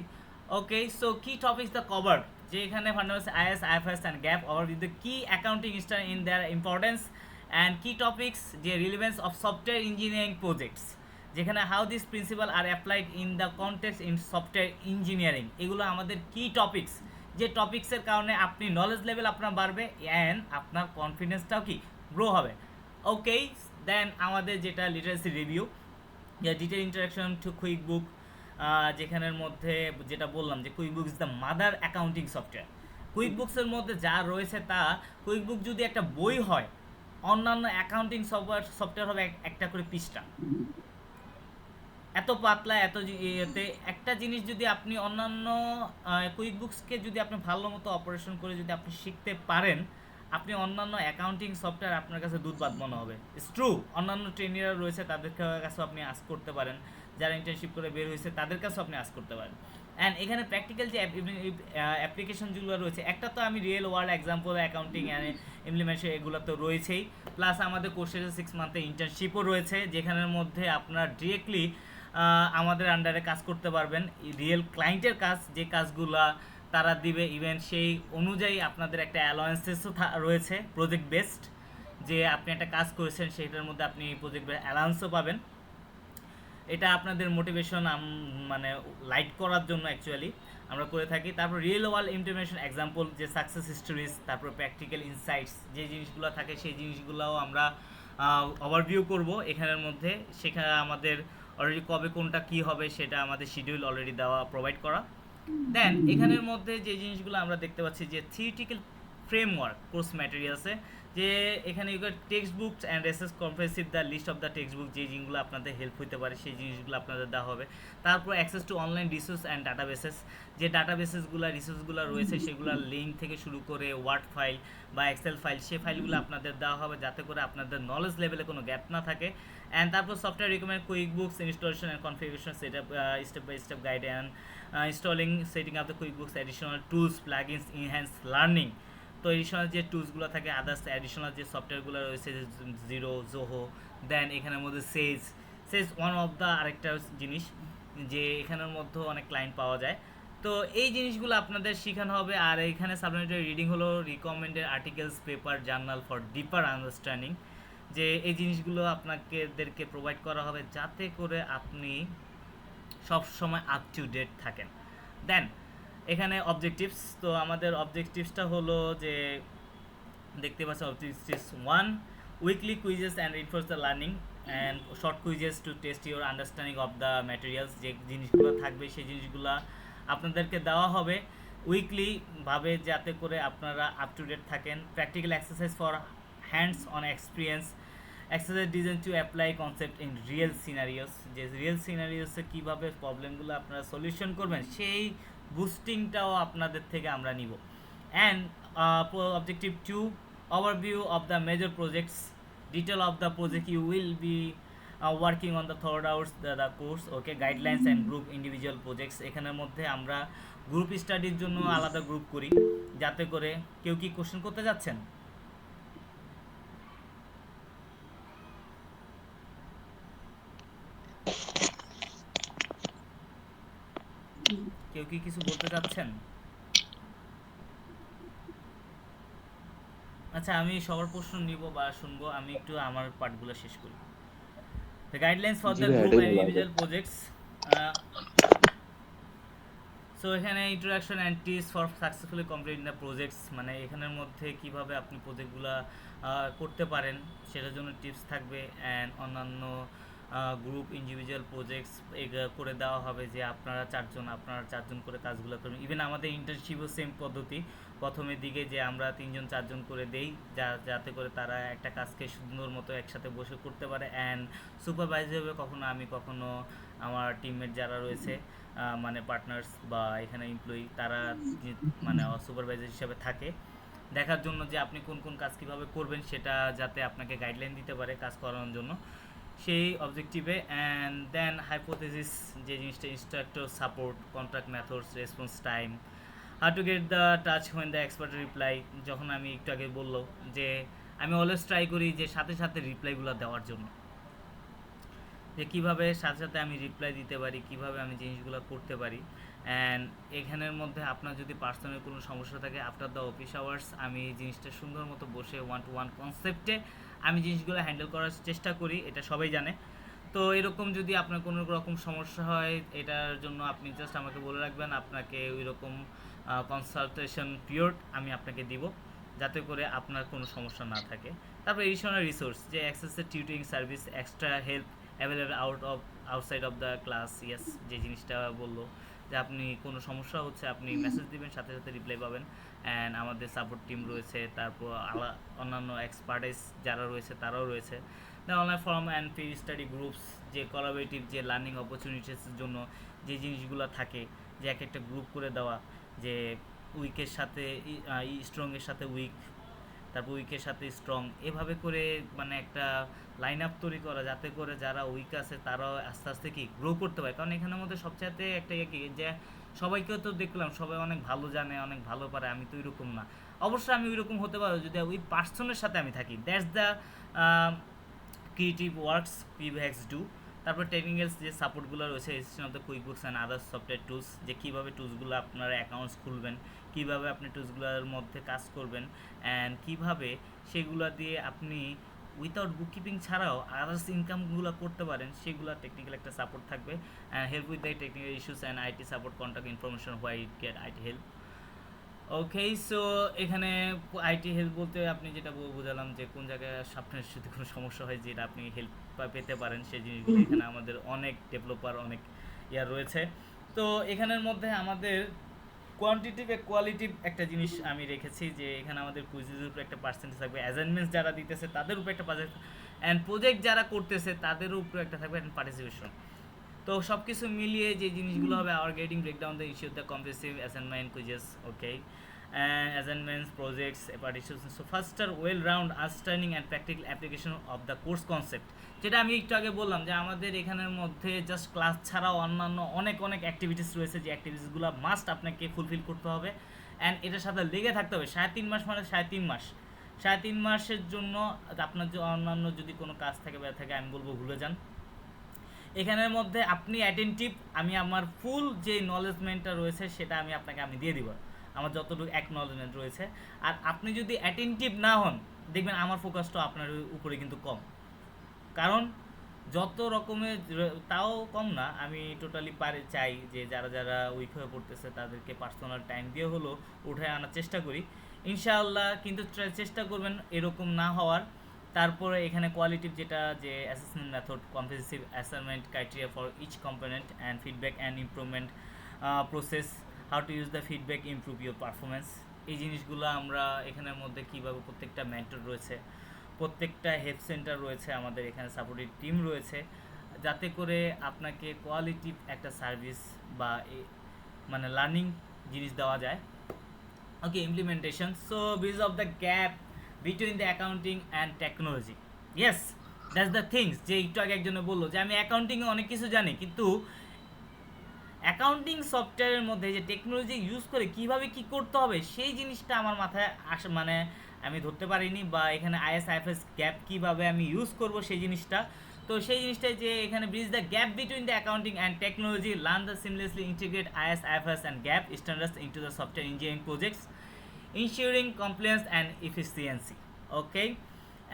Okay, so key topics the cover, যে এখানে fundamentals IS, IFS and GAAP overview the key accounting star in their importance and key topics, যে relevance of software engineering projects, যেখানে how this principle are applied in the context in software engineering, এগুলো আমাদের কি topics, যে টপিক্সের কারণে আপনি knowledge level আপনার বাড়বে অ্যান্ড আপনার কনফিডেন্সটাও কি গ্রো হবে। ওকে, দেন আমাদের যেটা literacy review, detail interaction to QuickBook, যেখানের মধ্যে যেটা বললাম যে QuickBook is the mother accounting software. কুইক বুকসের মধ্যে যা রয়েছে তা, কুইক বুক যদি একটা বই হয়, অন্যান্য অ্যাকাউন্টিং সফটওয়্যার হবে একটা করে পৃষ্ঠা, এত পাতলা, এত ইয়েতে একটা জিনিস যদি আপনি অন্যান্য কুইক বুকসকে যদি আপনি ভালো মতো অপারেশন করে যদি আপনি শিখতে পারেন, আপনি অন্যান্য অ্যাকাউন্টিং সফটওয়্যার আপনার কাছে দুধ মনে হবে। ইটস ট্রু, অন্যান্য ট্রেনিংরা রয়েছে তাদের কাছেও আপনি আস্ক করতে পারেন, যারা ইন্টার্নশিপ করে বের হয়েছে তাদের কাছেও আপনি আস্ক করতে পারেন। অ্যান্ড এখানে প্র্যাকটিক্যাল যে অ্যাপ্লিকেশনগুলো রয়েছে, একটা তো আমি real world example accounting and implementation এগুলো তো রয়েছেই, প্লাস আমাদের কোর্সের 6 মান্থের ইন্টার্নশিপও রয়েছে, যেখানের মধ্যে আপনার ডিরেক্টলি আমাদের আন্ডারে কাজ করতে পারবেন, রিয়েল ক্লায়েন্টের কাজ, যে কাজগুলো তারা দিবে, ইভেন সেই অনুযায়ী আপনাদের একটা অ্যালাউন্সেসও রয়েছে প্রজেক্ট বেসড, যে আপনি একটা কাজ করেছেন সেটার মধ্যে আপনি প্রজেক্ট অ্যালাউন্সও পাবেন। এটা আপনাদের মোটিভেশন মানে লাইট করার জন্য অ্যাকচুয়ালি আমরা করে থাকি। তারপর রিয়েল ওয়ার্ল্ড ইমপ্লিমেন্টেশন এক্সাম্পল, যে সাকসেস হিস্টোরিজ, তারপর প্র্যাকটিক্যাল ইনসাইটস, যে জিনিসগুলো থাকে সেই জিনিসগুলোও আমরা ওভারভিউ করব এখানের মধ্যে। সেখানে আমাদের অলরেডি কবে কোনটা কী হবে সেটা আমাদের শিডিউল অলরেডি দেওয়া প্রোভাইড করা। দেন এখানের মধ্যে যে জিনিসগুলো আমরা দেখতে পাচ্ছি, যে থিওরিটিক্যাল ফ্রেমওয়ার্ক কোর্স ম্যাটেরিয়ালসে, যে এখানে textbooks and recess comprehensive the list of the textbook, যে জিনিসগুলো আপনাদের হেল্প হতে পারে সেই জিনিসগুলো আপনাদের দেওয়া হবে। তারপর access to online resource and databases, যে ডাটাবেসেসগুলো রিসোর্সগুলো রয়েছে সেগুলোর লিঙ্ক থেকে শুরু করে ওয়ার্ড ফাইল বা এক্সেল ফাইল, সেই ফাইলগুলো আপনাদের দেওয়া হবে যাতে করে আপনাদের নলেজ লেভেলে কোনো গ্যাপ না থাকে। অ্যান্ড তারপর software recommend QuickBooks installation and configuration set up step by step guide and installing setting up the QuickBooks additional tools plugins enhance learning. তো এডিশনাল যে টুলসগুলো থাকে, আদার্স অ্যাডিশনাল যে সফটওয়্যারগুলো রয়েছে, জিরো, জোহো, দেন এখানের মধ্যে সেজ ওয়ান অফ দ্য আরেকটা জিনিস। যে এখানের মধ্যে অনেক ক্লায়েন্ট পাওয়া যায়। তো এই জিনিসগুলো আপনাদের শেখানো হবে। আর এখানে সাপ্লিমেন্টারি রিডিং হলো recommended articles, paper, journal for deeper understanding, যে এই জিনিসগুলো আপনাদেরকে প্রোভাইড করা হবে যাতে করে আপনি সব সময় আপ টু ডেট থাকেন। দেন এখানে অবজেক্টিভস, তো আমাদের অবজেক্টিভসটা হলো যে দেখতে পাচ্ছেন objectives 1 weekly quizzes and reinforce the learning and short quizzes to test your understanding of the materials. যে জিনিসগুলো থাকবে সেই জিনিসগুলো আপনাদেরকে দেওয়া হবে উইকলি ভাবে যাতে করে আপনারা আপ টু ডেট থাকেন। Practical exercise for hands on experience, exercise design to apply concept in real scenarios, যে রিয়েল সিনারিওসে কীভাবে প্রবলেমগুলো আপনারা সলিউশন করবেন সেই বুস্টিংটাও আপনাদের থেকে আমরা নিব। And objective 2 overview of the major projects, detail of the project you will be working on the throughout the course, okay, guidelines and group individual projects। এখানের মধ্যে আমরা গ্রুপ স্টাডির জন্য আলাদা গ্রুপ করি যাতে করে কেউ কি কোশ্চেন করতে যাচ্ছেন? কেউ কি কিছু বলতে চাচ্ছেন? আচ্ছা, আমি সবার প্রশ্ন নিব বা শুনবো, আমি একটু আমার পার্টগুলো শেষ করি। The guidelines for the group and individual projects, so এখানে introduction and tips for successfully complete the projects, মানে এখানের মধ্যে কিভাবে আপনি প্রজেক্টগুলো করতে পারেন সেটার জন্য টিপস থাকবে। অ্যান্ড অন্যান্য গ্রুপ ইন্ডিভিজুয়াল প্রজেক্টস করে দেওয়া হবে যে আপনারা চারজন করে কাজগুলো করবেন। ইভেন আমাদের ইন্টার্নশিপও সেম পদ্ধতি, প্রথমের দিকে যে আমরা 3জন 4জন করে দেই যাতে করে তারা একটা কাজকে সুন্দর মতো একসাথে বসে করতে পারে। অ্যান্ড সুপারভাইজার হবে কখনো আমার টিমমেট যারা রয়েছে মানে পার্টনার্স বা এখানে এমপ্লয়ি, তারা মানে সুপারভাইজার হিসেবে থাকে দেখার জন্য যে আপনি কোন কোন কাজ কীভাবে করবেন সেটা যাতে আপনাকে গাইডলাইন দিতে পারে কাজ করানোর জন্য সেই অবজেক্টিভে। অ্যান্ড দেন হাইপোথেসিস, যে জিনিসটা instructor support, contract methods, response time, how to get the touch when the expert reply. যখন আমি একটু আগে বললো যে আমি অলওয়েজ ট্রাই করি যে সাথে সাথে রিপ্লাইগুলো দেওয়ার জন্য, যে কীভাবে সাথে সাথে আমি রিপ্লাই দিতে পারি, কিভাবে আমি জিনিসগুলো করতে পারি। অ্যান্ড এখানের মধ্যে আপনার যদি পার্সোনাল কোনো সমস্যা থাকে আফটার দ্য অফিস আওয়ার্স আমি জিনিসটা সুন্দর মতো বসে 1-to-1 কনসেপ্টে আমি জিনিসগুলো হ্যান্ডেল করার চেষ্টা করি, এটা সবাই জানে। তো এরকম যদি আপনার কোনো রকম সমস্যা হয় এটার জন্য আপনি জাস্ট আমাকে বলে রাখবেন, আপনাকে ওই রকম কনসালটেশন পিরিয়ড আমি আপনাকে দিব যাতে করে আপনার কোনো সমস্যা না থাকে। তারপর এডিশনাল রিসোর্স, যে অ্যাক্সেসের tutoring service, extra help available outside of the class. Yes, যে জিনিসটা বললো যে আপনি কোনো সমস্যা হচ্ছে আপনি মেসেজ দিবেন, সাথে সাথে রিপ্লাই পাবেন। অ্যান্ড আমাদের সাপোর্ট টিম রয়েছে, তারপর অন্যান্য এক্সপার্টাইজ যারা রয়েছে তারাও রয়েছে। Then online form and free study groups, যে কোলাবোরেটিভ যে লার্নিং অপরচুনিটিসের জন্য যে জিনিসগুলো থাকে, যে এক একটা গ্রুপ করে দেওয়া, যে উইকের সাথে স্ট্রংয়ের সাথে উইক, তারপর উইকের সাথে স্ট্রং, এভাবে করে মানে একটা লাইন আপ তৈরি করা যাতে করে যারা উইক আছে তারাও আস্তে আস্তে কি গ্রো করতে পারে। কারণ এখানের মধ্যে সবচাইতে একটা কি যে সবাইকেও তো দেখলাম সবাই অনেক ভালো জানে, অনেক ভালো পারে, আমি তো ওইরকম না। অবশ্যই আমি ওইরকম হতে পারবো যদি ওই পার্সনের সাথে আমি থাকি। দ্যাটস দ্য ক্রিয়েটিভ ওয়ার্কস পিভ্যাক্স ডু। তারপর টেকনিক্যাল যে সাপোর্টগুলো রয়েছে, edition of the QuickBooks and others software tools, যে কীভাবে টুলসগুলো আপনারা অ্যাকাউন্টস খুলবেন, কীভাবে আপনি টুলসগুলোর মধ্যে কাজ করবেন, অ্যান্ড কীভাবে সেগুলো দিয়ে আপনি উইথাউট বুক কিপিং ছাড়াও আদার্স ইনকামগুলো করতে পারেন, সেগুলো টেকনিক্যাল একটা সাপোর্ট থাকবে। And help with the technical issues and IT support, contact information why it gate IT help. Okay, so এখানে আইটি হেল্প বলতে আপনি যেটা বোঝালাম যে কোন জায়গায় আপনার যদি কোনো সমস্যা হয় যেটা আপনি হেল্প পেতে পারেন সেই জিনিসগুলো এখানে আমাদের অনেক ডেভেলপার অনেক রয়েছে। তো এখানের মধ্যে আমাদের কোয়ান্টিটিভ এ কোয়ালিটিভ একটা জিনিস আমি রেখেছি, যে এখানে আমাদের কুইজের উপরে একটা পার্সেন্টেজ থাকবে, অ্যাসাইনমেন্টস যারা দিতেছে তাদের উপরে একটা পার্সেন্টেজ, অ্যান্ড প্রজেক্ট যারা করতেছে তাদেরও উপরে একটা থাকবে, অ্যান্ড পার্টিসিপেশন। তো সব কিছু মিলিয়ে যে জিনিসগুলো হবে our getting breakdown the issue the comprehensive assignment quizzes, okay, assignments, projects, participation. So fosters well round understanding and practical application of the course concept, যেটা আমি একটু আগে বললাম যে আমাদের এখানের মধ্যে জাস্ট ক্লাস ছাড়াও অন্যান্য অনেক অনেক অ্যাক্টিভিটিস রয়েছে, যে অ্যাক্টিভিটিসগুলো মাস্ট আপনাকে ফুলফিল করতে হবে অ্যান্ড এটার সাথে লেগে থাকতে হবে। 3.5 মাস মানে 3.5 মাস, 3.5 মাসের জন্য আপনার যে অন্যান্য যদি কোনো কাজ থাকে বা থাকে আমি বলবো ভুলে যান। এখানের মধ্যে আপনি অ্যাটেন্টিভ, আমি আমার ফুল যে নলেজমেন্টটা রয়েছে সেটা আমি দিয়ে দিব, আমার যতটুকু অ্যাকনলেজমেন্ট রয়েছে। আর আপনি যদি অ্যাটেন্টিভ না হন, দেখবেন আমার ফোকাসটা আপনার উপরে কিন্তু কম, কারণ যত রকমের তাও কম না, আমি টোটালি চাই যে যারা উইক হয়ে পড়তেছে তাদেরকে পার্সোনাল টাইম দিয়ে হলো উঠে আনার চেষ্টা করি ইনশাআল্লাহ। কিন্তু চেষ্টা করবেন এরকম না হওয়ার। তারপরে এখানে কোয়ালিটিভ যেটা যে assessment method, comprehensive assignment criteria for each component and feedback and improvement process, how to use the feedback improve your performance, এই জিনিসগুলো আমরা এখানের মধ্যে কীভাবে, প্রত্যেকটা মেন্টর রয়েছে, প্রত্যেকটা হেল্প সেন্টার রয়েছে, আমাদের এখানে সাপোর্টিভ টিম রয়েছে, যাতে করে আপনাকে কোয়ালিটিভ একটা সার্ভিস বা মানে লার্নিং জিনিস দেওয়া যায়। Okay, implementation. So bridge of the gap between the accounting and technology, yes that's the things. যে একটু আগে একজনে বললো যে আমি অ্যাকাউন্টিংয়ে অনেক কিছু জানি, কিন্তু অ্যাকাউন্টিং সফটওয়্যারের মধ্যে যে টেকনোলজি ইউজ করে কিভাবে কি করতে হবে সেই জিনিসটা আমার মাথায় মানে আমি ধরতে পারিনি, বা এখানে IS/IFS গ্যাপ কিভাবে আমি ইউজ করব সেই জিনিসটা। তো সেই জিনিসটাই যে এখানে bridge the gap between the accounting and technology, learn the seamlessly integrate IS/IFS and gap standards into the software engineering projects, ensuring compliance and efficiency. Okay,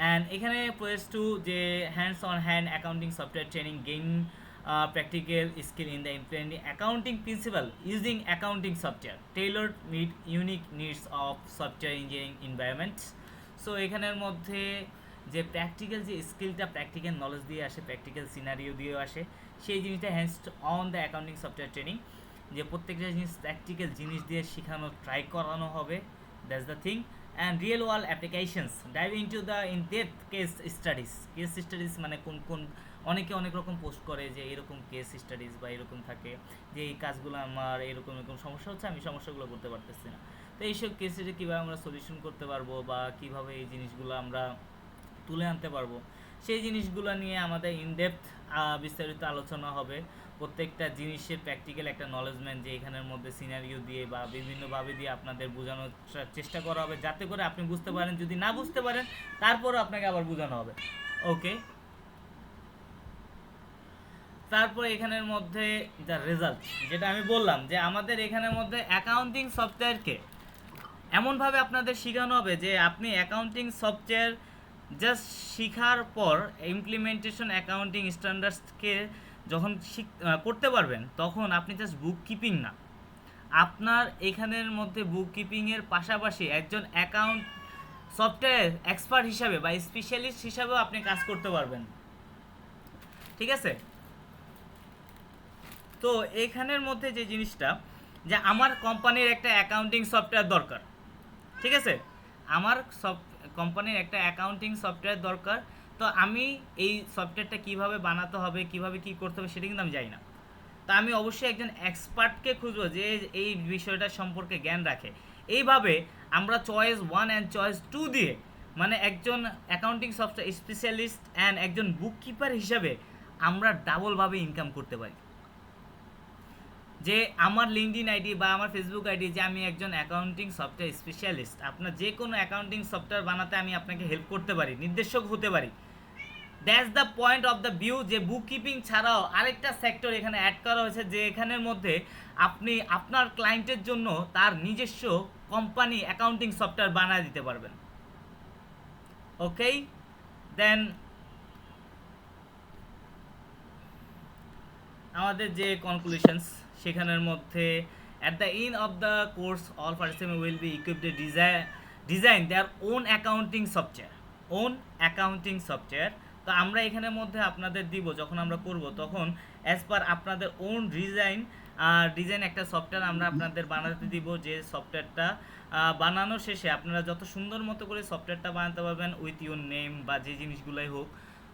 and এখানে প্রসেস টু যে hands on hand accounting software training, gain practical skill in the implementing accounting principle using accounting software tailored meet unique needs of software engineering environments. So এখানের মধ্যে যে practical যে স্কিলটা practical knowledge দিয়ে আসে, practical scenario দিয়েও আসে, সেই জিনিসটা hands on the accounting software training, যে প্রত্যেকটা জিনিস প্র্যাকটিক্যাল জিনিস দিয়ে শেখানো, ট্রাই করানো হবে, that's the thing. And real world applications, dive into the in depth case studies. Case studies মানে কোন অনেকে অনেক রকম পোস্ট করে যে এরকম কেস স্টাডিজ বা এরকম থাকে যে এই কাজগুলো আমার এরকম সমস্যা হচ্ছে, আমি সমস্যাগুলো করতে পারতেছি না, তো এইসব কেসে কীভাবে আমরা সলিউশন করতে পারবো বা কীভাবে এই জিনিসগুলো আমরা তুলে আনতে পারবো, সেই জিনিসগুলো নিয়ে আমাদের ইনডেপথ বিস্তারিত আলোচনা হবে। প্রত্যেকটা জিনিসের প্র্যাকটিক্যাল একটা নলেজমেন্ট যে এখানের মধ্যে সিনারিও দিয়ে বা বিভিন্নভাবে দিয়ে আপনাদের বোঝানোর চেষ্টা করা হবে, যাতে করে আপনি বুঝতে পারেন। যদি না বুঝতে পারেন তারপরও আপনাকে আবার বোঝানো হবে। ওকে, তারপরে এখানের মধ্যে যা রেজাল্ট, যেটা আমি বললাম যে আমাদের এখানের মধ্যে অ্যাকাউন্টিং সফটওয়্যারকে এমনভাবে আপনাদের শেখানো হবে যে আপনি অ্যাকাউন্টিং সফটওয়্যার জাস্ট শেখার পর ইমপ্লিমেন্টেশন অ্যাকাউন্টিং স্ট্যান্ডার্ডসকে যখন করতে পারবেন, তখন আপনি জাস্ট বুক কিপিং না, আপনার এখানের মধ্যে বুক কিপিংয়ের পাশাপাশি একজন অ্যাকাউন্ট সফটওয়্যার এক্সপার্ট হিসাবে বা স্পেশালিস্ট হিসাবেও আপনি কাজ করতে পারবেন। ঠিক আছে, তো এখানের মধ্যে যে জিনিসটা যে আমার কোম্পানির একটা অ্যাকাউন্টিং সফটওয়্যার দরকার, ঠিক আছে, আমার কোম্পানির একটা অ্যাকাউন্টিং সফটওয়্যার দরকার, তো আমি এই সফটওয়্যারটা কিভাবে বানাতে হবে, কিভাবে কি করতে হবে সেটা কিন্তু আমি জানি না। তা আমি অবশ্যই একজন এক্সপার্টকে খুঁজবো যে এই বিষয়টা সম্পর্কে জ্ঞান রাখে। এইভাবে আমরা চয়েস 1 অ্যান্ড চয়েস 2 দিয়ে মানে একজন অ্যাকাউন্টিং সফটওয়্যার স্পেশালিস্ট অ্যান্ড একজন বুককিপার হিসাবে আমরা ডাবলভাবে ইনকাম করতে পারি। যে আমার লিঙ্কডইন আইডি বা আমার ফেসবুক আইডি যে আমি একজন অ্যাকাউন্টিং সফটওয়্যার স্পেশালিস্ট, আপনার যে কোনো অ্যাকাউন্টিং সফটওয়্যার বানাতে আমি আপনাকে হেল্প করতে পারি, নির্দেশক হতে পারি। That's the point of the view, যে বুক কিপিং ছাড়াও আরেকটা সেক্টর এখানে অ্যাড করা হয়েছে, যে এখানের মধ্যে আপনি আপনার ক্লায়েন্টের জন্য তার নিজস্ব কোম্পানি অ্যাকাউন্টিং সফটওয়্যার বানিয়ে দিতে পারবেন। ওকে, দেন আমাদের যে কনক্লুশনস সেখানের মধ্যে at the end of the course all participants will be equipped to design their own accounting software। তো আমরা এখানের মধ্যে আপনাদের দিব, যখন আমরা করব তখন অ্যাজ পার আপনাদের ওন ডিজাইন একটা সফটওয়্যার আমরা আপনাদের বানাতে দিব, যে সফটওয়্যারটা বানানোর শেষে আপনারা যত সুন্দর মতো করে সফটওয়্যারটা বানাতে পারবেন উইথ ইউর নেম বা যে জিনিসগুলোই হোক।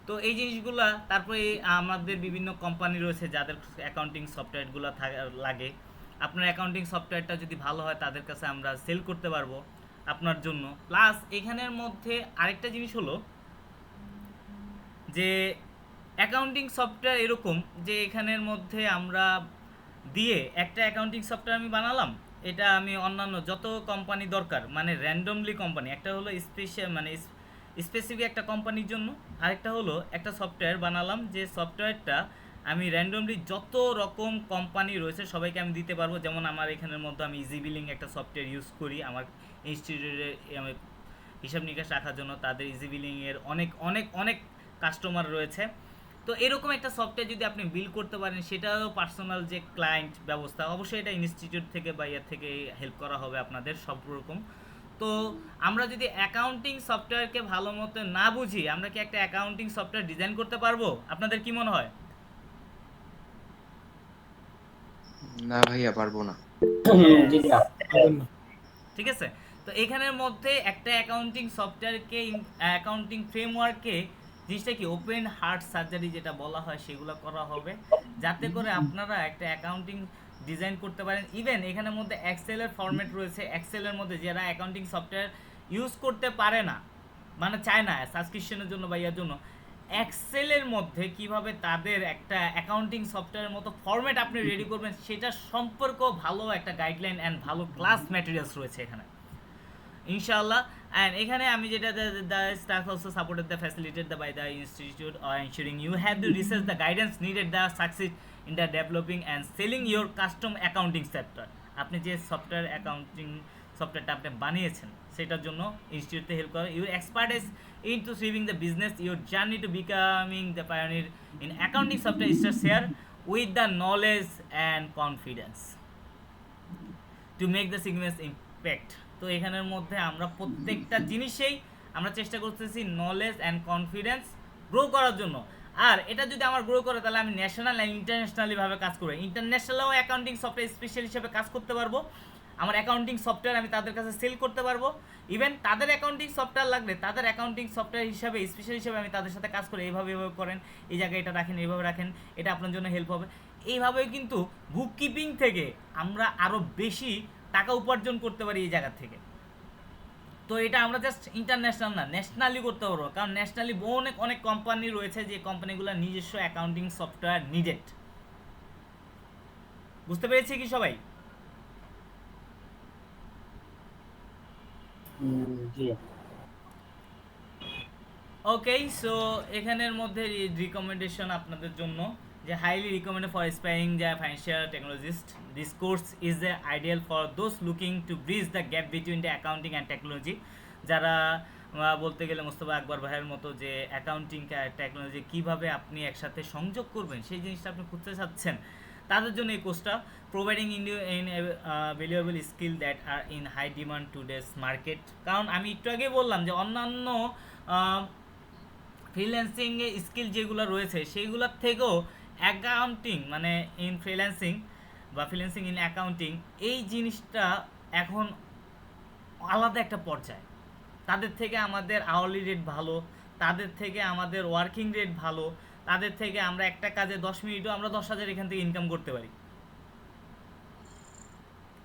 তো এই জিনিসগুলা তারপরে আমাদের বিভিন্ন কোম্পানি রয়েছে যাদের অ্যাকাউন্টিং সফটওয়্যারগুলো লাগে, আপনার অ্যাকাউন্টিং সফটওয়্যারটা যদি ভালো হয় তাদের কাছে আমরা সেল করতে পারবো আপনার জন্য। প্লাস এখানের মধ্যে আরেকটা জিনিস হলো যে অ্যাকাউন্টিং সফটওয়্যার এরকম যে এখানের মধ্যে আমরা দিয়ে একটা অ্যাকাউন্টিং সফটওয়্যার আমি বানালাম, এটা আমি অন্যান্য যত কোম্পানি দরকার মানে র্যান্ডমলি কোম্পানি, একটা হলো স্পেসিফিক একটা কোম্পানির জন্য, আরেকটা হলো একটা সফটওয়্যার বানালাম যে সফটওয়্যারটা আমি র্যান্ডমলি যত রকম কোম্পানি রয়েছে সবাইকে আমি দিতে পারবো। যেমন আমার এখানের মধ্যে আমি ইজি বিলিং একটা সফটওয়্যার ইউজ করি আমার ইনস্টিটিউটের আমি হিসাব নিকাশ রাখার জন্য। তাদের ইজি বিলিংয়ের অনেক অনেক অনেক কাস্টমার রয়েছে। তো এরকম একটা সফটওয়্যার যদি আপনি বিল করতে পারেন, সেটাও পার্সোনাল যে ক্লায়েন্ট ব্যবস্থা, অবশ্যই এটা ইনস্টিটিউট থেকে বা ইয়ের থেকে হেল্প করা হবে আপনাদের সব রকম। তো আমরা যদি অ্যাকাউন্টিং সফটওয়্যারকে ভালো মতো না বুঝি, আমরা কি একটা অ্যাকাউন্টিং সফটওয়্যার ডিজাইন করতে পারবো? আপনাদের কি মনে হয়? না ভাইয়া, পারবো না। ঠিক আছে, তো এখানের মধ্যে একটা অ্যাকাউন্টিং সফটওয়্যারকে অ্যাকাউন্টিং ফ্রেমওয়ার্কে জিনিসটা কি ওপেন হার্ট সার্জারি যেটা বলা হয় সেগুলো করা হবে, যাতে করে আপনারা একটা অ্যাকাউন্টিং ডিজাইন করতে পারেন। ইভেন এখানের মধ্যে এক্সেলের ফরম্যাট রয়েছে, এক্সেলের মধ্যে যারা অ্যাকাউন্টিং সফটওয়্যার ইউজ করতে পারে না, মানে চায় না সাবস্ক্রিপশনের জন্য বা ইয়ার জন্য, এক্সেলের মধ্যে কিভাবে তাদের একটা অ্যাকাউন্টিং সফটওয়্যারের মতো ফরম্যাট আপনি রেডি করবেন সেটা সম্পর্ক ভালো একটা গাইডলাইন অ্যান্ড ভালো ক্লাস ম্যাটেরিয়ালস রয়েছে এখানে ইনশাআল্লাহ। অ্যান্ড এখানে আমি যেটা the staff also supported the facilitated the by the institute ensuring you have to research the guidance needed the succeed in the developing and selling your custom accounting software. আপনি যে software accounting সফটওয়্যারটা আপনি বানিয়েছেন সেটার জন্য ইনস্টিটিউটে help করে। Your expertise into serving the business, your journey to becoming the pioneer in accounting software is to share with the knowledge and confidence to make the significant impact. তো এখানের মধ্যে আমরা প্রত্যেকটা জিনিসেই আমরা চেষ্টা করতেছি নলেজ অ্যান্ড কনফিডেন্স গ্রো করার জন্য। আর এটা যদি আমার গ্রো করে তাহলে আমি ন্যাশনাল অ্যান্ড ইন্টারন্যাশনালি ভাবে কাজ করবো, ইন্টারন্যাশনালও অ্যাকাউন্টিং সফটওয়্যার স্পেশাল হিসেবে কাজ করতে পারবো। আমার অ্যাকাউন্টিং সফটওয়্যার আমি তাদের কাছে সেল করতে পারবো। ইভেন তাদের অ্যাকাউন্টিং সফটওয়্যার লাগলে তাদের অ্যাকাউন্টিং সফটওয়্যার হিসাবে স্পেশাল হিসাবে আমি তাদের সাথে কাজ করে এইভাবে করেন, এই জায়গায় এটা রাখেন, এইভাবে রাখেন, এটা আপনার জন্য হেল্প হবে। এইভাবেই কিন্তু বুক কিপিং থেকে আমরা আরও বেশি টাকা উপার্জন করতে পারি এই জায়গা থেকে। তো এটা আমরা জাস্ট ইন্টারন্যাশনাল না, ন্যাশনালি করতে পারবো, কারণ ন্যাশনালি অনেক অনেক কোম্পানি রয়েছে যে কোম্পানিগুলো নিজস্ব অ্যাকাউন্টিং সফটওয়্যার নিডেড। বুঝতে পেরেছি কি সবাই? ওকে, সো এখানের মধ্যে রিকমেন্ডেশন আপনাদের জন্য যে highly recommended for aspiring the financial technologist. This course is the ideal for those looking to bridge the gap between the accounting and technology. যারা বলতে গেলে মোস্তফা আকবর ভাইয়ের মতো যে অ্যাকাউন্টিং টেকনোলজি কীভাবে আপনি একসাথে সংযোগ করবেন সেই জিনিসটা আপনি খুঁজতে চাচ্ছেন, তাদের জন্য এই কোর্সটা providing in valuable skill that are in high demand today's market. কারণ আমি একটু আগে বললাম যে অন্যান্য ফ্রিল্যান্সিং স্কিল যেগুলো রয়েছে সেইগুলোর থেকেও অ্যাকাউন্টিং মানে ইন ফ্রিল্যান্সিং বা ফ্রিল্যান্সিং ইন অ্যাকাউন্টিং এই জিনিসটা এখন আলাদা একটা পর্যায়ে। তাদের থেকে আমাদের আওয়ারলি রেট ভালো, তাদের থেকে আমাদের ওয়ার্কিং রেট ভালো, তাদের থেকে আমরা একটা কাজে 10 মিনিটও আমরা 10,000 এখান থেকে ইনকাম করতে পারি,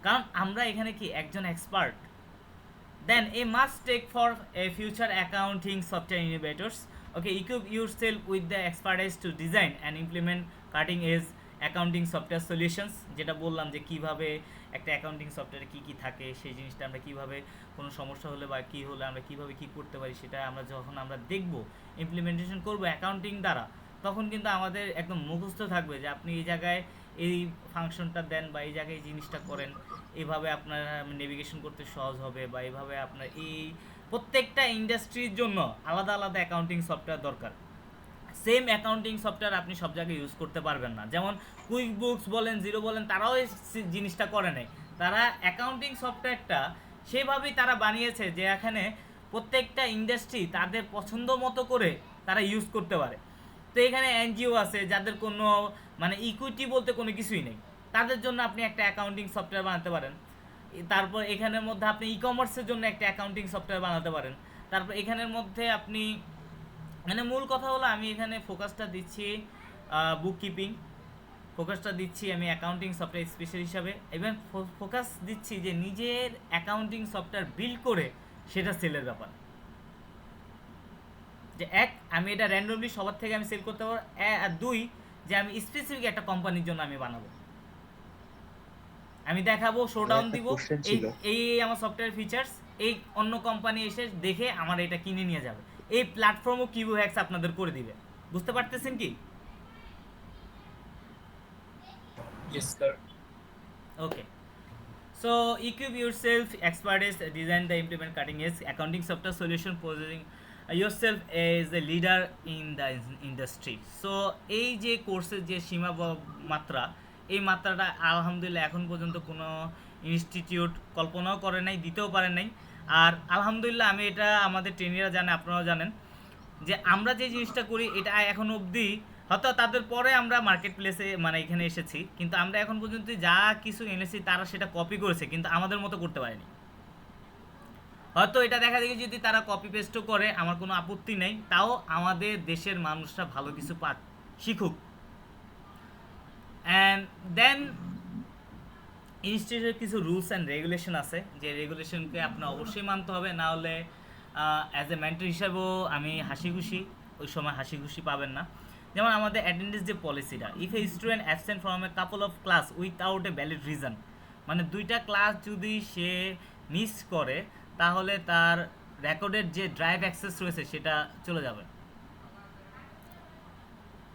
কারণ আমরা এখানে কি একজন expert. Then a must take for a future accounting software innovators. Okay, equip yourself with the expertise to design and implement cutting edge accounting software solutions. যেটা বললাম যে কীভাবে একটা অ্যাকাউন্টিং সফটওয়্যারে কী কী থাকে সেই জিনিসটা আমরা কীভাবে কোনো সমস্যা হলে বা কী হলে আমরা কীভাবে কী করতে পারি সেটা আমরা যখন আমরা দেখব ইমপ্লিমেন্টেশন করব অ্যাকাউন্টিং দ্বারা, তখন কিন্তু আমাদের একদম মুখস্থ থাকবে যে আপনি এই জায়গায় এই ফাংশনটা দেন বা এই জায়গায় এই জিনিসটা করেন, এইভাবে আপনার নেভিগেশন করতে সহজ হবে বা এইভাবে আপনার এই প্রত্যেকটা ইন্ডাস্ট্রির জন্য আলাদা আলাদা অ্যাকাউন্টিং সফটওয়্যার দরকার। সেম অ্যাকাউন্টিং সফটওয়্যার আপনি সব জায়গায় ইউজ করতে পারবেন না। যেমন কুইক বুকস বলেন, জিরো বলেন, তারাও এই জিনিসটা করে নেয়। তারা অ্যাকাউন্টিং সফটওয়্যারটা সেভাবেই তারা বানিয়েছে যে এখানে প্রত্যেকটা ইন্ডাস্ট্রি তাদের পছন্দ মতো করে তারা ইউজ করতে পারে। তো এখানে এনজিও আছে যাদের কোনো মানে ইকুইটি বলতে কোনো কিছুই নেই, তাদের জন্য আপনি একটা অ্যাকাউন্টিং সফটওয়্যার বানাতে পারেন। তারপর এখানের মধ্যে আপনি ই কমার্সের জন্য একটা অ্যাকাউন্টিং সফটওয়্যার বানাতে পারেন। তারপর এখানের মধ্যে আপনি মানে মূল কথা হলো আমি এখানে ফোকাসটা দিচ্ছি বুক কিপিং, ফোকাসটা দিচ্ছি আমি অ্যাকাউন্টিং সফটওয়্যার স্পেশাল হিসাবে, এবং ফোকাস দিচ্ছি যে নিজের অ্যাকাউন্টিং সফটওয়্যার বিল্ড করে সেটা সেলের ব্যাপার। যে এক, আমি এটা র্যান্ডমলি সবার থেকে আমি সেল করতে পারবো, আর দুই যে আমি স্পেসিফিক একটা কোম্পানির জন্য আমি বানাবো, আমি দেখাবো, শোডাউন দিব এই আমার সফটওয়্যার ফিচার্স, এই অন্য কোম্পানি এসে দেখে আমার এটা কিনে নিয়ে যাবে। এই প্ল্যাটফর্মও কিউ হ্যাক্স আপনাদের করে দিবে। বুঝতে পারতেছেন কি? Yes, sir. Okay. So equip yourself, expertise, design the implement cutting edge accounting software solution, positioning yourself as a leader in the industry. So এই যে কোর্সের যে মাত্রা, এই মাত্রাটা আলহামদুলিল্লাহ এখন পর্যন্ত কোনো ইনস্টিটিউট কল্পনাও করে নাই, দিতেও পারে নাই। আর আলহামদুলিল্লাহ আমি এটা আমাদের ট্রেনিরা জানে, আপনারাও জানেন যে আমরা যে জিনিসটা করি এটা এখন অবধি হয়তো তাদের পরে আমরা মার্কেট প্লেসে মানে এখানে এসেছি, কিন্তু আমরা এখন পর্যন্ত যা কিছু এনেছি তারা সেটা কপি করেছে, কিন্তু আমাদের মতো করতে পারেনি। হয়তো এটা দেখা দেখি যদি তারা কপি পেস্টও করে আমার কোনো আপত্তি নেই, তাও আমাদের দেশের মানুষরা ভালো কিছু পাক শিখুক। অ্যান্ড দেন ইনস্টিটিউটের কিছু রুলস অ্যান্ড রেগুলেশন আছে, যে রেগুলেশনকে আপনার অবশ্যই মানতে হবে, না হলে অ্যাজ এ মেন্টর হিসাবেও আমি হাসি খুশি, ওই সময় হাসি খুশি পাবেন না। যেমন আমাদের অ্যাটেন্ডেন্স যে পলিসিটা, if a student absent from a couple of class without a valid reason, মানে 2টা ক্লাস যদি সে মিস করে তাহলে তার রেকর্ডের যে ড্রাইভ অ্যাক্সেস রয়েছে সেটা চলে যাবে।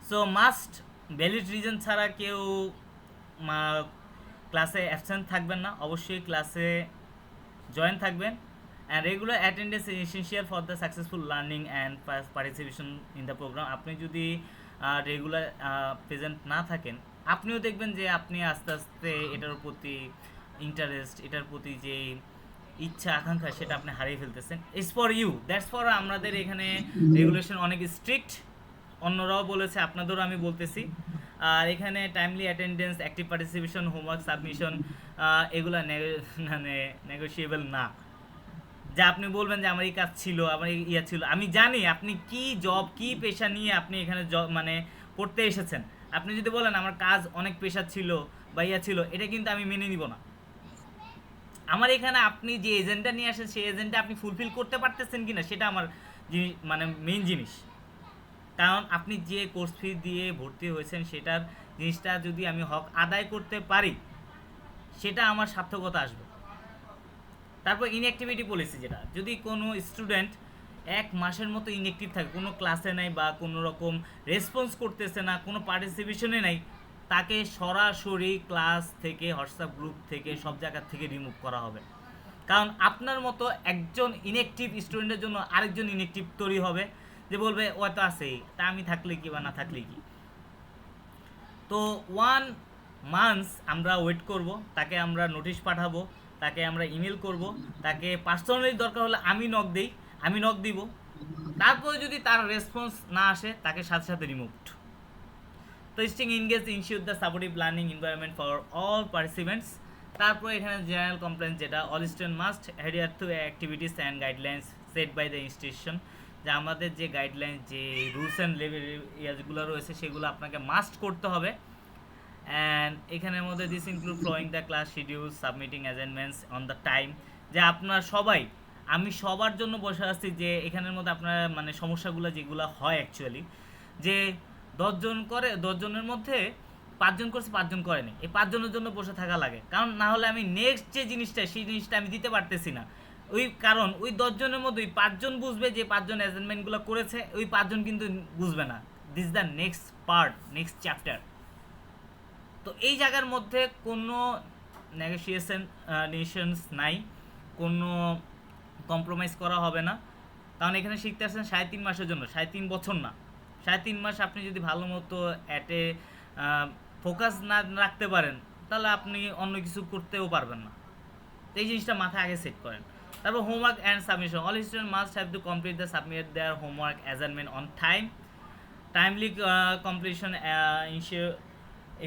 সো মাস্ট ভ্যালিড রিজন ছাড়া কেউ ক্লাসে অ্যাবসেন্ট থাকবেন না, অবশ্যই ক্লাসে জয়েন থাকবেন। And regular attendance is essential for the successful learning and participation in the program. আপনি যদি রেগুলার প্রেজেন্ট না থাকেন, আপনিও দেখবেন যে আপনি আস্তে আস্তে এটার প্রতি ইন্টারেস্ট, এটার প্রতি যে ইচ্ছা আকাঙ্ক্ষা সেটা আপনি হারিয়ে ফেলতেছেন। It's for you, that's for আমাদের এখানে রেগুলেশন অনেক স্ট্রিক্ট, অন্যরাও বলেছে, আপনাদেরও আমি বলতেছি। আর এখানে timely attendance, active participation, homework submission এগুলো মানে নেগোশিয়েবল না। যে আপনি বলবেন যে আমার এই কাজ ছিল, আমার ইয়া ছিল, আমি জানি আপনি কি জব, কি পেশা নিয়ে আপনি এখানে মানে পড়তে এসেছেন। আপনি যদি বলেন আমার কাজ অনেক পেশা ছিল বা ইয়া ছিল, এটা কিন্তু আমি মেনে নিব না। আমার এখানে আপনি যে এজেন্ডা নিয়ে আসেন সেই এজেন্ডা আপনি ফুলফিল করতে পারতেছেন কিনা সেটা আমার মানে মেইন জিনিস। কারণ আপনি যে কোর্স ফি দিয়ে ভর্তি হয়েছেন সেটার জিনিসটা যদি আমি হক আদায় করতে পারি সেটা আমার সার্থকতা আসবে। তারপর ইনঅ্যাক্টিভিটি পলিসি, যেটা যদি কোনো স্টুডেন্ট 1 মাসের মতো ইনঅ্যাক্টিভ থাকে, কোনো ক্লাসে নাই বা কোনো রকম রেসপন্স করতেছে না, কোনো পার্টিসিপেশনে নাই, তাকে সরাসরি ক্লাস থেকে, হোয়াটসঅ্যাপ গ্রুপ থেকে, সব জায়গা থেকে রিমুভ করা হবে। কারণ আপনার মতো একজন ইনঅ্যাক্টিভ স্টুডেন্টের জন্য আরেকজন ইনঅ্যাক্টিভ তৈরি হবে, যে বলবে ও তো আছেই, তা আমি থাকলে কি বা না থাকলে কি। তো 1 মান্থ আমরা ওয়েট করব, তাকে আমরা নোটিশ পাঠাবো, তাকে আমরা ইমেল করব, তাকে পার্সোনালি দরকার হলে আমি নক দিব। তারপরে যদি তার রেসপন্স না আসে তাকে সাথে সাথে রিমুভড। তো sting engage ensure the supportive learning environment for all participants. তারপরে এখানে জেনারেল কমপ্লেন্স, যেটা all student must adhere to activities and guidelines set by the institution. যে আমাদের যে গাইডলাইন, যে রুলস অ্যান্ড ইয়াজগুলো রয়েছে সেগুলো আপনাকে মাস্ট করতে হবে। অ্যান্ড এখানের মধ্যে this include following the class schedule, submitting assignments on the time. যে আপনারা সবাই, আমি সবার জন্য বসে আসছি, যে এখানের মধ্যে আপনার মানে সমস্যাগুলো যেগুলো হয় অ্যাকচুয়ালি, যে 10 জন করে, 10 জনের মধ্যে 5 জন করছে, 5 জন করেনি, এই 5 জনের জন্য বসে থাকা লাগে। কারণ না হলে আমি নেক্সট যে জিনিসটা, সেই জিনিসটা আমি দিতে পারতেছি না। কারণ ওই 10 জনের মধ্যে ওই 5 জন বুঝবে যে 5 জন অ্যাসাইনমেন্টগুলো করেছে, ওই 5 জন কিন্তু বুঝবে না। This the next part, next chapter. তো এই জায়গার মধ্যে কোনো নেগোসিয়েশনস নাই, কোনো কম্প্রোমাইজ করা হবে না। কারণ এখানে শিখতে আসছেন 3.5 মাসের জন্য, 3.5 বছর না। 3.5 মাস আপনি যদি ভালো মতো অ্যাটে ফোকাস না রাখতে পারেন তাহলে আপনি অন্য কিছু করতেও পারবেন না। তো এই জিনিসটা মাথায় আগে সেট করেন। তারপর homework and submission, all student must have to complete the submit their homework assignment on time. Timely completion ensure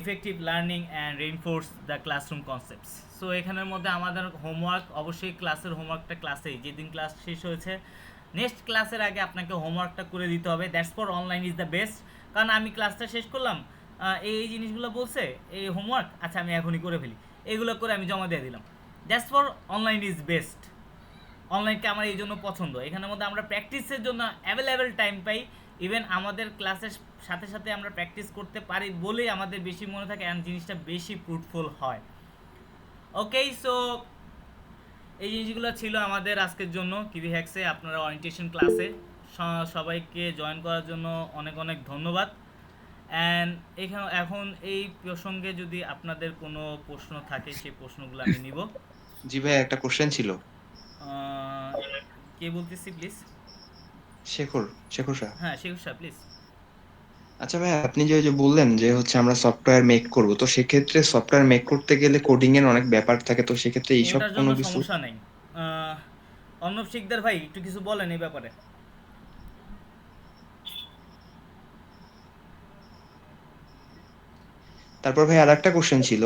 effective learning and reinforce the classroom concepts. So এখানের মধ্যে আমাদের হোমওয়ার্ক, অবশ্যই ক্লাসের হোমওয়ার্কটা ক্লাসেই, যেদিন ক্লাস শেষ হয়েছে নেক্সট ক্লাসের আগে আপনাকে হোমওয়ার্কটা করে দিতে হবে। That's for online is the best. কারণ আমি ক্লাসটা শেষ করলাম, এই জিনিসগুলো বলছে, এই হোমওয়ার্ক, আচ্ছা আমি এখনই করে ফেলি, এগুলো করে আমি জমা দিয়ে দিলাম। That's for online is best. অনলাইনকে আমার এই জন্য পছন্দ, এখানের মধ্যে আমরা প্র্যাকটিসের জন্য অ্যাভেলেবেল টাইম পাই। ইভেন আমাদের ক্লাসের সাথে সাথে আমরা প্র্যাকটিস করতে পারি বলেই আমাদের বেশি মনে থাকে, আর জিনিসটা বেশি ফ্রুটফুল হয়। ওকে, সো এই জিনিসগুলো ছিল আমাদের আজকের জন্য কিভি হ্যাক্সে আপনারা ওরিয়েন্টেশন ক্লাসে। সবাইকে জয়েন করার জন্য অনেক অনেক ধন্যবাদ। অ্যান্ড এখন এই প্রসঙ্গে যদি আপনাদের কোনো প্রশ্ন থাকে সেই প্রশ্নগুলো আমি নিব। জি ভাই, একটা কোশ্চেন ছিল। কে বলতেছি প্লিজ? শেখর সাহা। হ্যাঁ, শেখর সাহেব প্লিজ। আচ্ছা ভাই, আপনি যে বললেন যে হচ্ছে আমরা সফটওয়্যার মেক করব, তো সেক্ষেত্রে সফটওয়্যার মেক করতে গেলে কোডিং এর অনেক ব্যাপার থাকে, তো সেক্ষেত্রে এইসব ওটার কোনো জন্য কিছু? সমস্যা নেই। অর্ণব শিকদার ভাই একটু কিছু বলেন এই ব্যাপারে। তারপর ভাই আরেকটা কোশ্চেন ছিল,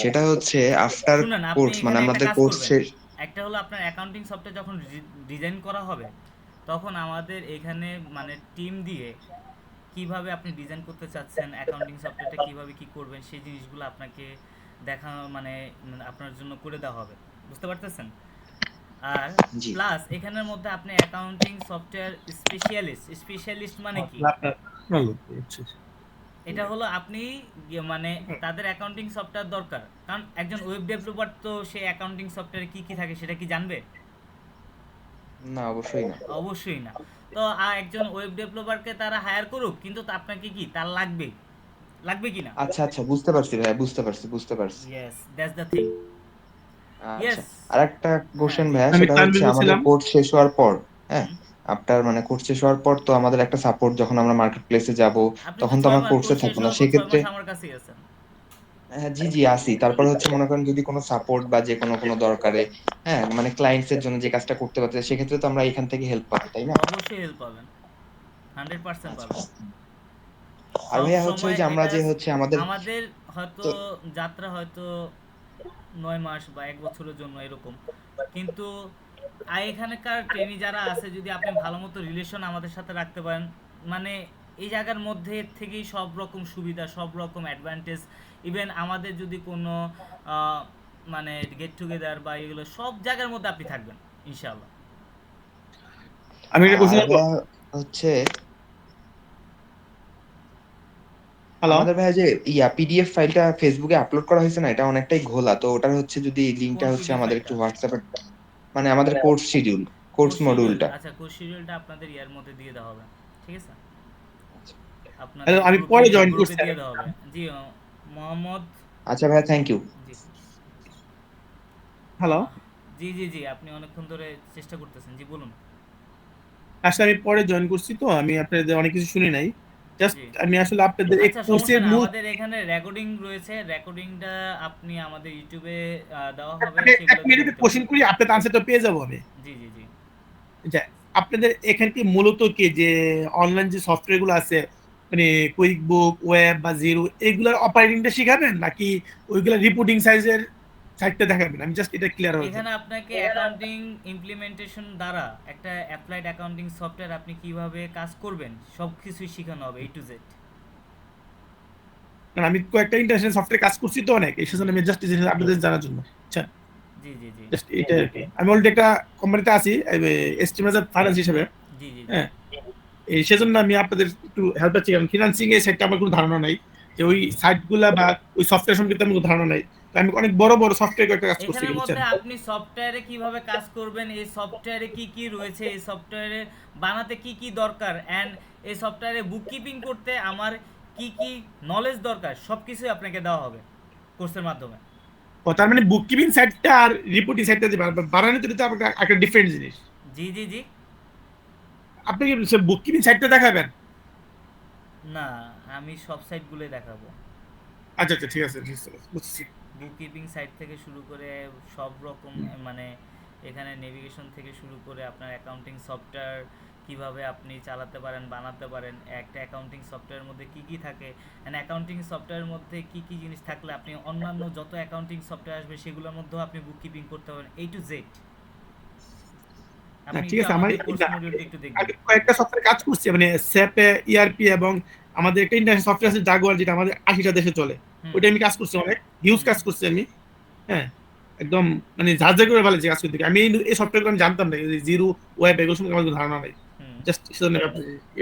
সেটা হচ্ছে আফটার শুনুন, আপনি কোর্স মানে এখানে একটা আমাদের কাজ কোর্স করবেন। শেষ। একটা হলো আপনার অ্যাকাউন্টিং সফটওয়্যার যখন ডিজাইন করা হবে, তখন আমাদের এখানে মানে টিম দিয়ে কিভাবে আপনি ডিজাইন করতে চাচ্ছেন, অ্যাকাউন্টিং সফটওয়্যারটা কিভাবে কি করবেন, সেই জিনিসগুলো আপনাকে মানে আপনার জন্য করে দেওয়া হবে, বুঝতে পারতেছেন? আর প্লাস এখানের মধ্যে আপনি অ্যাকাউন্টিং সফটওয়্যার স্পেশালিস্ট মানে কি? এটা হলো আপনি মানে তাদের অ্যাকাউন্টিং সফটওয়্যার দরকার, কারণ একজন ওয়েব ডেভেলপার তো সে অ্যাকাউন্টিং সফটওয়্যারে কি কি থাকে সেটা কি জানবে? না, অবশ্যই না। অবশ্যই না। তো একজন ওয়েব ডেভেলপারকে তারা হায়ার করুক, কিন্তু আপনাকে কি তার লাগবে কি না? আচ্ছা আচ্ছা, বুঝতে পারছি ভাই, বুঝতে পারছি। Yes, that's the thing. আচ্ছা, আরেকটা কোশ্চেন ভাইয়া, আমি সেটা তানভীর হচ্ছে আমাদের বলছিলাম। কোর্স শেষ হওয়ার পর, হ্যাঁ, আপনার মানে কোর্স শেষ হওয়ার পর তো আমাদের একটা সাপোর্ট, যখন আমরা মার্কেট প্লেসে যাব আপনি তখন তো 6 আমরা মাস কোর্সে কোর্স শেষ থাকবো না, হওয়ার পর 6 সেক্ষেত্রে মাস আমার কাছেই আছেন। হ্যাঁ জি আসি। তারপর হচ্ছে মনে করেন যদি কোনো সাপোর্ট বা যে কোনো দরকারে, হ্যাঁ মানে ক্লায়েন্টস এর জন্য যে কাজটা করতে পারতে, সেক্ষেত্রে তো আমরা এখান থেকে হেল্প পাবো, তাই না? অবশ্যই হেল্প পাবেন, 100% পাবেন। আর সব ভাইয়া হচ্ছে ওই সময় যে আমরা এটা যে হচ্ছে আমাদের হয়তো যাত্রা হয়তো 9 মাস বা 1 বছরের জন্য এরকম, কিন্তু এখানকার ট্রেনি যারা আছে, যদি আপনি ভালো মতো রিলেশন আমাদের সাথে রাখতে পারেন, মানে এই জায়গার মধ্যে থেকেই সব রকম সুবিধা, সব রকম অ্যাডভান্টেজ, ইভেন আমাদের যদি কোনো মানে গেট টুগেদার বা এগুলো সব জায়গার মধ্যে আপনি থাকবেন ইনশাআল্লাহ। আমি একটা কোশ্চেন করব হচ্ছে হ্যালো, আমাদের ভাইয়া যে পিডিএফ ফাইলটা ফেসবুকে আপলোড করা হয়েছে না, এটা অনেকটাই ঘোলা, তো ওটার হচ্ছে যদি লিংকটা কোন হচ্ছে পিডিএফ আমাদের ফাইলটা? একটু হোয়াটসঅ্যাপে, মানে আমাদের কোর্স শিডিউল, কোর্স মডিউলটা। আচ্ছা, কোর্স শিডিউলটা আপনাদের ইয়ার মধ্যে দিয়ে দেওয়া হবে, ঠিক আছে? হ্যালো, আমি পরে জয়েন করছি। দিয়ে দেওয়া হবে। জি মোহাম্মদ। আচ্ছা ভাইয়া, থ্যাংক ইউ। জি হ্যালো, জি আপনি অনেকক্ষণ ধরে চেষ্টা করতেছেন, জি বলুন। আসলে আমি পরে জয়েন করছি, তো আমি আপনাদের অনেক কিছু শুনি নাই, জাস্ট আমি আসলে আপনাদের এই আচ্ছা, কোর্সের সমস্যা না, মূল আমাদের এখানে রেকর্ডিং রয়েছে, রেকর্ডিংটা আপনি আমাদের ইউটিউবে দেওয়া হবে, এক মিনিটে কোশ্চেন করি, আপনাদের আনসারটা পেয়ে যাবো আমি। জি আচ্ছা, আপনাদের এখানে কি মূলত কি যে অনলাইন যে সফটওয়্যার গুলো আছে, মানে কুইক বুক, ওয়েব বা জিরো, এগুলার অপারেটিংটা শিখাবেন, নাকি ওইগুলা রিপোর্টিং সাইডটা দেখাবেন? আমি জাস্ট এটা ক্লিয়ার হয়েছে। এখানে আপনাকে অ্যাকাউন্টিং ইমপ্লিমেন্টেশন দ্বারা একটা অ্যাপ্লাইড অ্যাকাউন্টিং সফটওয়্যার আপনি কিভাবে কাজ করবেন সবকিছুই শেখানো হবে, A to Z। কারণ আমি কয়েকটা ইন্টারন্যাশনাল সফটওয়্যার কাজ করছি তো অনেক, এই সেজন্য আমি জাস্ট আপনাদের জানার জন্য। আচ্ছা, জি জাস্ট এটা আর কি। আমি অলরেডি একটা কোম্পানিতে আছি এস্টিমেটর ফাইন্যান্স হিসেবে, হ্যাঁ, এই সেজন্য আমি আপনাদের একটু হেল্প চাই। কারণ ফিনান্সিং এর সাইডটা আমার কোনো ধারণা নাই, যে ওই সাইটগুলা বা ওই সফটওয়্যার সম্পর্কে আমার কোনো ধারণা নাই। আমি অনেক বড় সফটওয়্যার একটা কাজ করছি। এখানের মধ্যে আপনি সফটওয়্যারে কিভাবে কাজ করবেন, এই সফটওয়্যারে কি কি রয়েছে, এই সফটওয়্যারে বানাতে কি কি দরকার, এন্ড এই সফটওয়্যারে বুককিপিং করতে আমার কি কি নলেজ দরকার, সবকিছুই আপনাকে দেওয়া হবে কোর্সের মাধ্যমে। ও, তার মানে বুককিপিং সাইডটা আর রিপোর্টিং সাইডটা যে বানানো, তো এটা একটা ডিফারেন্ট জিনিস। জি আপনি কি বুককিপিং সাইডটা দেখাবেন? না, আমি সব সাইটগুলোই দেখাবো। আচ্ছা ঠিক আছে, বুঝছি। বুককিপিং সাইট থেকে শুরু করে সব রকম, মানে এখানে নেভিগেশন থেকে শুরু করে আপনার অ্যাকাউন্টিং সফটওয়্যার কিভাবে আপনি চালাতে পারেন, বানাতে পারেন, একটা অ্যাকাউন্টিং সফটওয়্যারের মধ্যে কি কি থাকে, এন্ড অ্যাকাউন্টিং সফটওয়্যারের মধ্যে কি কি জিনিস থাকলে আপনি অন্যান্য যত অ্যাকাউন্টিং সফটওয়্যার আসবে সেগুলোর মধ্যেও আপনি বুককিপিং করতে পারেন, A to Z। ঠিক আছে, আমার কয়েকটা সফটওয়্যার কাজ করছি, মানে SAP, ERP এবং আমাদের একটা ইন্টারন্যাশনাল সফটওয়্যার আছে জাগুয়ার, যেটা আমাদের 80টা দেশে চলে, ওইটা আমি কাজ করছি, অনেক হিউজ কাজ করছি আমি, হ্যাঁ, একদম মানে ঝাঁঝা করে ভালো যে কাজ করতে। আমি এই সফটওয়্যারগুলো আমি জানতাম না, জিরো, ওয়েব, এগুলো সম্পর্কে আমার কোনো ধারণা নাই, জাস্ট সেজন্য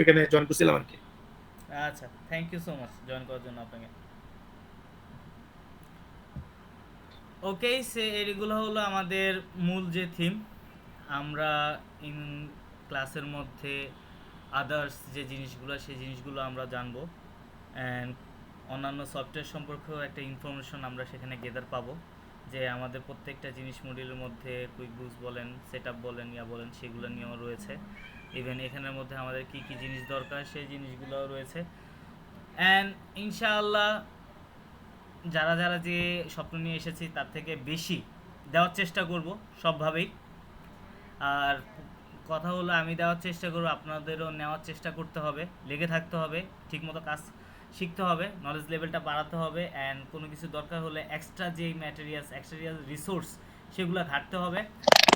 এখানে জয়েন করছিলাম আর কি। আচ্ছা, thank you so much join করার জন্য আপনাকে। ওকে, এগুলো হলো আমাদের মূল যে থিম। আমরা ইন ক্লাসের মধ্যে আদার্স যে জিনিসগুলো, সেই জিনিসগুলো আমরা জানবো। অ্যান্ড অন্যান্য সফটওয়্যার সম্পর্কেও একটা ইনফরমেশন আমরা সেখানে গেদার পাবো, যে আমাদের প্রত্যেকটা জিনিস মডিউলের মধ্যে কুইক বুকস বলেন, সেট আপ বলেন, বলেন, সেগুলো নিয়েও রয়েছে। ইভেন এখানের মধ্যে আমাদের কী কী জিনিস দরকার সেই জিনিসগুলোও রয়েছে। অ্যান্ড ইনশাআল্লাহ যারা যারা যে স্বপ্ন নিয়ে এসেছি তার থেকে বেশি দেওয়ার চেষ্টা করব সবভাবেই। আর কথা হলো আমি দেওয়ার চেষ্টা করব, আপনাদেরও নেওয়ার চেষ্টা করতে হবে, লেগে থাকতে হবে, ঠিকমতো কাজ শিখতে হবে, নলেজ লেভেলটা বাড়াতে হবে। অ্যান্ড কোনো কিছু দরকার হলে এক্সট্রা যেই ম্যাটেরিয়ালস, এক্সট্রা রিসোর্স সেগুলো ঘাটতে হবে।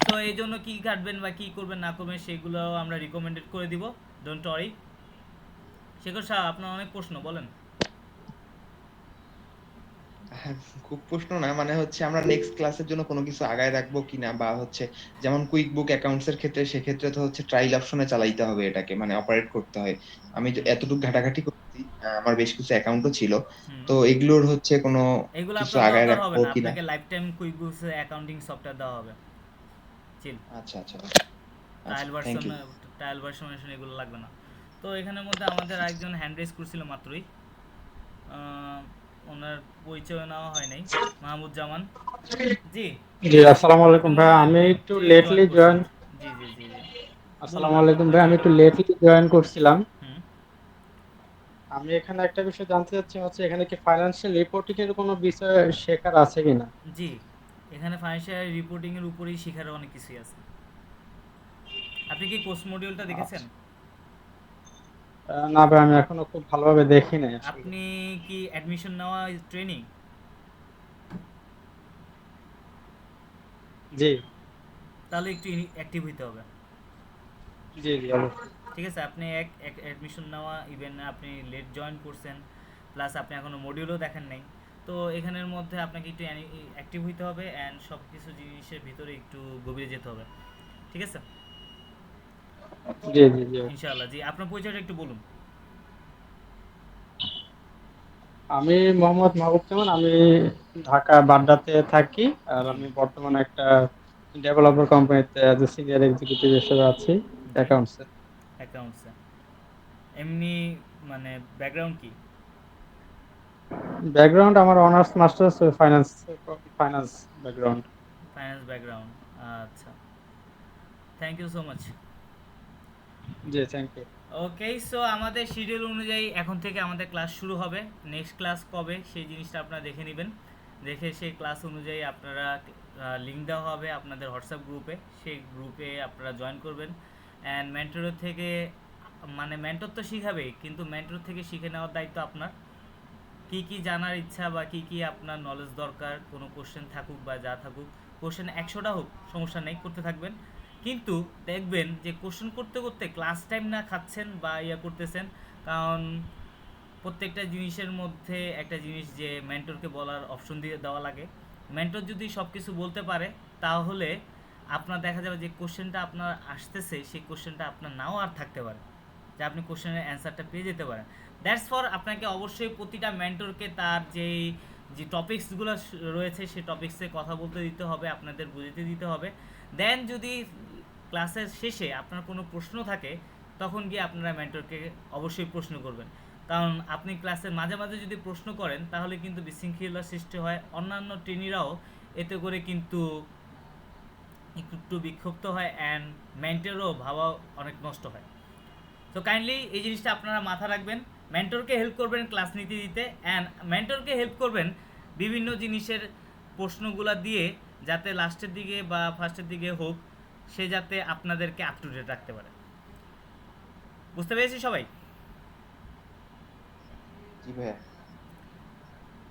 তো এই জন্য কী ঘাটবেন বা কী করবেন না করবেন সেগুলো আমরা রিকমেন্ডেড করে দিব, ডোন্ট ওয়ারি। শেখর সাহেব, আপনার অনেক প্রশ্ন, বলেন। হ্যাঁ, খুব প্রশ্ন না, মানে হচ্ছে আমরা নেক্সট ক্লাসের জন্য কোনো কিছু আগায় রাখবো কিনা, বা হচ্ছে যেমন কুইক বুক অ্যাকাউন্টস এর ক্ষেত্রে সেক্ষেত্রে তো হচ্ছে ট্রায়াল অপশনে চালাইতে হবে, এটাকে মানে অপারেট করতে হয়। আমি এতটুকু ঘাটাঘাটি করছি, আমার বেশ কিছু অ্যাকাউন্টও ছিল, তো এগুলোর হচ্ছে কোনো এগুলো কিছু আপনার আগায় দরকার হবে রাখবো না, কিনা। আপনাকে lifetime QuickBooks accounting software দেওয়া হবে। চিল। আচ্ছা আচ্ছা trial thank version, you. Trial version এগুলো লাগবে না। তো এখানের মধ্যে আমাদের আরেকজন হ্যান্ড রেজ করছিল মাত্রই, ওনার পরিচয় নেওয়া হয় নাই, মাহমুদুজ্জামান। জি জি, আসসালামু আলাইকুম ভাই, আমি একটু লেটলি জয়েন। জি জি জি জি আসসালামু আলাইকুম ভাই, আমি একটু লেটলি জয়েন করছিলাম। হুম। আমি এখানে একটা বিষয় জানতে চাচ্ছি, হচ্ছে এখানে কি ফাইন্যান্সিয়াল রিপোর্টিং এর কোনো বিষয় শেখার আছে কিনা? জি, এখানে ফাইন্যান্সিয়াল রিপোর্টিং এর উপরেই শেখার অনেক কিছুই আছে। আপনি কি কোর্স মডিউলটা দেখেছেন? না ভাই, আমি এখনো খুব ভালোভাবে দেখি নাই আসলে। আপনি কি অ্যাডমিশন নেওয়া ট্রেনিং? জি। তাহলে একটু অ্যাক্টিভ হইতে হবে। জি জি অবশ্যই। ঠিক আছে, আপনি অ্যাডমিশন নেওয়া, ইভেন আপনি লেট জয়েন করছেন, প্লাস আপনি এখনো মডিউলও দেখেন নাই। তো এখানের মধ্যে আপনাকে একটু অ্যাক্টিভ হইতে হবে অ্যান্ড সব কিছু জিনিসের ভিতরে একটু গভীরে যেতে হবে, ঠিক আছে? জি জি জি ইনশাআল্লাহ। জি, আপনার পরিচয়টা একটু বলুন। আমি মোহাম্মদ মাহবুব, আমি ঢাকা বাড্ডাতে থাকি, আর আমি বর্তমানে একটা ডেভেলপার কোম্পানিতে অ্যাজ এ সিনিয়র এক্সিকিউটিভ হিসেবে আছি অ্যাকাউন্টসে। অ্যাকাউন্টসে এমনি মানে ব্যাকগ্রাউন্ড কি? ব্যাকগ্রাউন্ড আমার honours masters finance, finance background. Finance background, আচ্ছা, থ্যাংক ইউ সো মাচ। জি, থ্যাংক ইউ। ওকে, সো আমাদের শিডিউল অনুযায়ী এখন থেকে আমাদের ক্লাস শুরু হবে। নেক্সট ক্লাস কবে সেই জিনিসটা আপনারা দেখে নেবেন, দেখে সেই ক্লাস অনুযায়ী আপনারা লিঙ্ক দেওয়া হবে আপনাদের হোয়াটসঅ্যাপ গ্রুপে, সেই গ্রুপে আপনারা জয়েন করবেন। অ্যান্ড মেন্টরের থেকে, মানে মেন্টর তো শিখাবেই, কিন্তু মেন্টর থেকে শিখে নেওয়ার দায়িত্ব আপনার। কি কি জানার ইচ্ছা বা কি কি আপনার নলেজ দরকার, কোনো কোশ্চেন থাকুক বা যা থাকুক, কোশ্চেন 100টা হোক সমস্যা নেই, করতে থাকবেন। কিন্তু দেখবেন যে কোশ্চেন করতে করতে ক্লাস টাইম না খাচ্ছেন বা করতেছেন, কারণ প্রত্যেকটা জিনিসের মধ্যে একটা জিনিস যে মেন্টরকে বলার অপশন দিয়ে দেওয়া লাগে। মেন্টর যদি সব কিছু বলতে পারে তাহলে আপনার দেখা যাবে যে কোশ্চেনটা আপনার আসতেছে সেই কোশ্চেনটা আপনার নাও আর থাকতে পারে, যে আপনি কোশ্চেনের অ্যান্সারটা পেয়ে যেতে পারেন। দ্যাটস ফর আপনাকে অবশ্যই প্রতিটা মেন্টরকে তার যে টপিকসগুলো রয়েছে সেই টপিক্সে কথা বলতে দিতে হবে, আপনাদের বুঝতে দিতে হবে। দেন যদি ক্লাসের শেষে আপনার কোনো প্রশ্ন থাকে তখন গিয়ে আপনারা মেন্টরকে অবশ্যই প্রশ্ন করবেন, কারণ আপনি ক্লাসের মাঝে মাঝে যদি প্রশ্ন করেন তাহলে কিন্তু বিশৃঙ্খলার সৃষ্টি হয়, অন্যান্য ট্রেনিরাও এতে করে কিন্তু একটু বিক্ষুব্ধ হয় অ্যান্ড মেন্টরও ভাবা অনেক নষ্ট হয়। তো কাইন্ডলি এই জিনিসটা আপনারা মাথা রাখবেন, মেন্টরকে হেল্প করবেন ক্লাস নিতে দিতে, অ্যান্ড মেন্টরকে হেল্প করবেন বিভিন্ন জিনিসের প্রশ্নগুলা দিয়ে, যাতে লাস্টের দিকে বা ফার্স্টের দিকে হোক সে যাতে আপনাদেরকে আপ টু ডেট রাখতে পারে। বুঝতে পেরেছি সবাই? জি ভাইয়া।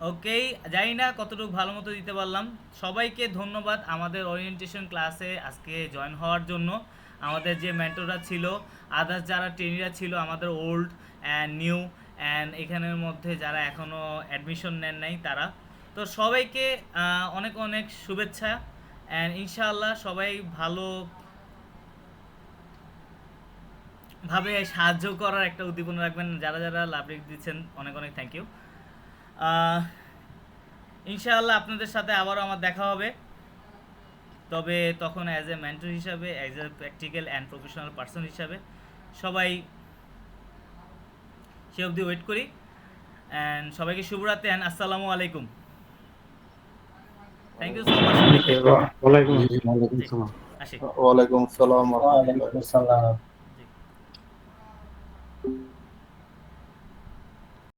ওকে, জানি না কতটুকু ভালো মতো দিতে পারলাম। সবাইকে ধন্যবাদ আমাদের ওরিয়েন্টেশন ক্লাসে আজকে জয়েন হওয়ার জন্য। আমাদের যে মেন্টররা ছিল, আদার্স যারা ট্রেনিরা ছিল, আমাদের ওল্ড অ্যান্ড নিউ, অ্যান্ড এখানের মধ্যে যারা এখনও অ্যাডমিশন নেন নাই তারা, তো সবাইকে অনেক অনেক শুভেচ্ছা। অ্যান্ড ইনশাআল্লাহ সবাই ভালোভাবে সাহায্য করার একটা উদ্দীপনা রাখবেন। যারা যারা লাভ রেখ দিচ্ছেন অনেক অনেক থ্যাংক ইউ। ইনশাআল্লাহ আপনাদের সাথে আবারও আমার দেখা হবে, তবে তখন অ্যাজ এ মেন্টর হিসাবে, as a practical and professional person হিসাবে। সবাই সে অবধি ওয়েট করি। অ্যান্ড সবাইকে শুভরাত্রি অ্যান্ড আসসালামু আলাইকুম। Thank you so much. ওয়ালাইকুম আসসালাম। আসি। ওয়ালাইকুম আসসালাম। ওয়ালাইকুম আসসালাম।